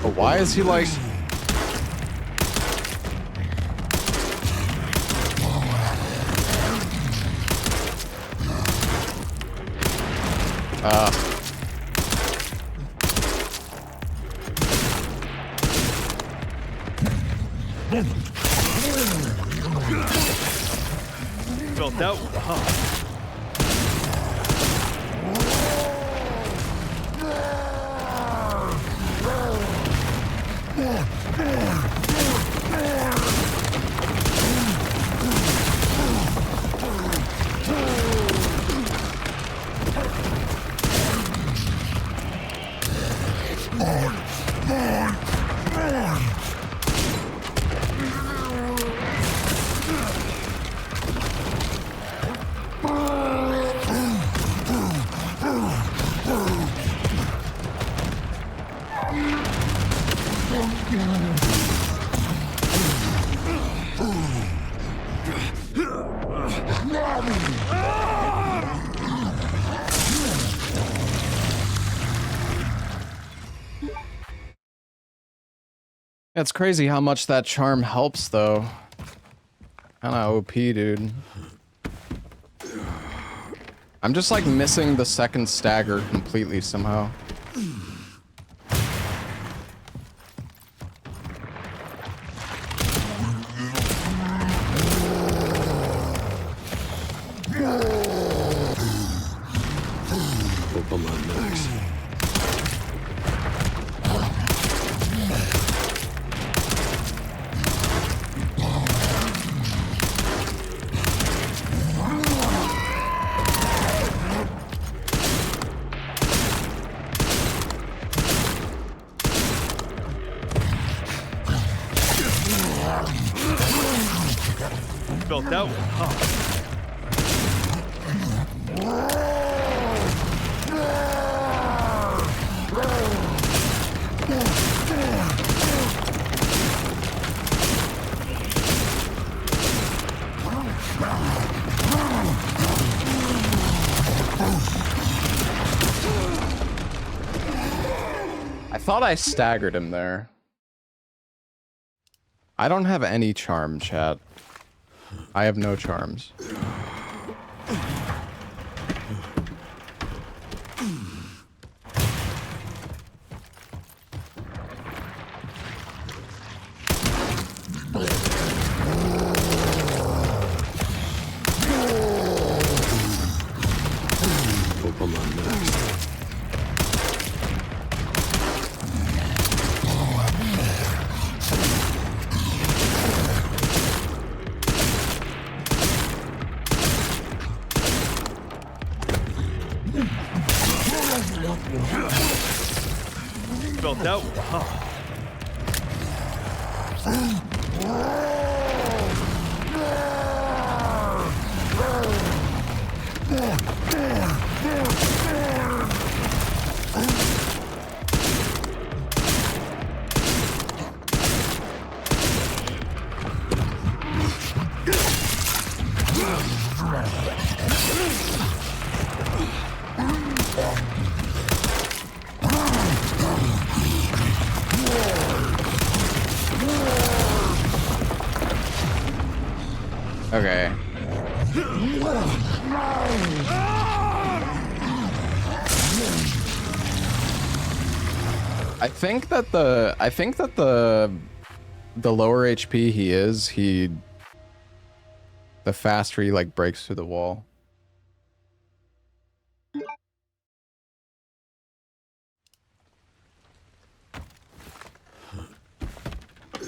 But why is he like... Felt that one, huh? It's crazy how much that charm helps, though. Kinda OP, dude. I'm just like missing the second stagger completely somehow. Hope I'm not next. Felt that one, huh? I thought I staggered him there. I don't have any charm, chat. I have no charms. Hope I'm not next. Felt that one, huh? Okay. I think that the lower HP he is, the faster he like breaks through the wall.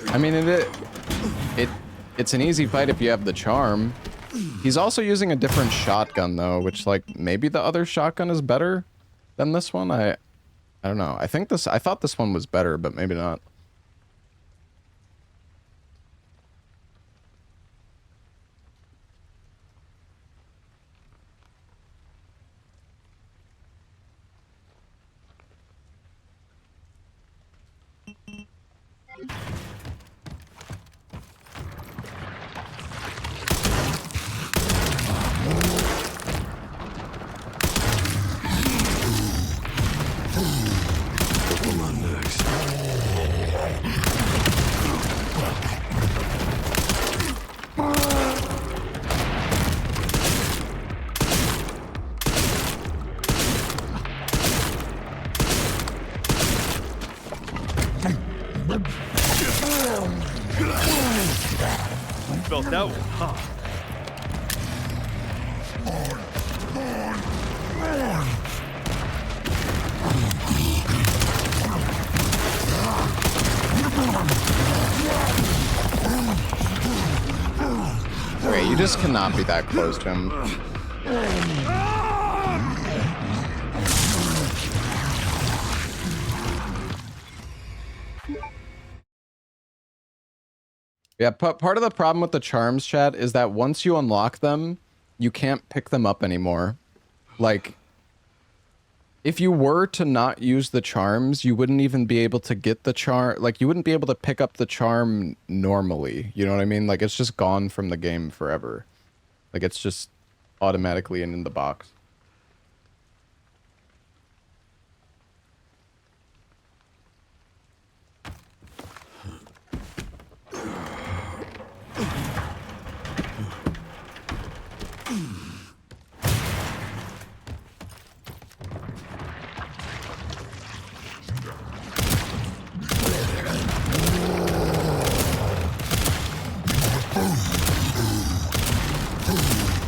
I mean, it's an easy fight if you have the charm. He's also using a different shotgun though, which like maybe the other shotgun is better than this one. I don't know. I thought this one was better, but maybe not. Hope I'm not next. that one, huh? Wait, you just cannot be that close to him. Yeah, part of the problem with the charms, chat, is that once you unlock them, you can't pick them up anymore. Like, if you were to not use the charms, you wouldn't even be able to get the charm. Like, you wouldn't be able to pick up the charm normally. You know what I mean? Like, it's just gone from the game forever. Like, it's just automatically in the box.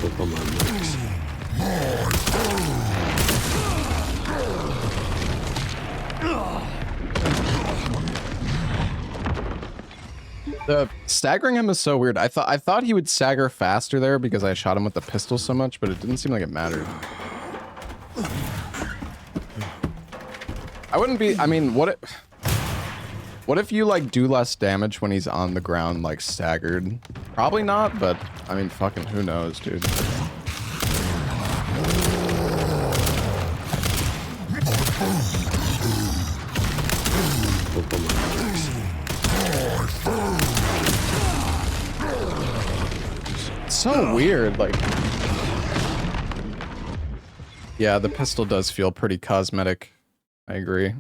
Hope I'm on next. The staggering him is so weird. I thought he would stagger faster there because I shot him with the pistol so much, but it didn't seem like it mattered. I wouldn't be. I mean, what if you like do less damage when he's on the ground, like staggered? Probably not, but I mean, fucking who knows, dude. Hope I'm on next. It's so weird, like. Yeah, the pistol does feel pretty cosmetic. I agree.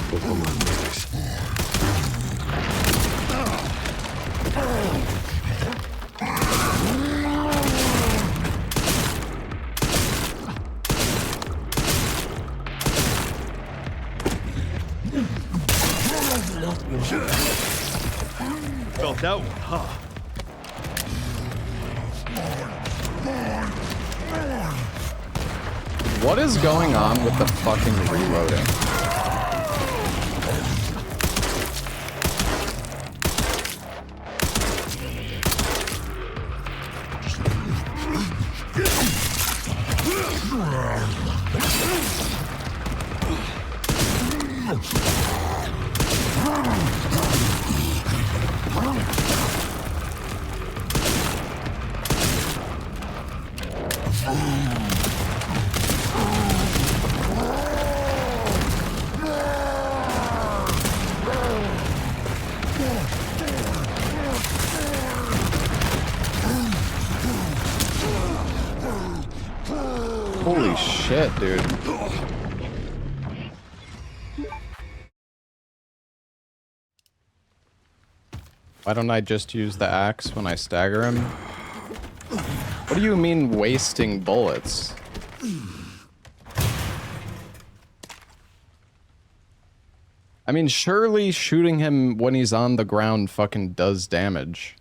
Hope I'm on next. Felt that one, huh? What is going on with the fucking reloading? Holy shit, dude. Why don't I just use the axe when I stagger him? What do you mean wasting bullets? I mean, surely shooting him when he's on the ground fucking does damage.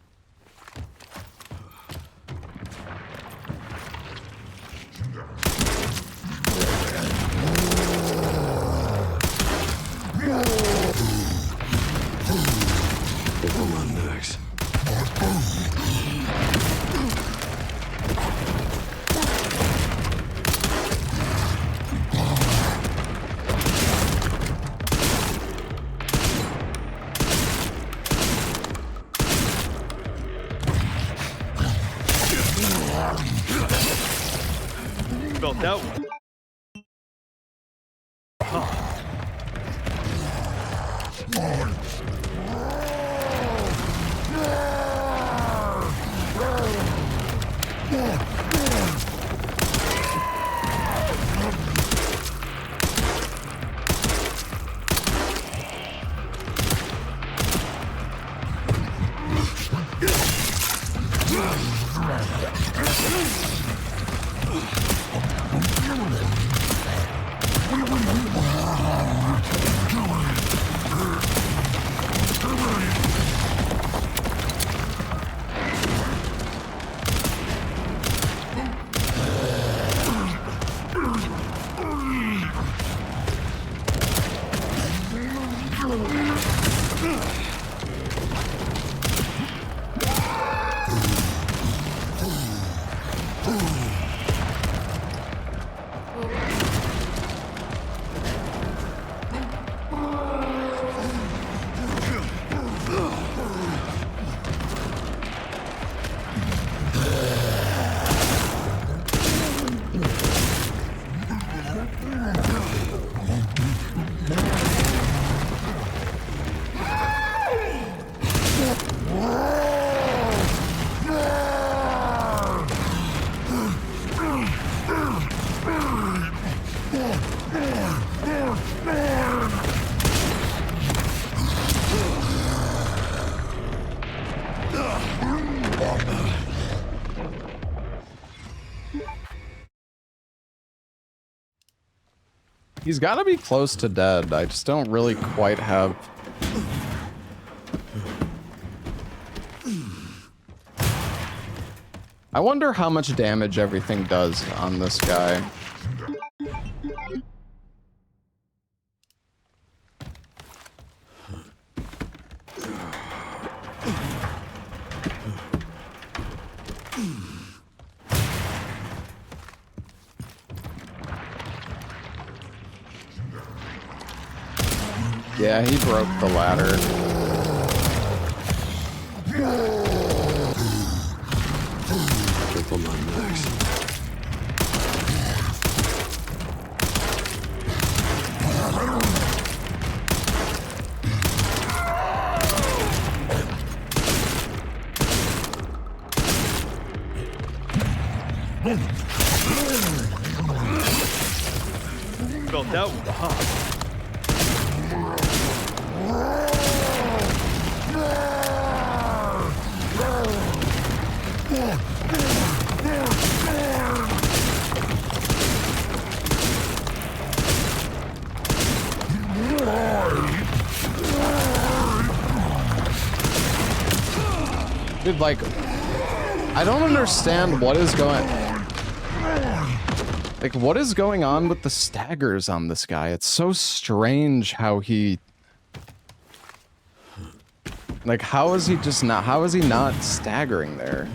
Hope I'm on next. Felt that one. He's got to be close to dead. I just don't really quite have... I wonder how much damage everything does on this guy. Yeah, he broke the ladder. Careful my necks. Felt that one, huh? Dude, like, I don't understand what is going... Like, what is going on with the staggers on this guy? It's so strange how he... Like, how is he just not... How is he not staggering there?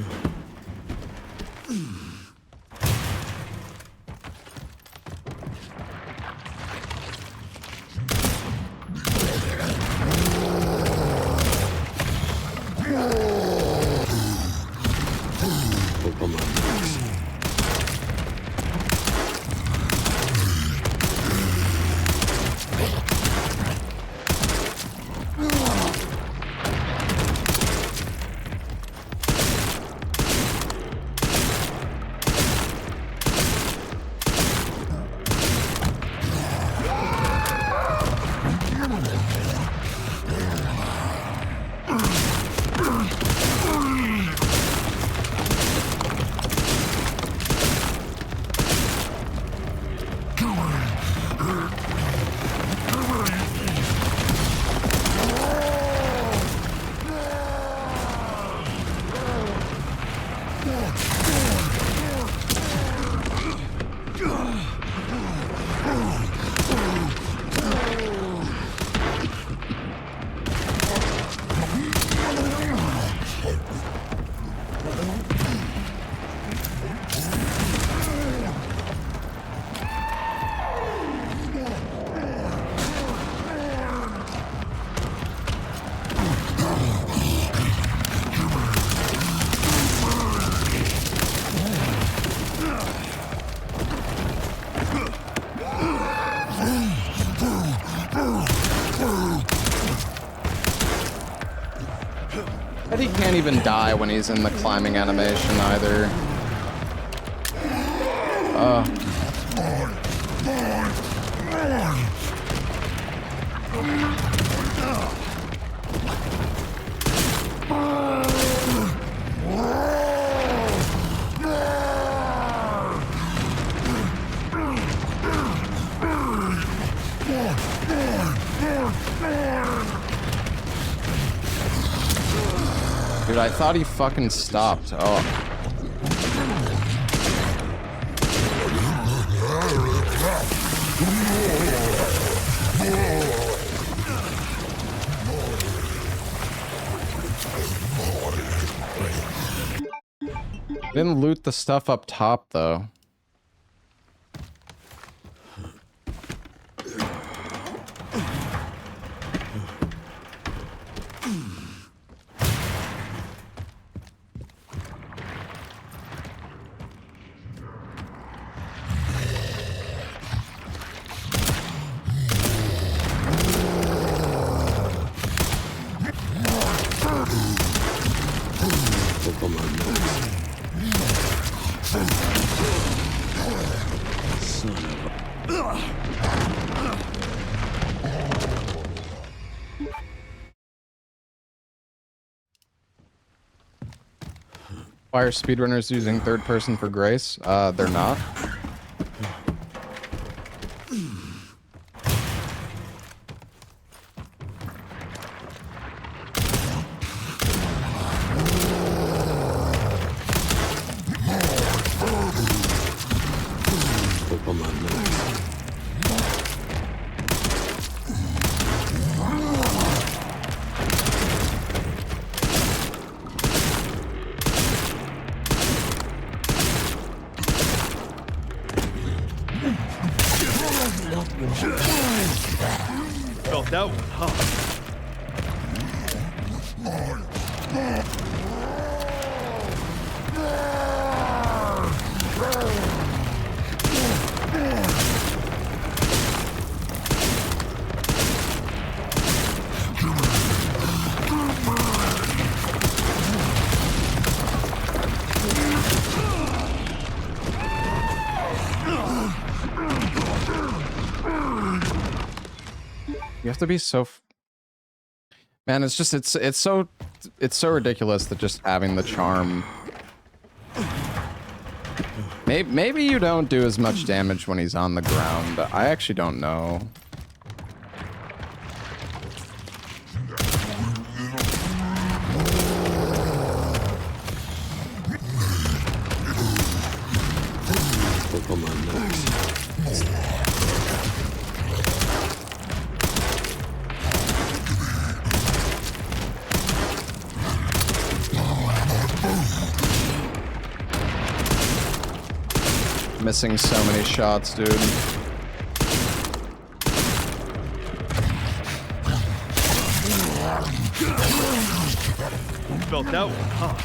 But he can't even die when he's in the climbing animation either. Dude, I thought he fucking stopped. Oh. Didn't loot the stuff up top, though. Why are speedrunners using third person for grace? They're not. Felt that one, huh? You have to be so... Man, it's just, it's so ridiculous that just having the charm... Maybe you don't do as much damage when he's on the ground. I actually don't know. Look on my necks. Missing so many shots, dude. Felt that one, huh?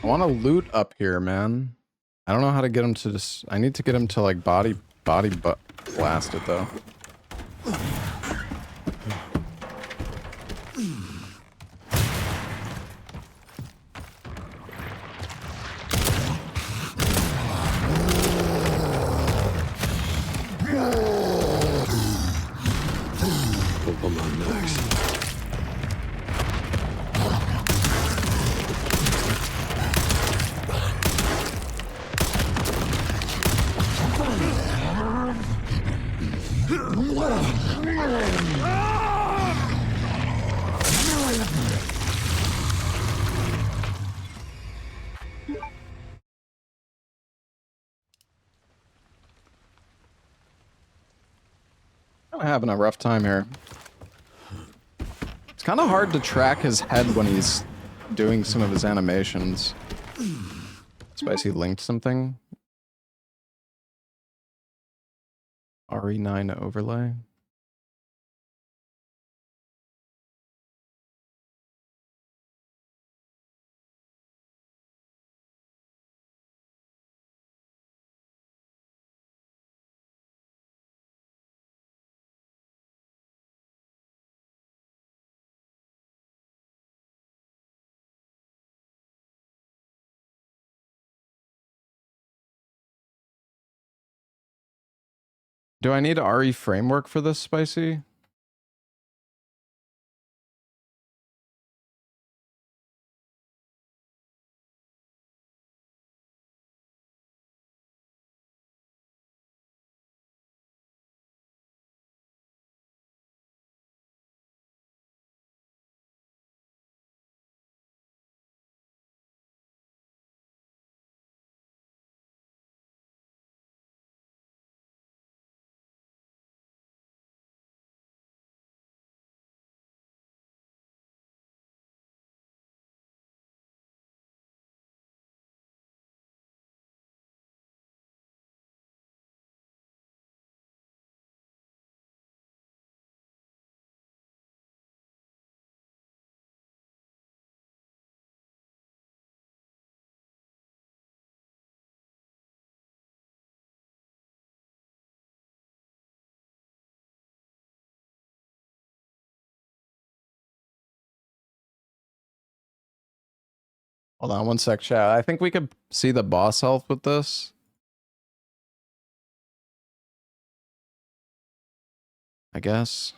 I want to loot up here, man. I don't know how to get him to just... I need to get him to, like, body blast it, though. Look on my necks. I'm having a rough time here. It's kind of hard to track his head when he's doing some of his animations. Spicy linked something. RE9 overlay. Do I need RE framework for this, Spicy? Hold on one sec, chat. I think we could see the boss health with this. I guess.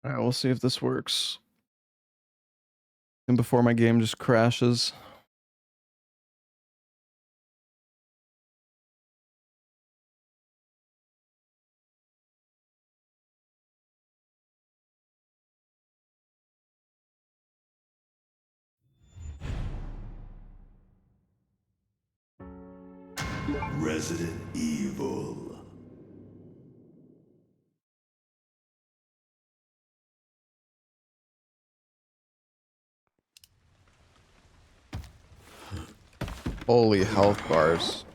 Alright, we'll see if this works. And before my game just crashes. Resident Evil. Holy health bars.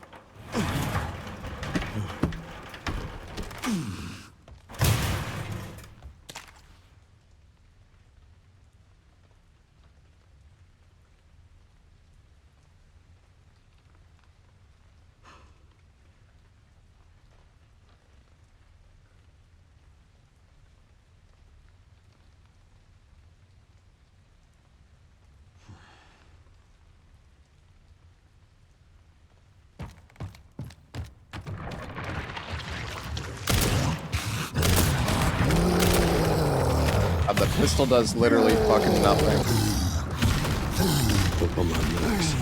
The pistol does literally fucking nothing. Pokemon Max.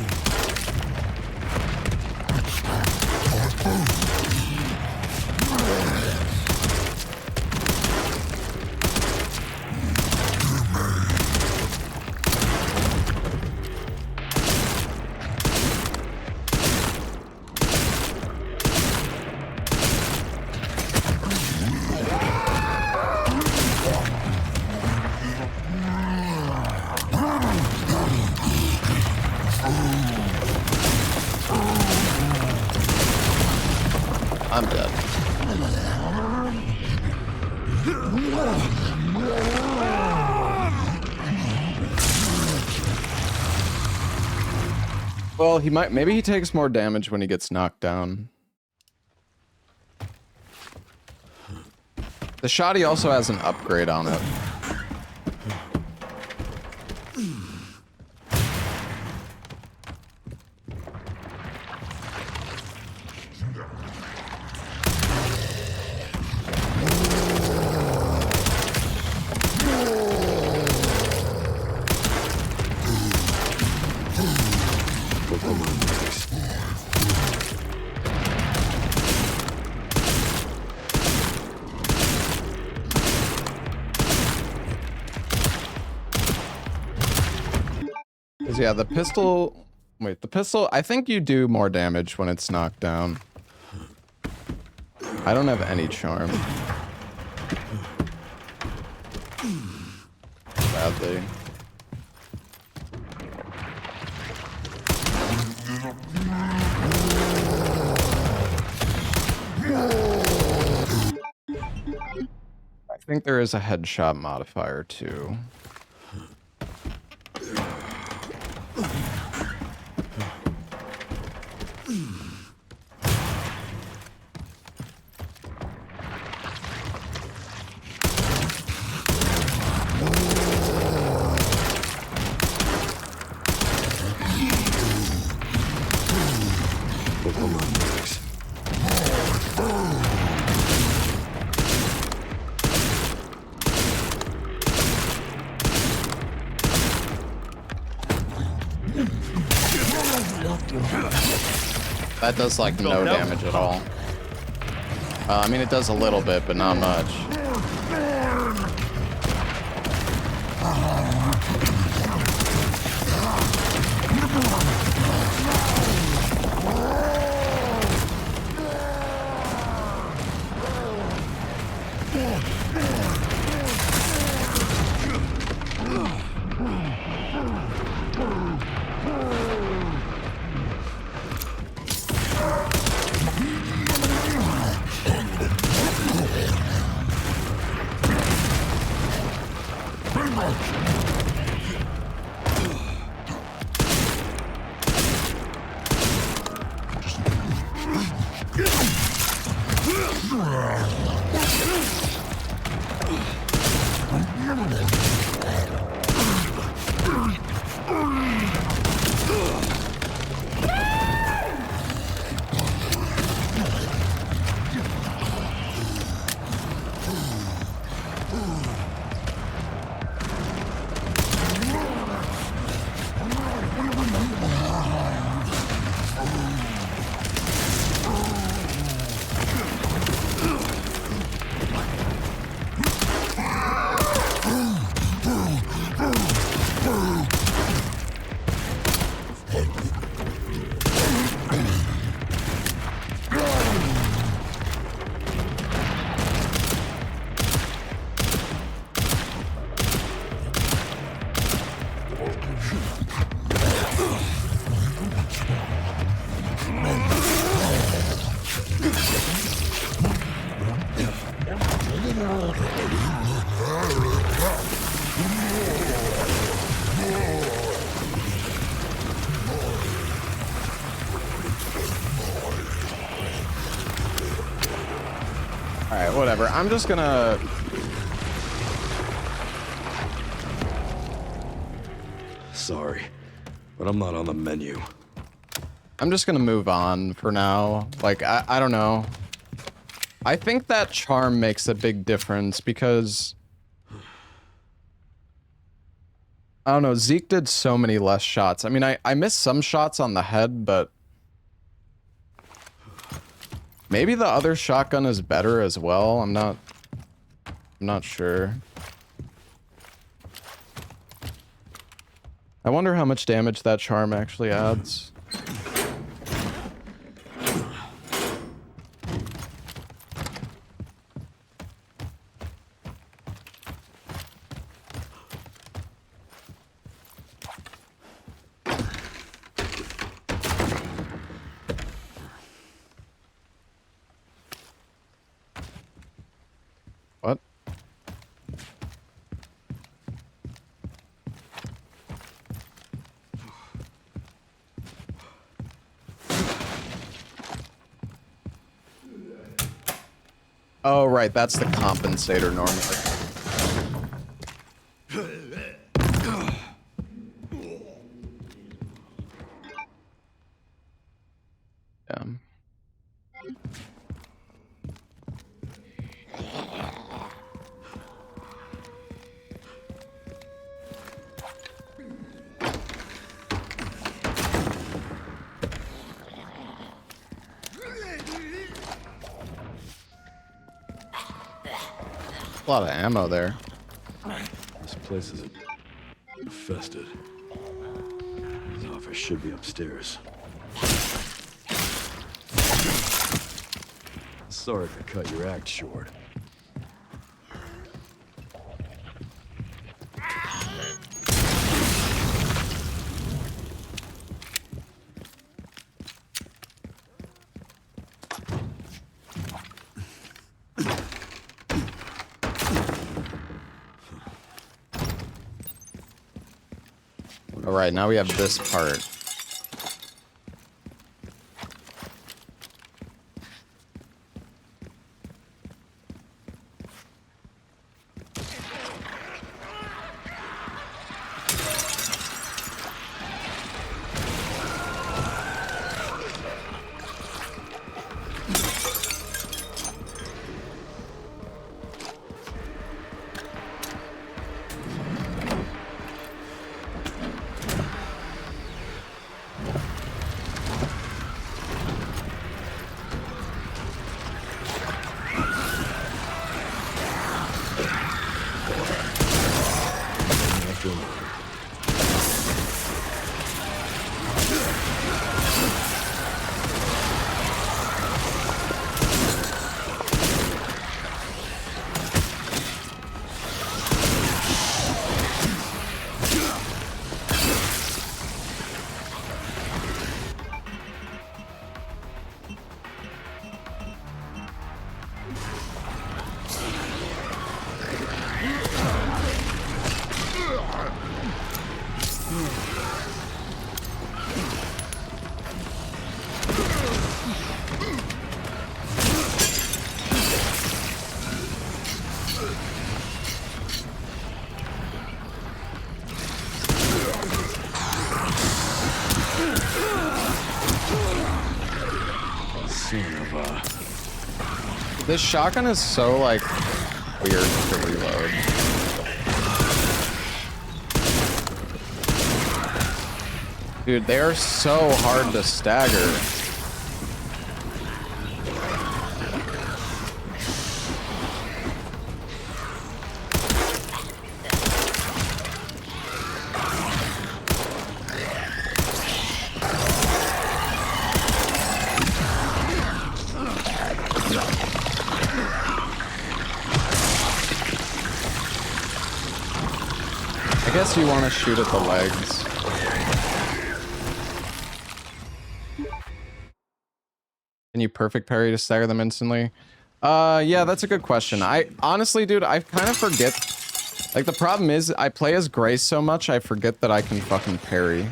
I'm dead. Well, he might, maybe he takes more damage when he gets knocked down. The shotty also has an upgrade on it. Yeah, the pistol... Wait, the pistol... I think you do more damage when it's knocked down. I don't have any charm. Sadly. I think there is a headshot modifier too. That does like no damage at all. I mean, it does a little bit, but not much. Alright, whatever. I'm just gonna... Sorry, but I'm not on the menu. I'm just gonna move on for now. Like, I don't know. I think that charm makes a big difference because... I don't know, Zeke did so many less shots. I mean, I missed some shots on the head, but... Maybe the other shotgun is better as well. I'm not sure. I wonder how much damage that charm actually adds. What? Oh, right, that's the compensator normally. Damn. A lot of ammo there. This place is infested. His office should be upstairs. Sorry to cut your act short. All right, now we have this part. This shotgun is so, like, weird to reload. Dude, they are so hard to stagger. I guess you want to shoot at the legs. Can you perfect parry to stagger them instantly? Yeah, that's a good question. I honestly, dude, I kind of forget. Like, the problem is, I play as Grace so much, I forget that I can fucking parry.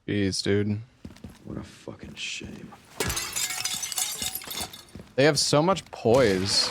Jeez, dude. What a fucking shame. They have so much poise.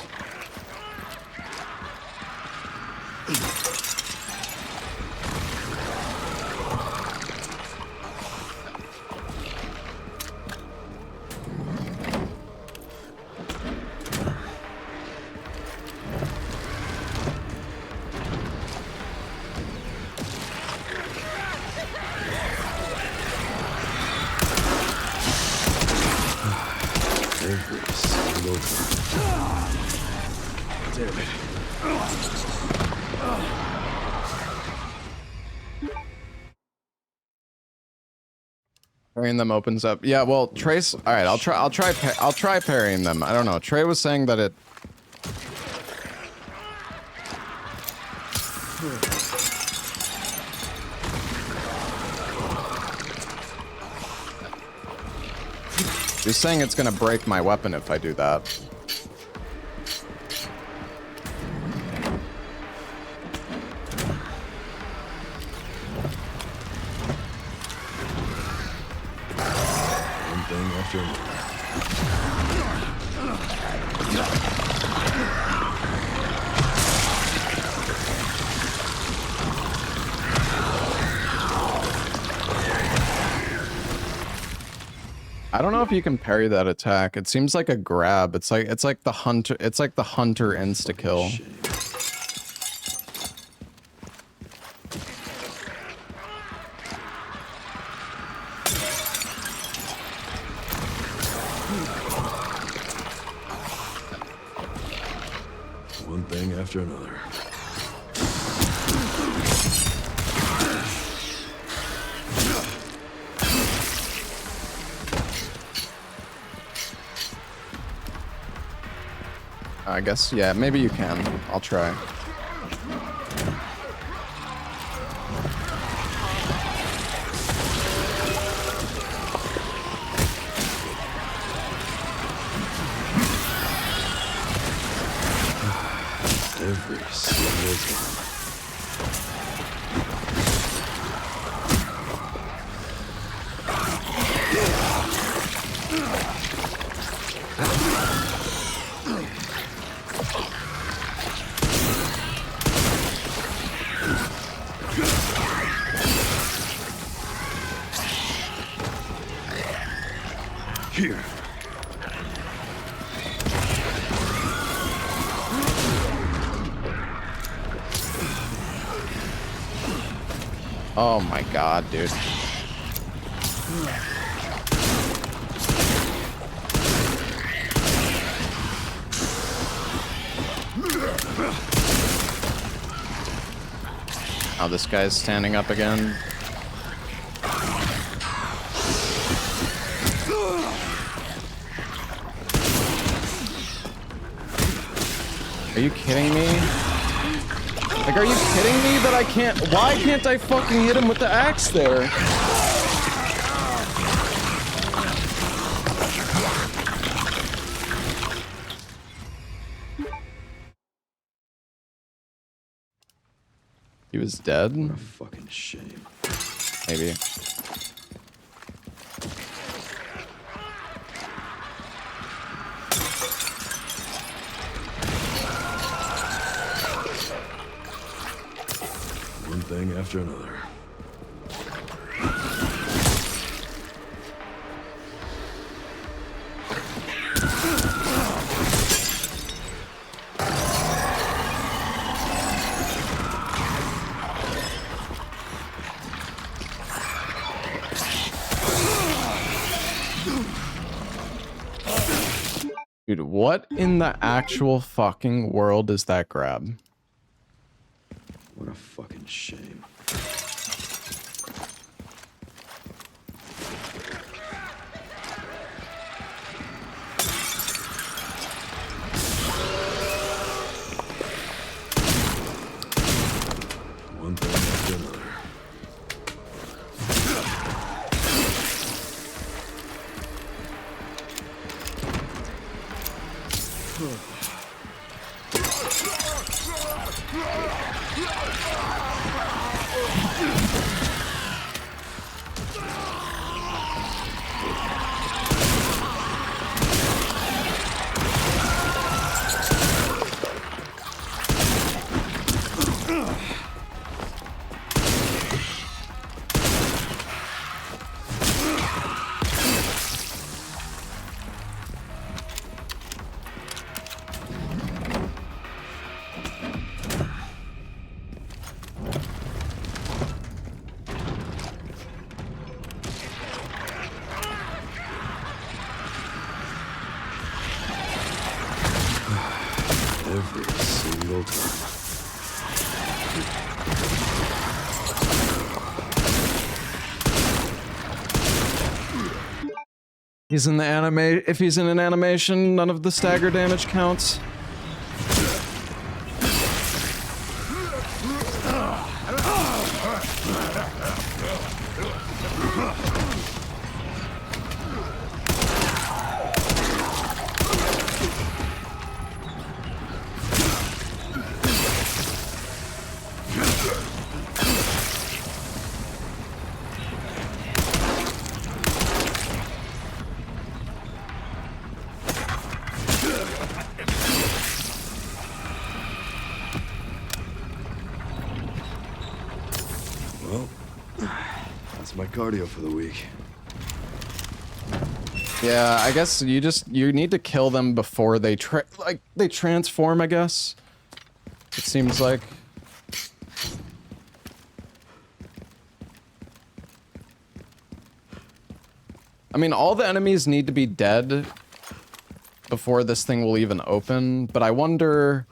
Parrying them opens up. Yeah, well, Trace. All right, I'll try parrying them. I don't know. Trey was saying that it. He's saying it's gonna break my weapon if I do that. I don't know if you can parry that attack. It seems like a grab. It's like the hunter. It's like the hunter insta kill. One thing after another. I guess, yeah, maybe you can. I'll try. Every single time. Here. Oh my god, dude. Oh, this guy's standing up again. Are you kidding me? Like, are you kidding me that I can't? Why can't I fucking hit him with the axe there? He was dead? What a fucking shame. Maybe. One thing after another. Dude, what in the actual fucking world is that grab? What a fucking shame. One thing after another. Every single time. He's in the anime. If he's in an animation, none of the stagger damage counts. Well, that's my cardio for the week. Yeah, I guess you need to kill them before they transform, I guess. It seems like. I mean, all the enemies need to be dead before this thing will even open, but I wonder,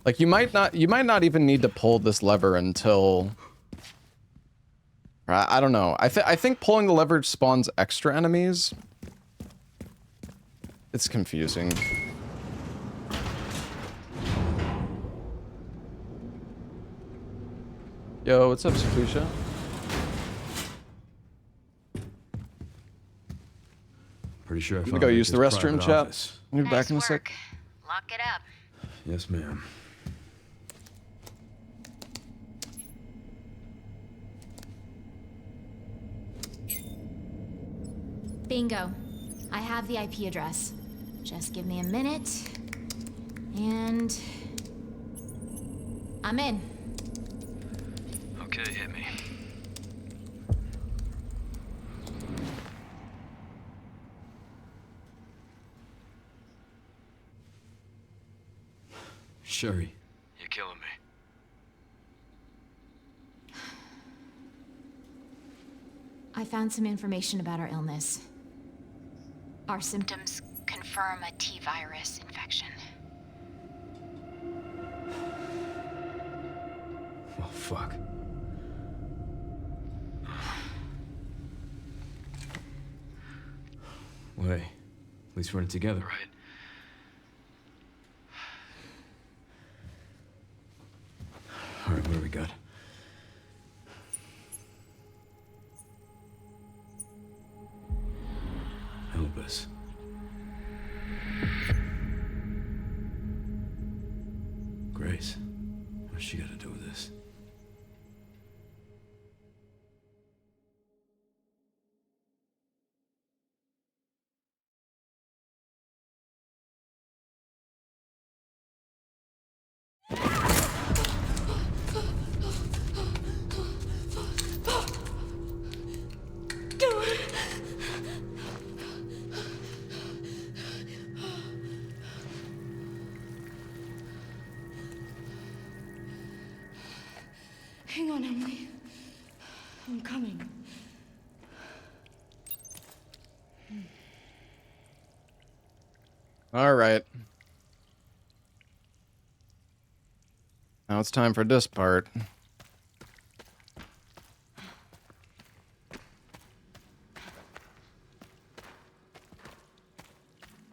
like, you might not even need to pull this lever until, I don't know. I think pulling the lever spawns extra enemies. It's confusing. Yo, what's up, Safusha? Pretty sure I I'm found gonna go use the Victor's restroom, private chat. office. I'll be back in a sec. work. Lock it up. Yes, ma'am. Bingo. I have the IP address. Just give me a minute. And... I'm in. Okay, hit me. Sherry. You're killing me. I found some information about our illness. Our symptoms. Symptoms confirm a T-virus infection. Oh, fuck. Well, hey, at least we're in it together. Right. All right, what do we got? Help us. Grace, what's she got to do with this? Hang on, Emily. I'm coming. All right. Now it's time for this part.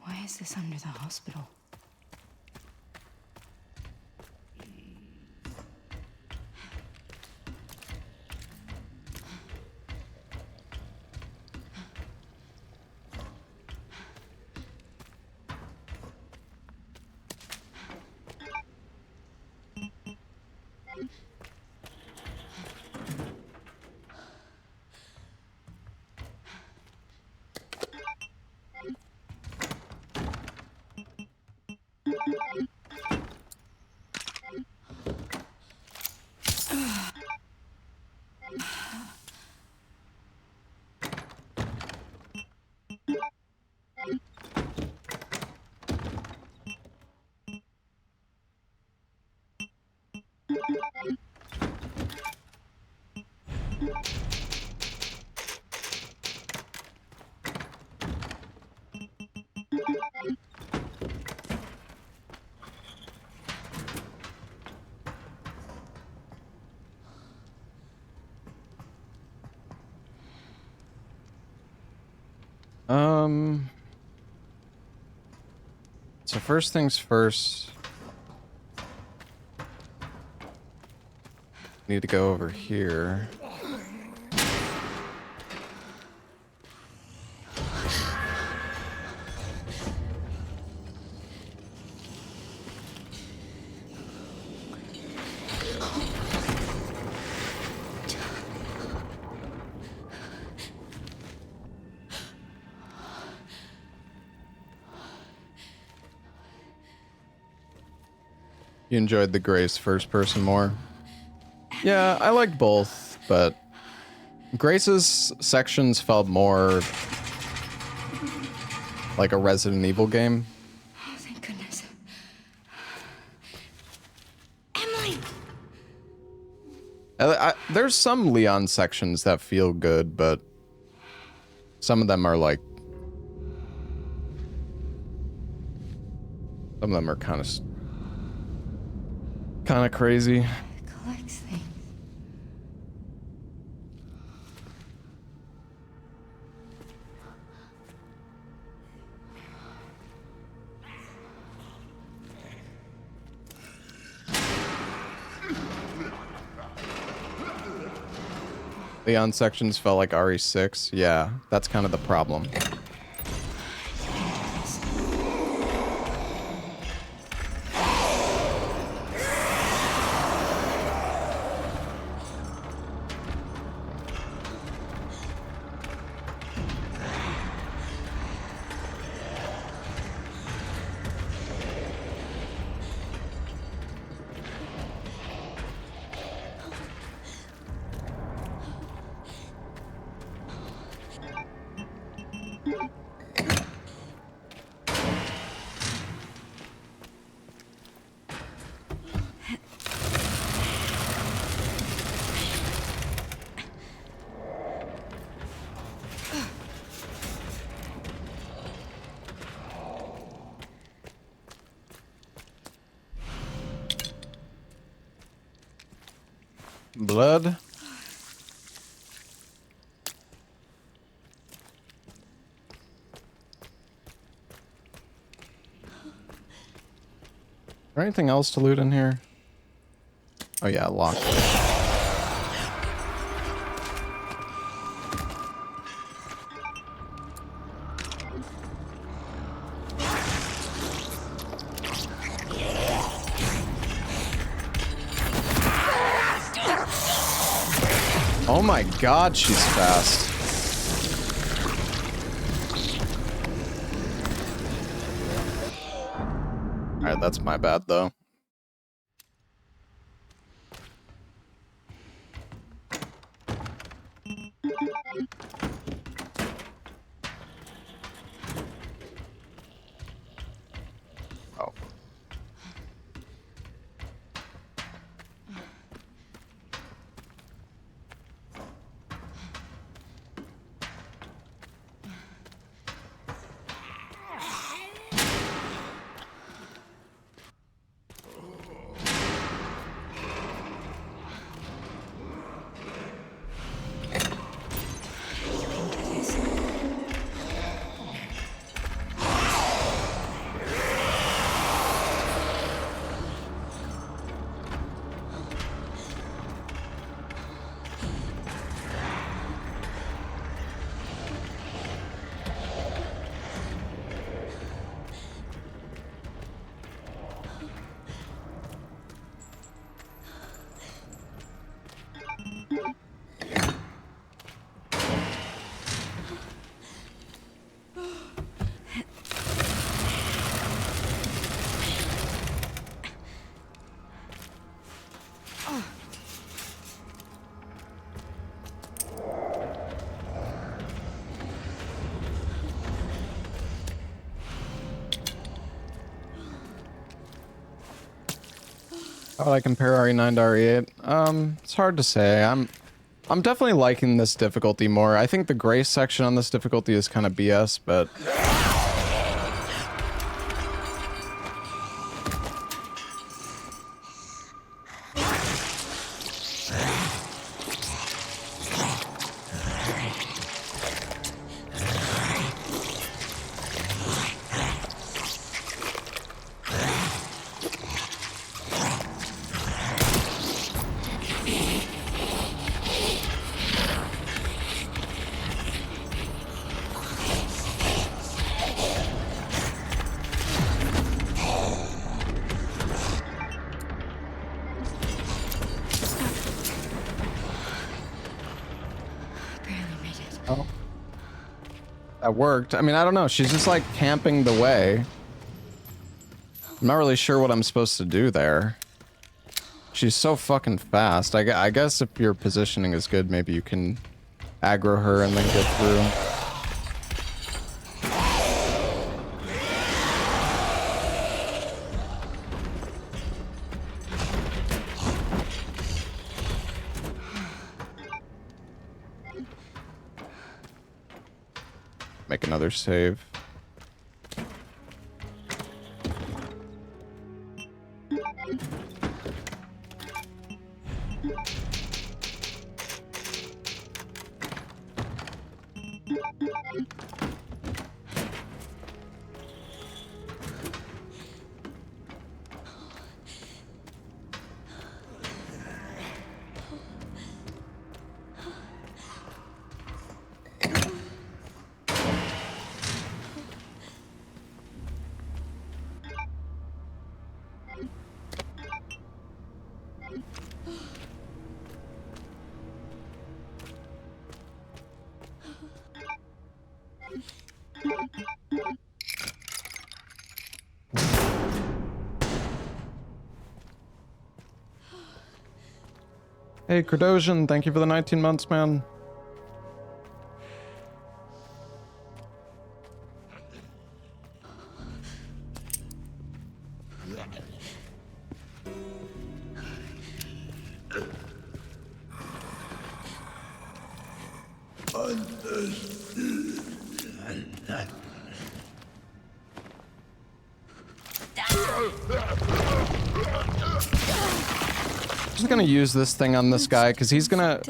Why is this under the hospital? So first things first. Need to go over here. You enjoyed the Grace first person more? Yeah, I liked both, but Grace's sections felt more like a Resident Evil game. Oh, thank goodness. Emily! There's some Leon sections that feel good, but some of them are like... Some of them are kind of crazy. It collects things. Leon sections felt like RE6. Yeah, that's kind of the problem. Blood. Is there anything else to loot in here? Oh yeah, locked. Oh my god, she's fast. Alright, that's my bad though. Oh. How would I compare RE9 to RE8? It's hard to say. I'm definitely liking this difficulty more. I think the grace section on this difficulty is kind of BS, but that worked. I mean, I don't know. She's just like camping the way. I'm not really sure what I'm supposed to do there. She's so fucking fast. I guess if your positioning is good, maybe you can aggro her and then get through. Make another save. Hey, Credosian, thank you for the 19 months, man. I'm just gonna use this thing on this guy because he's gonna.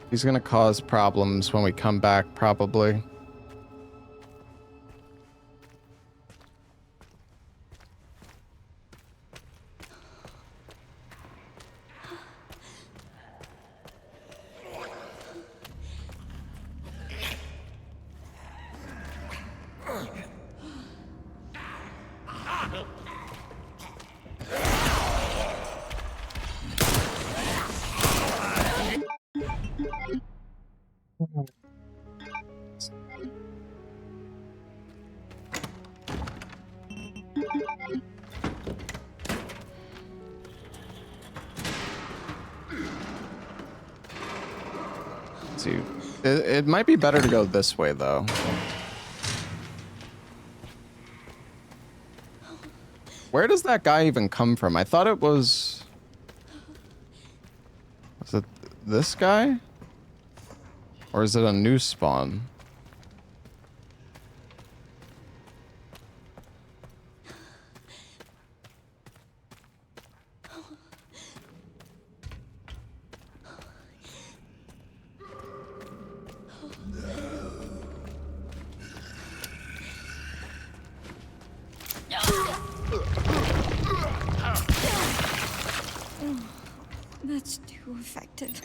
He's gonna cause problems when we come back, probably. See, it might be better to go this way, though. Where does that guy even come from? I thought it was... Was it this guy? Or is it a new spawn? That's too effective.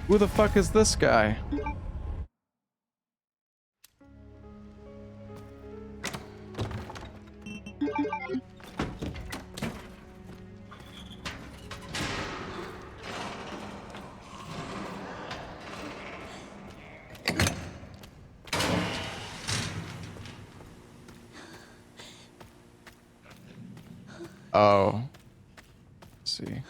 Who the fuck is this guy? Oh. Let's see.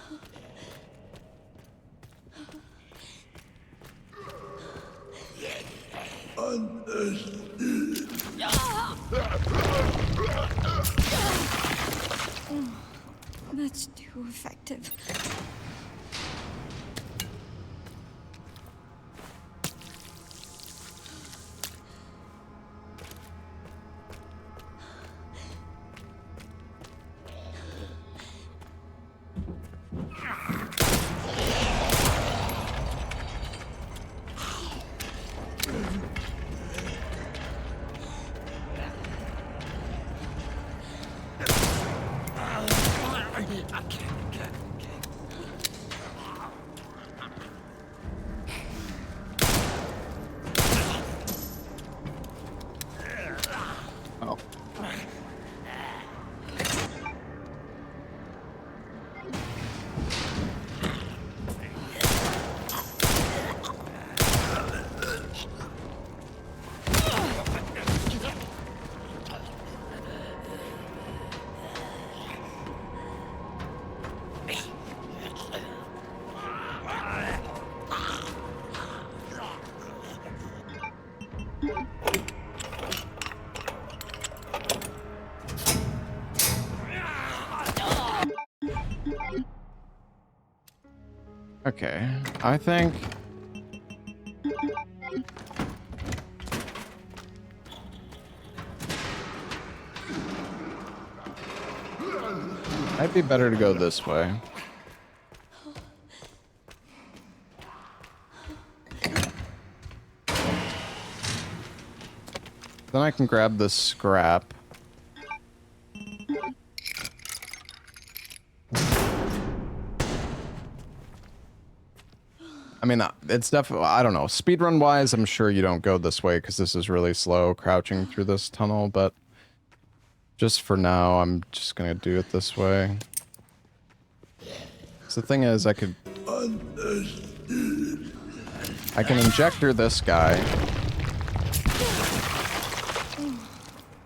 That's too effective. Oh. Okay, I think... Might be better to go this way. Then I can grab this scrap. I mean, it's definitely, I don't know. Speedrun wise, I'm sure you don't go this way because this is really slow crouching through this tunnel, but just for now, I'm just gonna do it this way. So the thing is, I can injector this guy.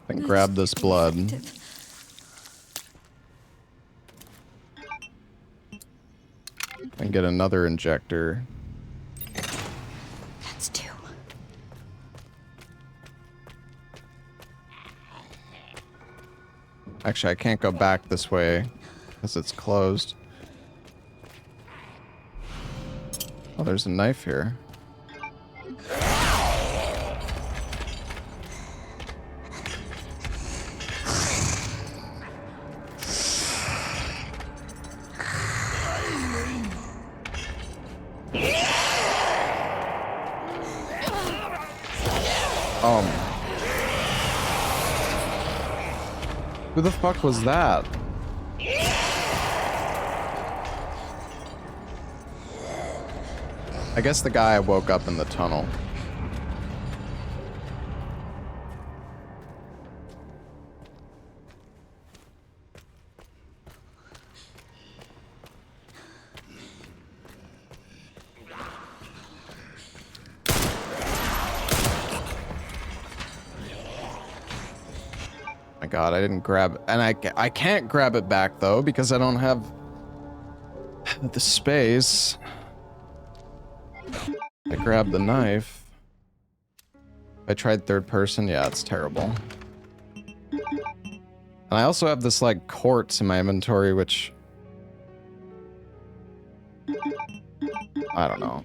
And grab this blood. And get another injector. That's two. Actually, I can't go back this way because it's closed. Oh, there's a knife here. Who the fuck was that? I guess the guy woke up in the tunnel. My god, I didn't grab it. And I can't grab it back though because I don't have the space. I grabbed the knife. I tried third person. Yeah, it's terrible. And I also have this like quartz in my inventory, which I don't know.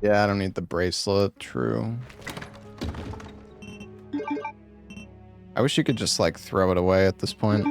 Yeah, I don't need the bracelet, true. I wish you could just like throw it away at this point.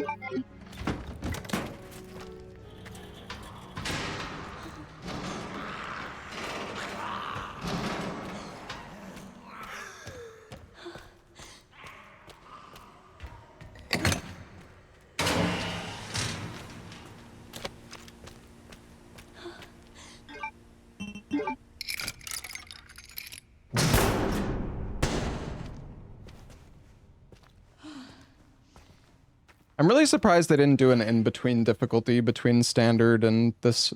I'm really surprised they didn't do an in-between difficulty between standard and this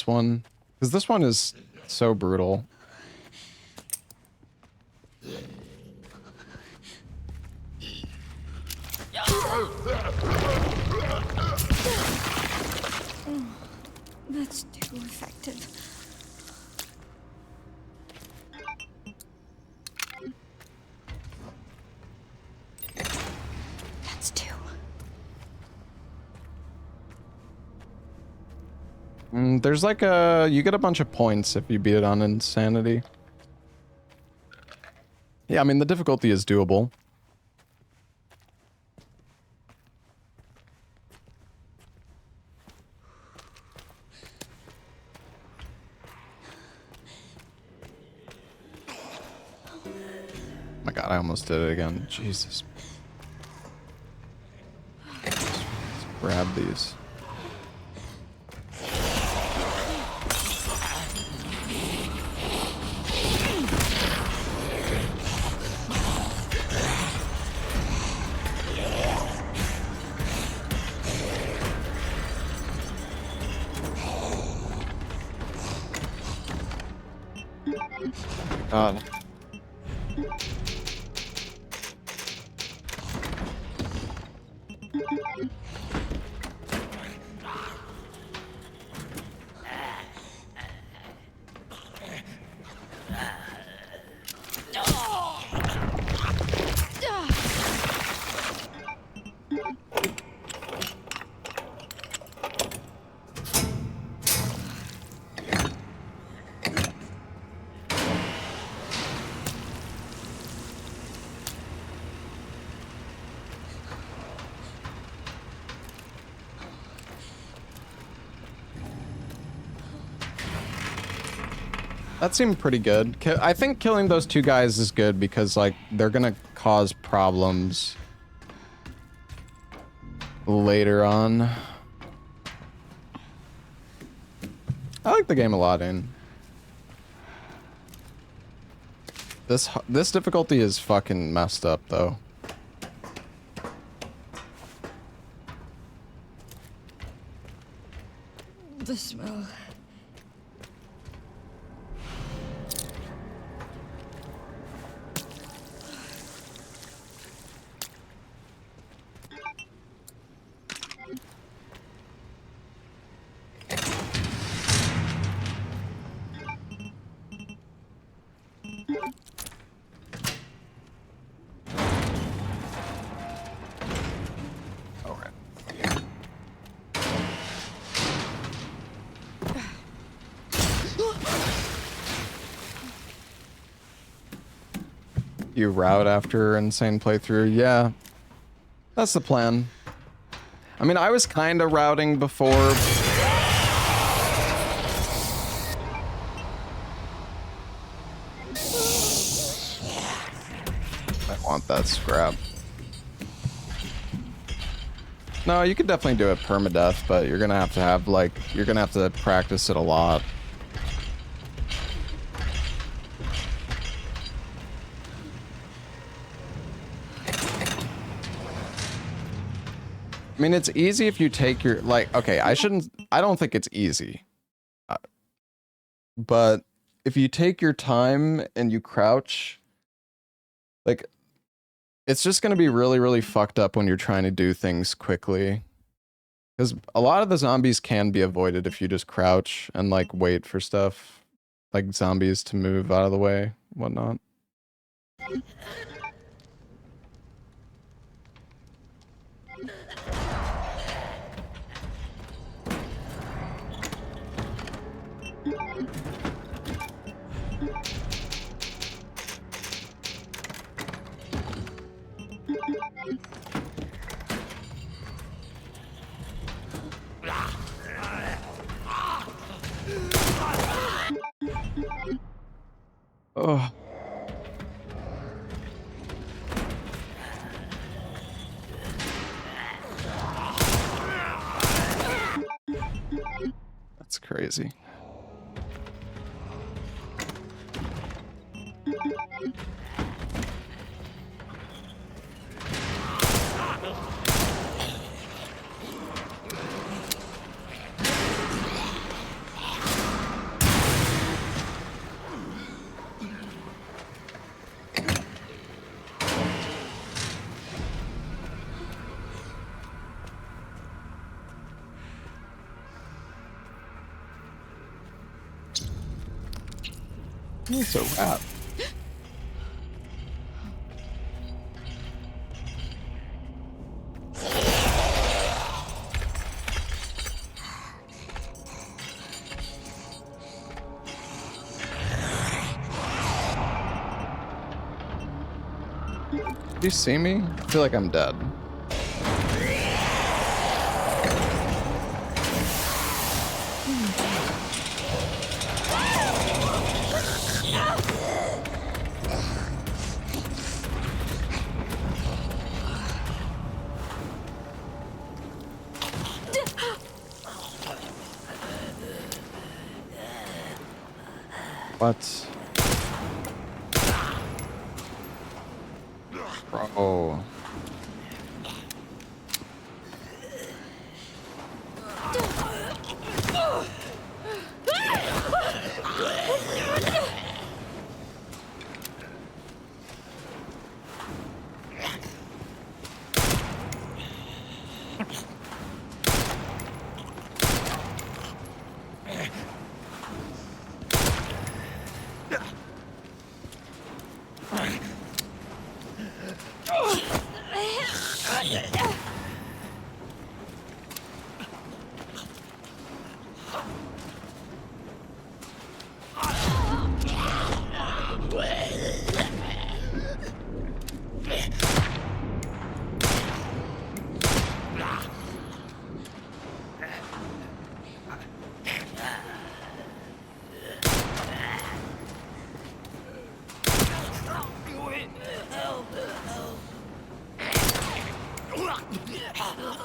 one. Because this one is so brutal. That's too effective. That's two. There's like you get a bunch of points if you beat it on insanity. Yeah, I mean, the difficulty is doable. My god, I almost did it again. Jesus. Let's grab these. God. That seemed pretty good. I think killing those two guys is good because, like, they're gonna cause problems later on. I like the game a lot, Ain. This difficulty is fucking messed up, though. The smell. You route after insane playthrough. Yeah, that's the plan. I mean, I was kind of routing before. I want that scrap. No, you could definitely do it permadeath, but you're gonna have like, you're gonna have to practice it a lot. I mean, it's easy if you take your, like, okay, I don't think it's easy. But if you take your time and you crouch, like, it's just going to be really, really fucked up when you're trying to do things quickly. Because a lot of the zombies can be avoided if you just crouch and, like, wait for stuff. Like, zombies to move out of the way, whatnot. Oh. That's crazy. It's a wrap. Do you see me? I feel like I'm dead. What? Bro.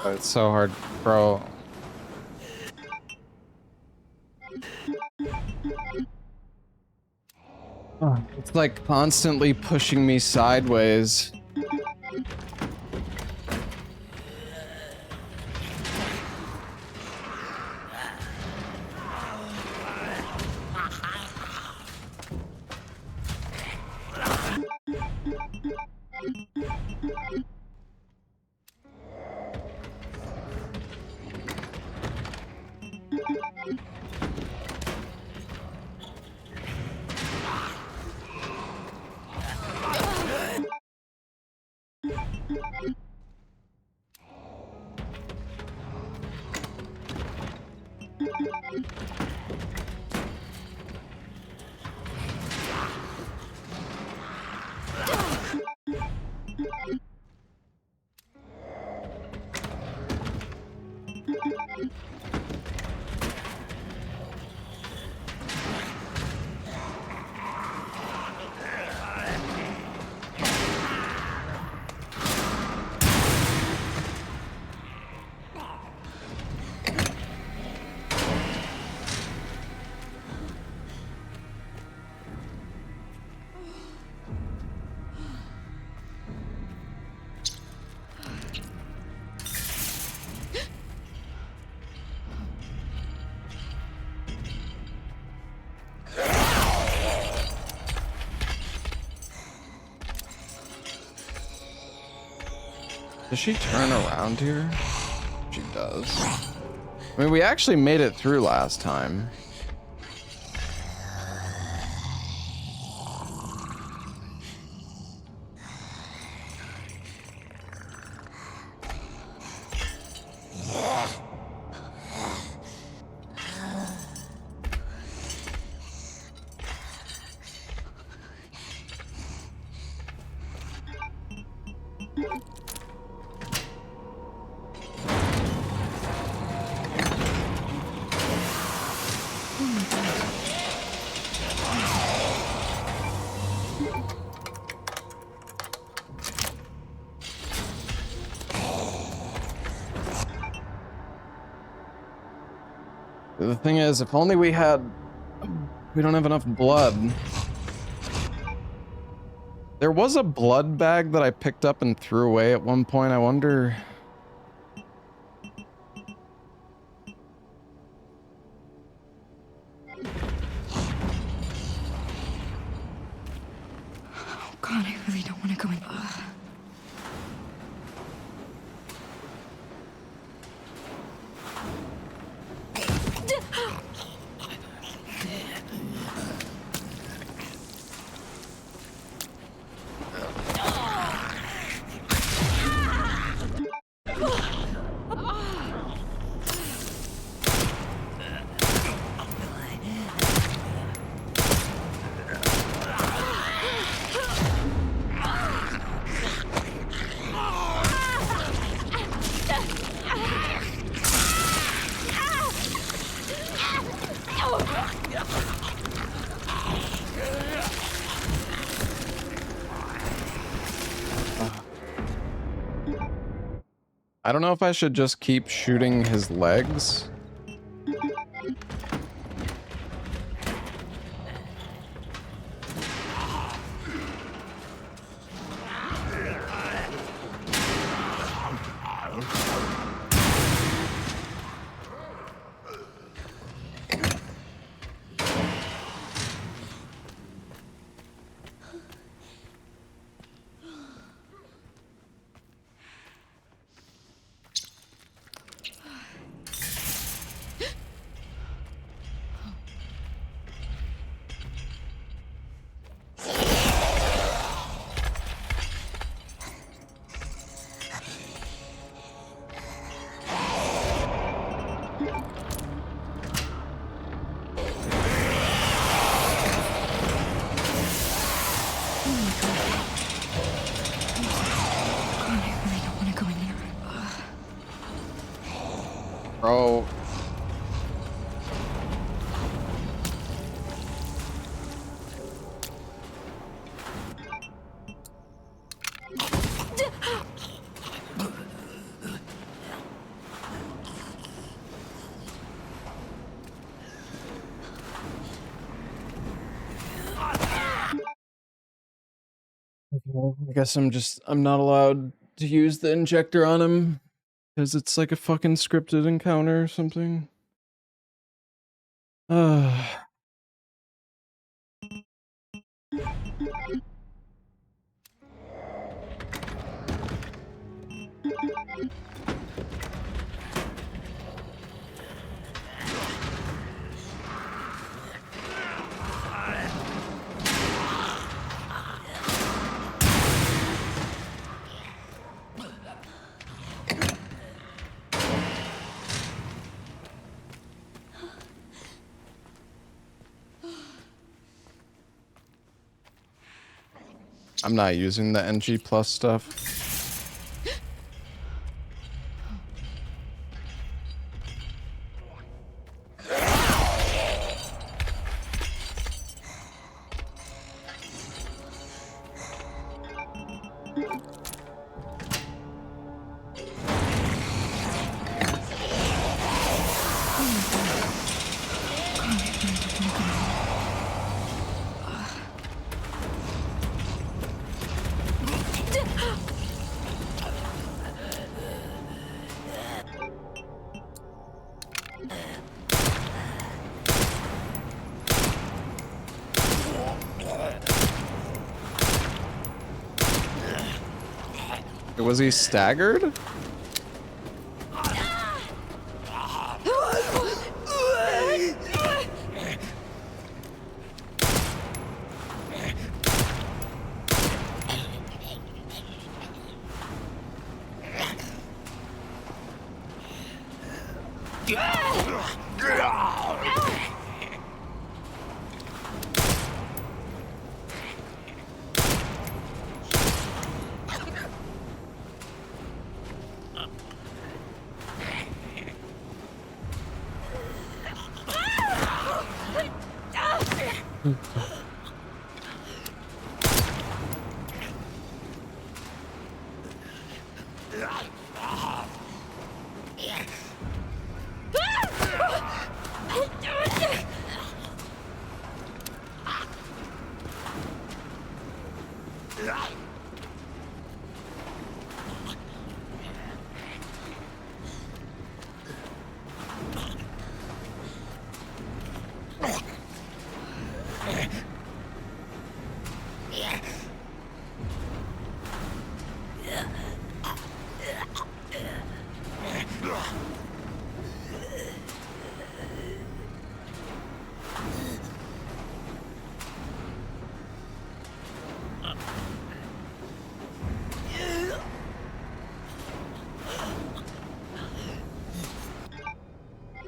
It's so hard, bro. It's like constantly pushing me sideways. Does she turn around here? She does. I mean, we actually made it through last time. The thing is, if only we had... We don't have enough blood. There was a blood bag that I picked up and threw away at one point. I wonder... Oh God, I really don't want to go in. I don't know if I should just keep shooting his legs. Bro. I guess I'm not allowed to use the injector on him because it's like a fucking scripted encounter or something. I'm not using the NG plus stuff. Was he staggered?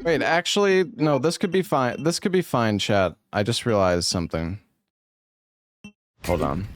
Wait, actually, no, this could be fine. This could be fine, chat. I just realized something. Hold on.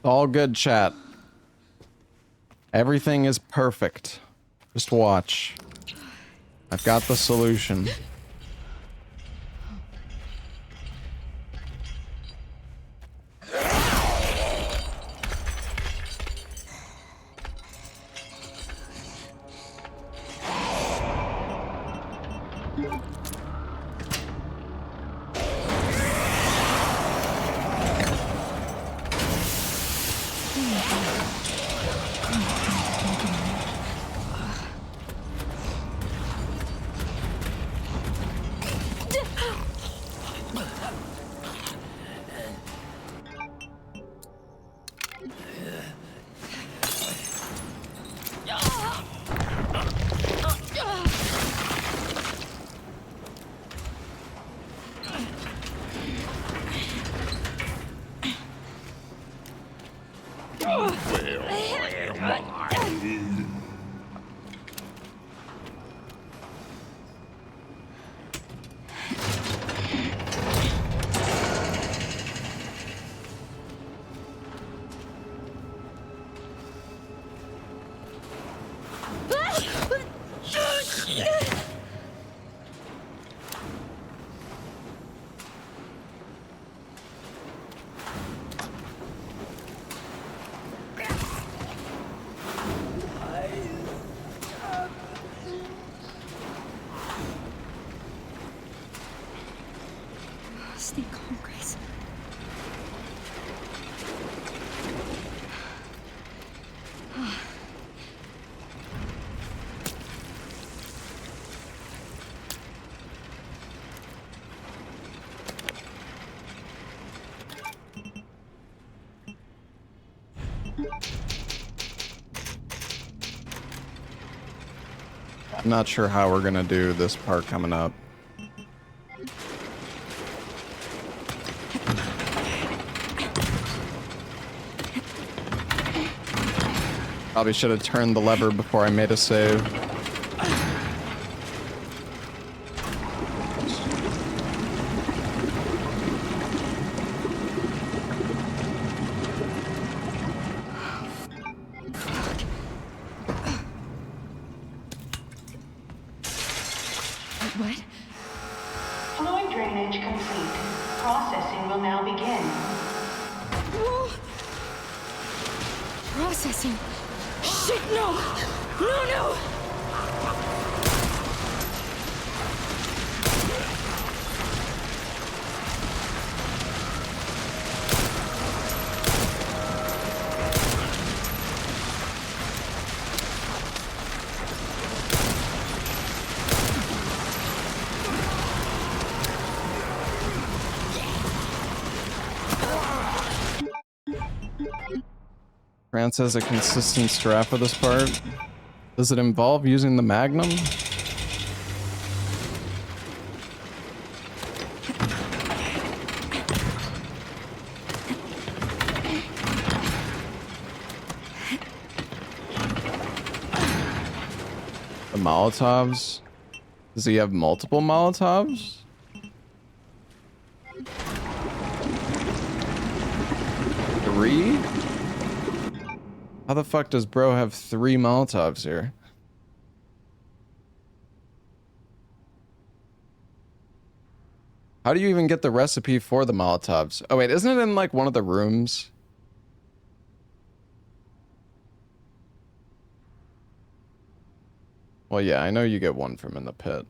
All good, chat. Everything is perfect. Just watch. I've got the solution. Stay calm, Grace. I'm not sure how we're gonna do this part coming up. Probably should have turned the lever before I made a save. What? Fluid drainage complete. Processing will now begin. Whoa! Processing. Shit, no! No, no! France has a consistent strap for this part. Does it involve using the Magnum? The Molotovs? Does he have multiple Molotovs? Three? How the fuck does bro have 3 Molotovs here? How do you even get the recipe for the Molotovs? Oh wait, isn't it in like one of the rooms? Well, yeah, I know you get one from in the pit.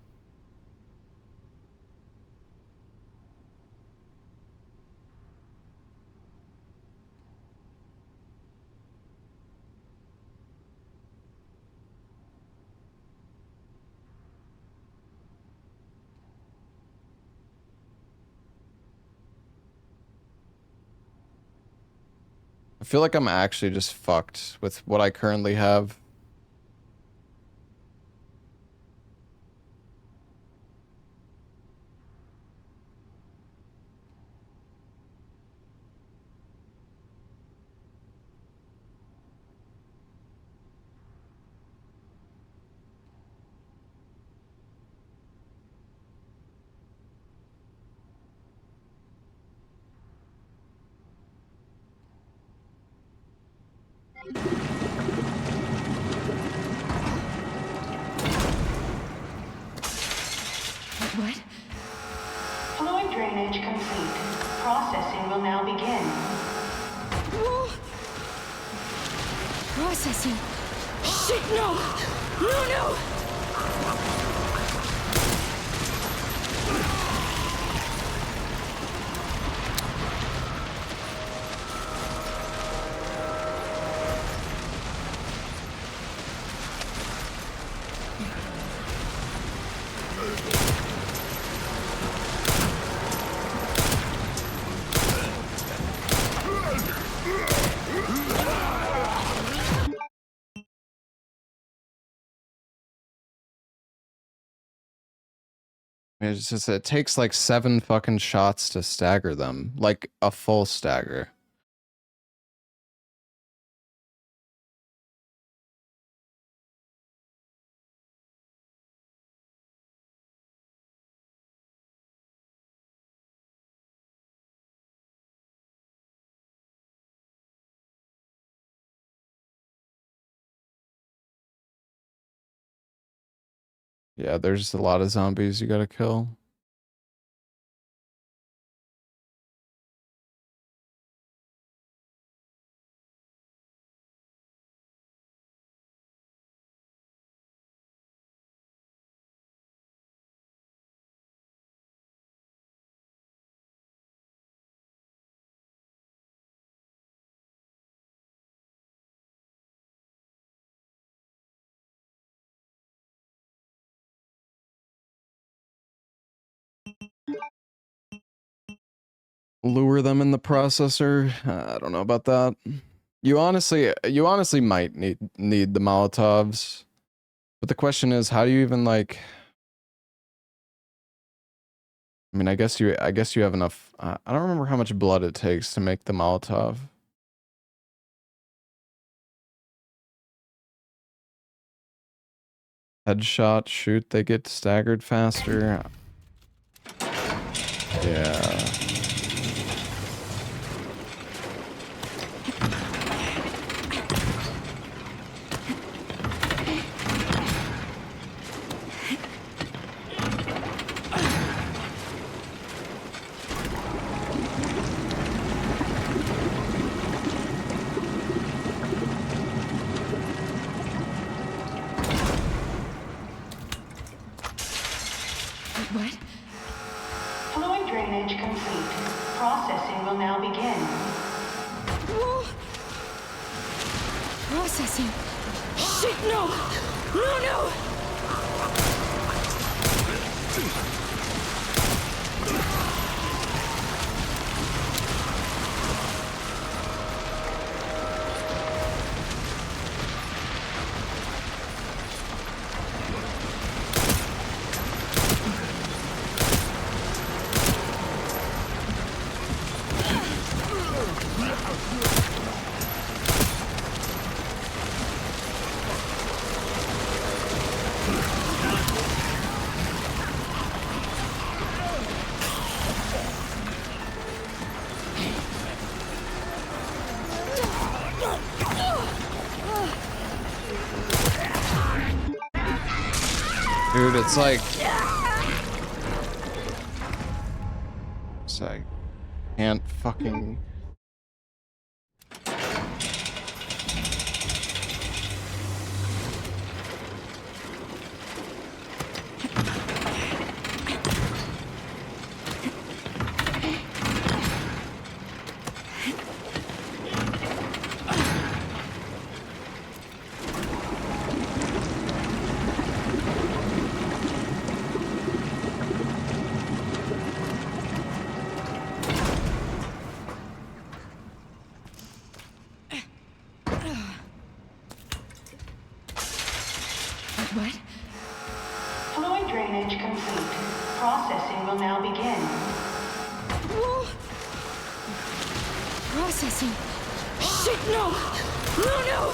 I feel like I'm actually just fucked with what I currently have. What? Fluid drainage complete. Processing will now begin. Whoa! Processing. Shit, no! No, no! It's just, it takes like 7 fucking shots to stagger them. Like a full stagger. Yeah, there's a lot of zombies you gotta kill. Lure them in the processor. I don't know about that. You honestly might need the Molotovs. But the question is, how do you even like? I mean, I guess you have enough. I don't remember how much blood it takes to make the Molotov. Headshot, shoot, they get staggered faster. Yeah. What? Fluid drainage complete. Processing will now begin. Whoa! Processing. Shit, no! No, no! Dude, it's like... So I can't fucking... What? Fluid drainage complete. Processing will now begin. Whoa! Processing. Shit, no! No, no!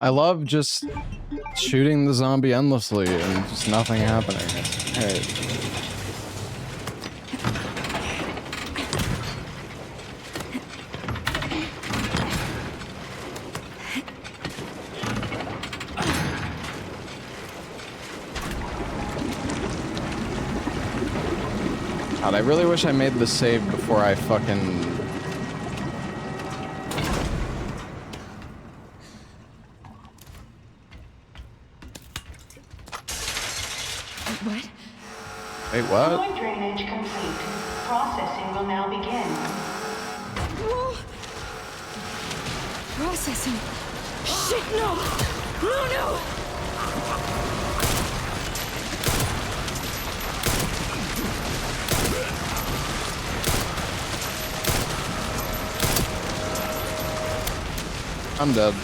I love just shooting the zombie endlessly and just nothing happening. It's great. God, I really wish I made the save before I fucking... What? Wait, what? Fluid drainage complete. Processing will now begin. Whoa! Processing. Shit, no! No, no! I'm dead.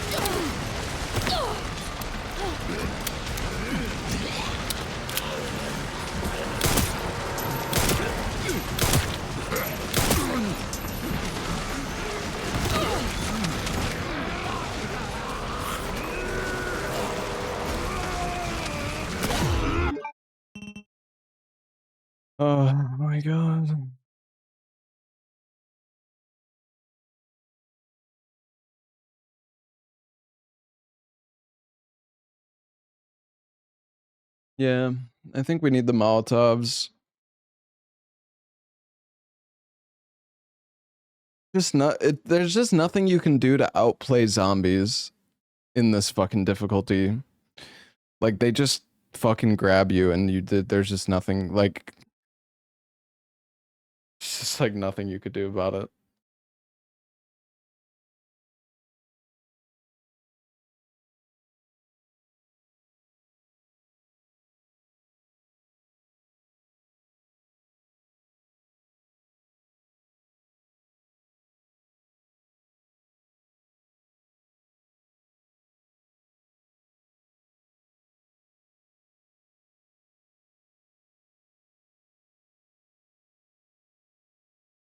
Oh my god. Yeah, I think we need the Molotovs. Just not there's just nothing you can do to outplay zombies in this fucking difficulty. Like they just fucking grab you and there's just nothing like it's just like nothing you could do about it.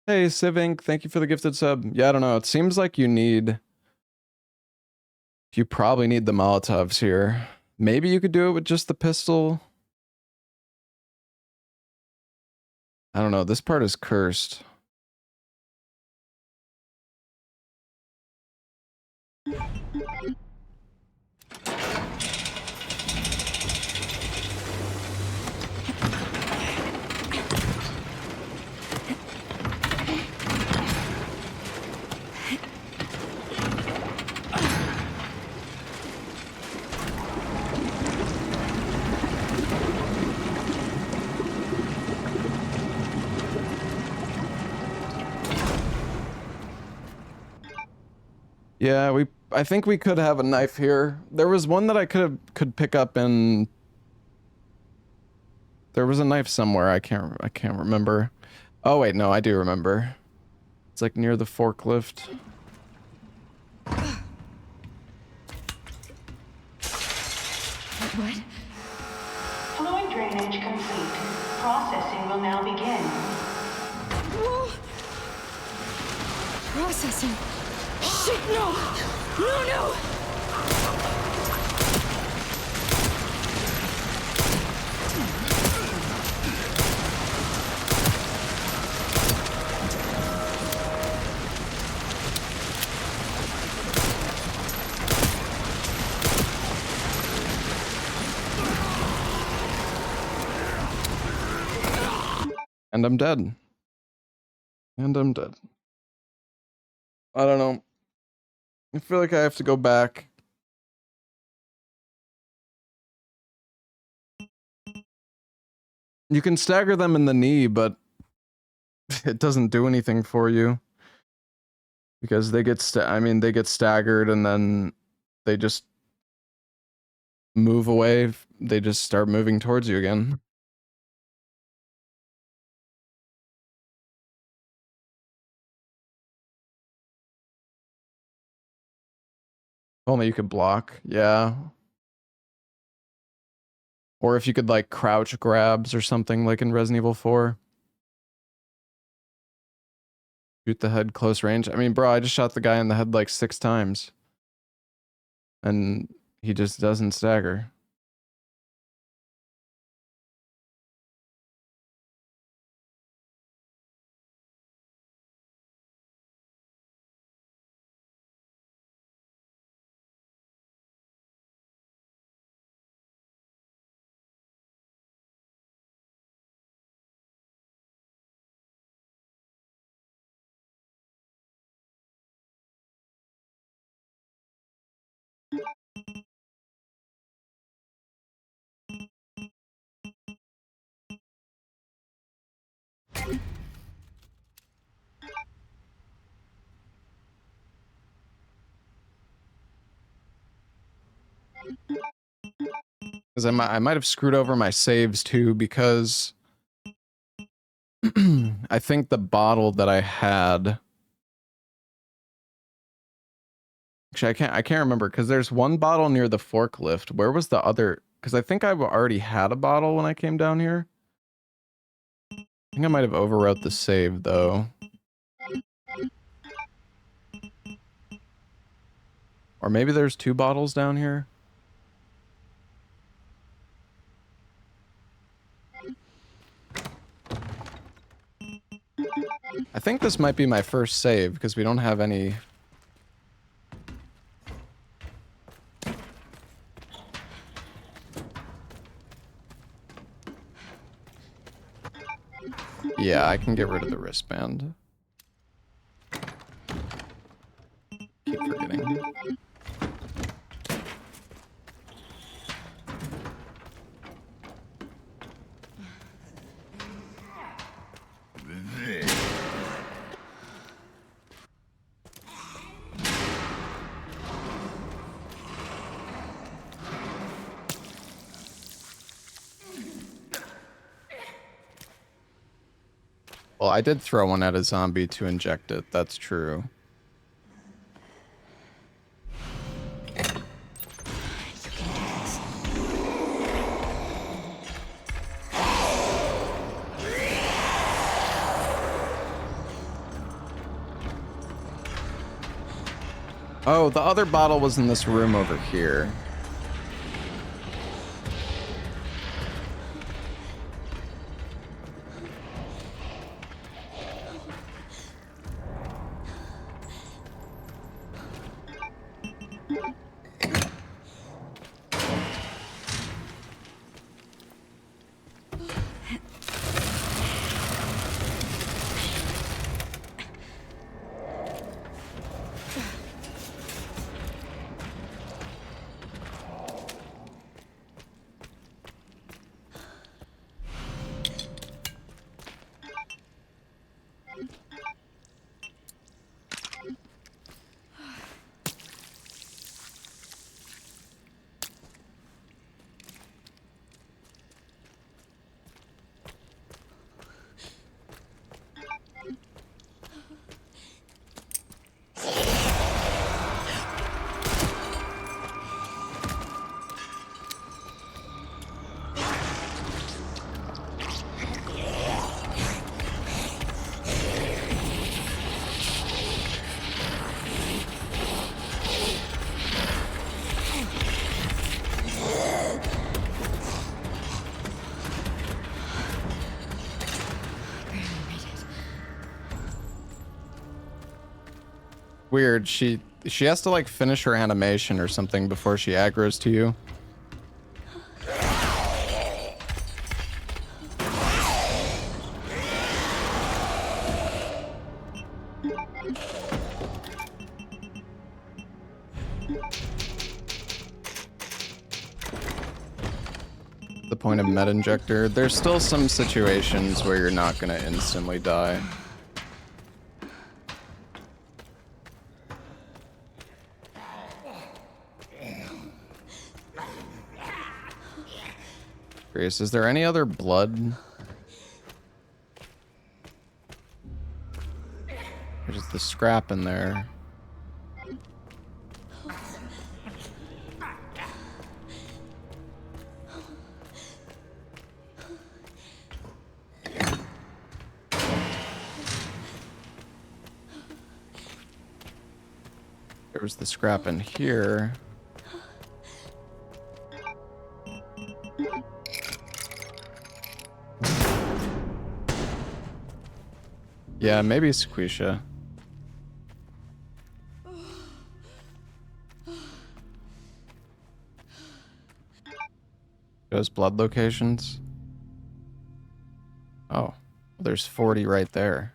Hey, Civink, thank you for the gifted sub. Yeah, I don't know. It seems like you probably need the Molotovs here. Maybe you could do it with just the pistol. I don't know. This part is cursed. Yeah, I think we could have a knife here. There was one that I could pick up in. There was a knife somewhere. I can't remember. Oh wait, no, I do remember. It's like near the forklift. What? Fluid drainage complete. Processing will now begin. Whoa! Processing. Shit, no! No, no! And I'm dead. And I'm dead. I don't know. I feel like I have to go back. You can stagger them in the knee, but it doesn't do anything for you. Because they get they get staggered and then they just move away, they just start moving towards you again. Only you could block, yeah. Or if you could like crouch grabs or something like in Resident Evil 4. Shoot the head close range. I mean, bro, I just shot the guy in the head like 6 times. And he just doesn't stagger. Because I might have screwed over my saves too, because I think the bottle that I had. Actually, I can't remember because there's one bottle near the forklift. Where was the other? Because I think I already had a bottle when I came down here. I think I might have overwrote the save though. Or maybe there's 2 bottles down here. I think this might be my first save because we don't have any. Yeah, I can get rid of the wristband. Keep forgetting. Well, I did throw one at a zombie to inject it. That's true. Oh, the other bottle was in this room over here. Weird, she has to like finish her animation or something before she aggroes to you. The point of med injector. There's still some situations where you're not gonna instantly die. Grace, is there any other blood? There's the scrap in there. There was the scrap in here. Yeah, maybe Sequisha. Those blood locations. Oh, there's 40 right there.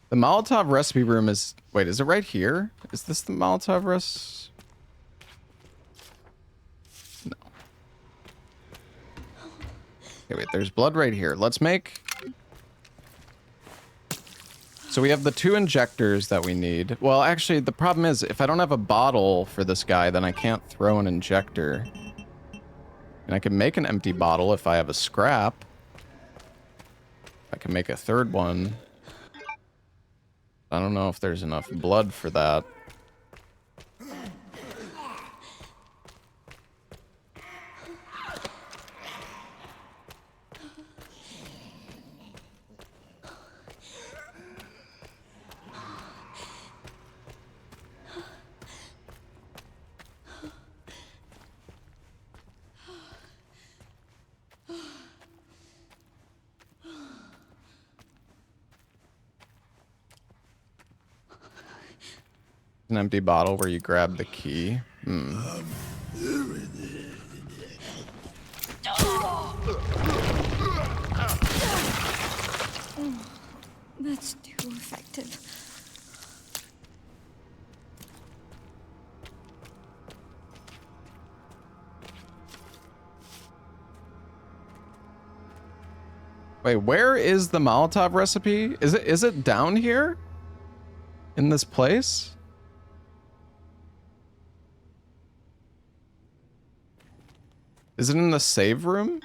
The Molotov recipe room is... Wait, is it right here? Is this the Molotov recipe? No. Okay, wait, there's blood right here. Let's make... So we have the 2 injectors that we need. Well, actually, the problem is, if I don't have a bottle for this guy, then I can't throw an injector. And I can make an empty bottle if I have a scrap. I can make a 3rd one. I don't know if there's enough blood for that. An empty bottle where you grab the key. That's too effective. Wait, where is the Molotov recipe? Is it down here? In this place? Is it in the save room?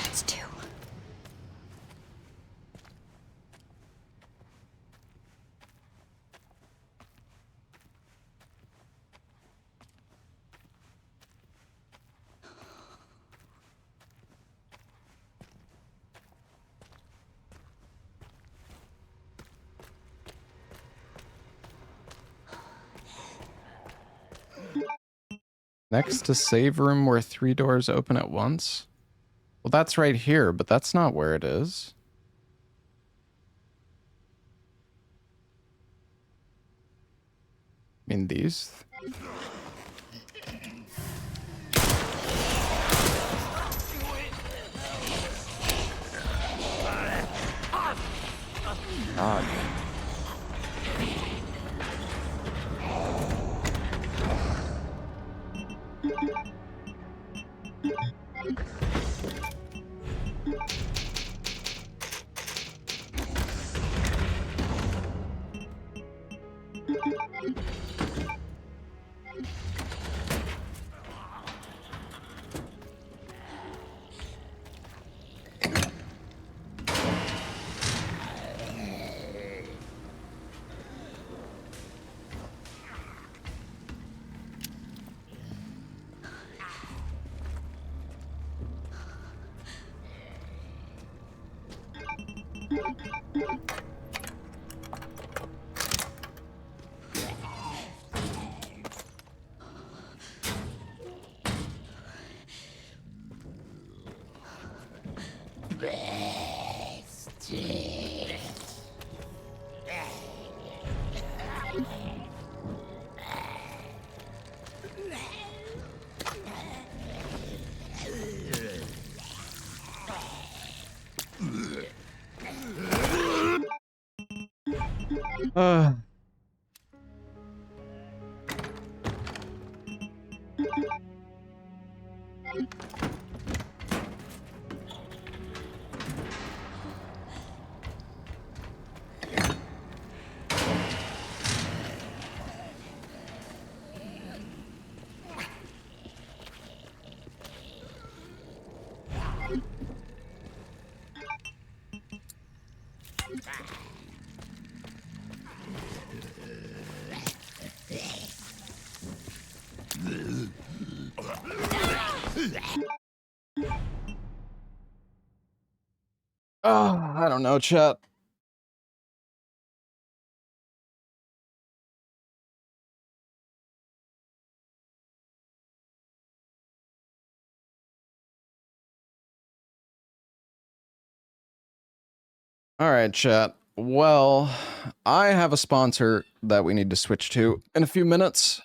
That's 2. Next to save room where 3 doors open at once? Well, that's right here, but that's not where it is. I mean, these? God. Oh, I don't know, chat. All right, chat. Well, I have a sponsor that we need to switch to in a few minutes.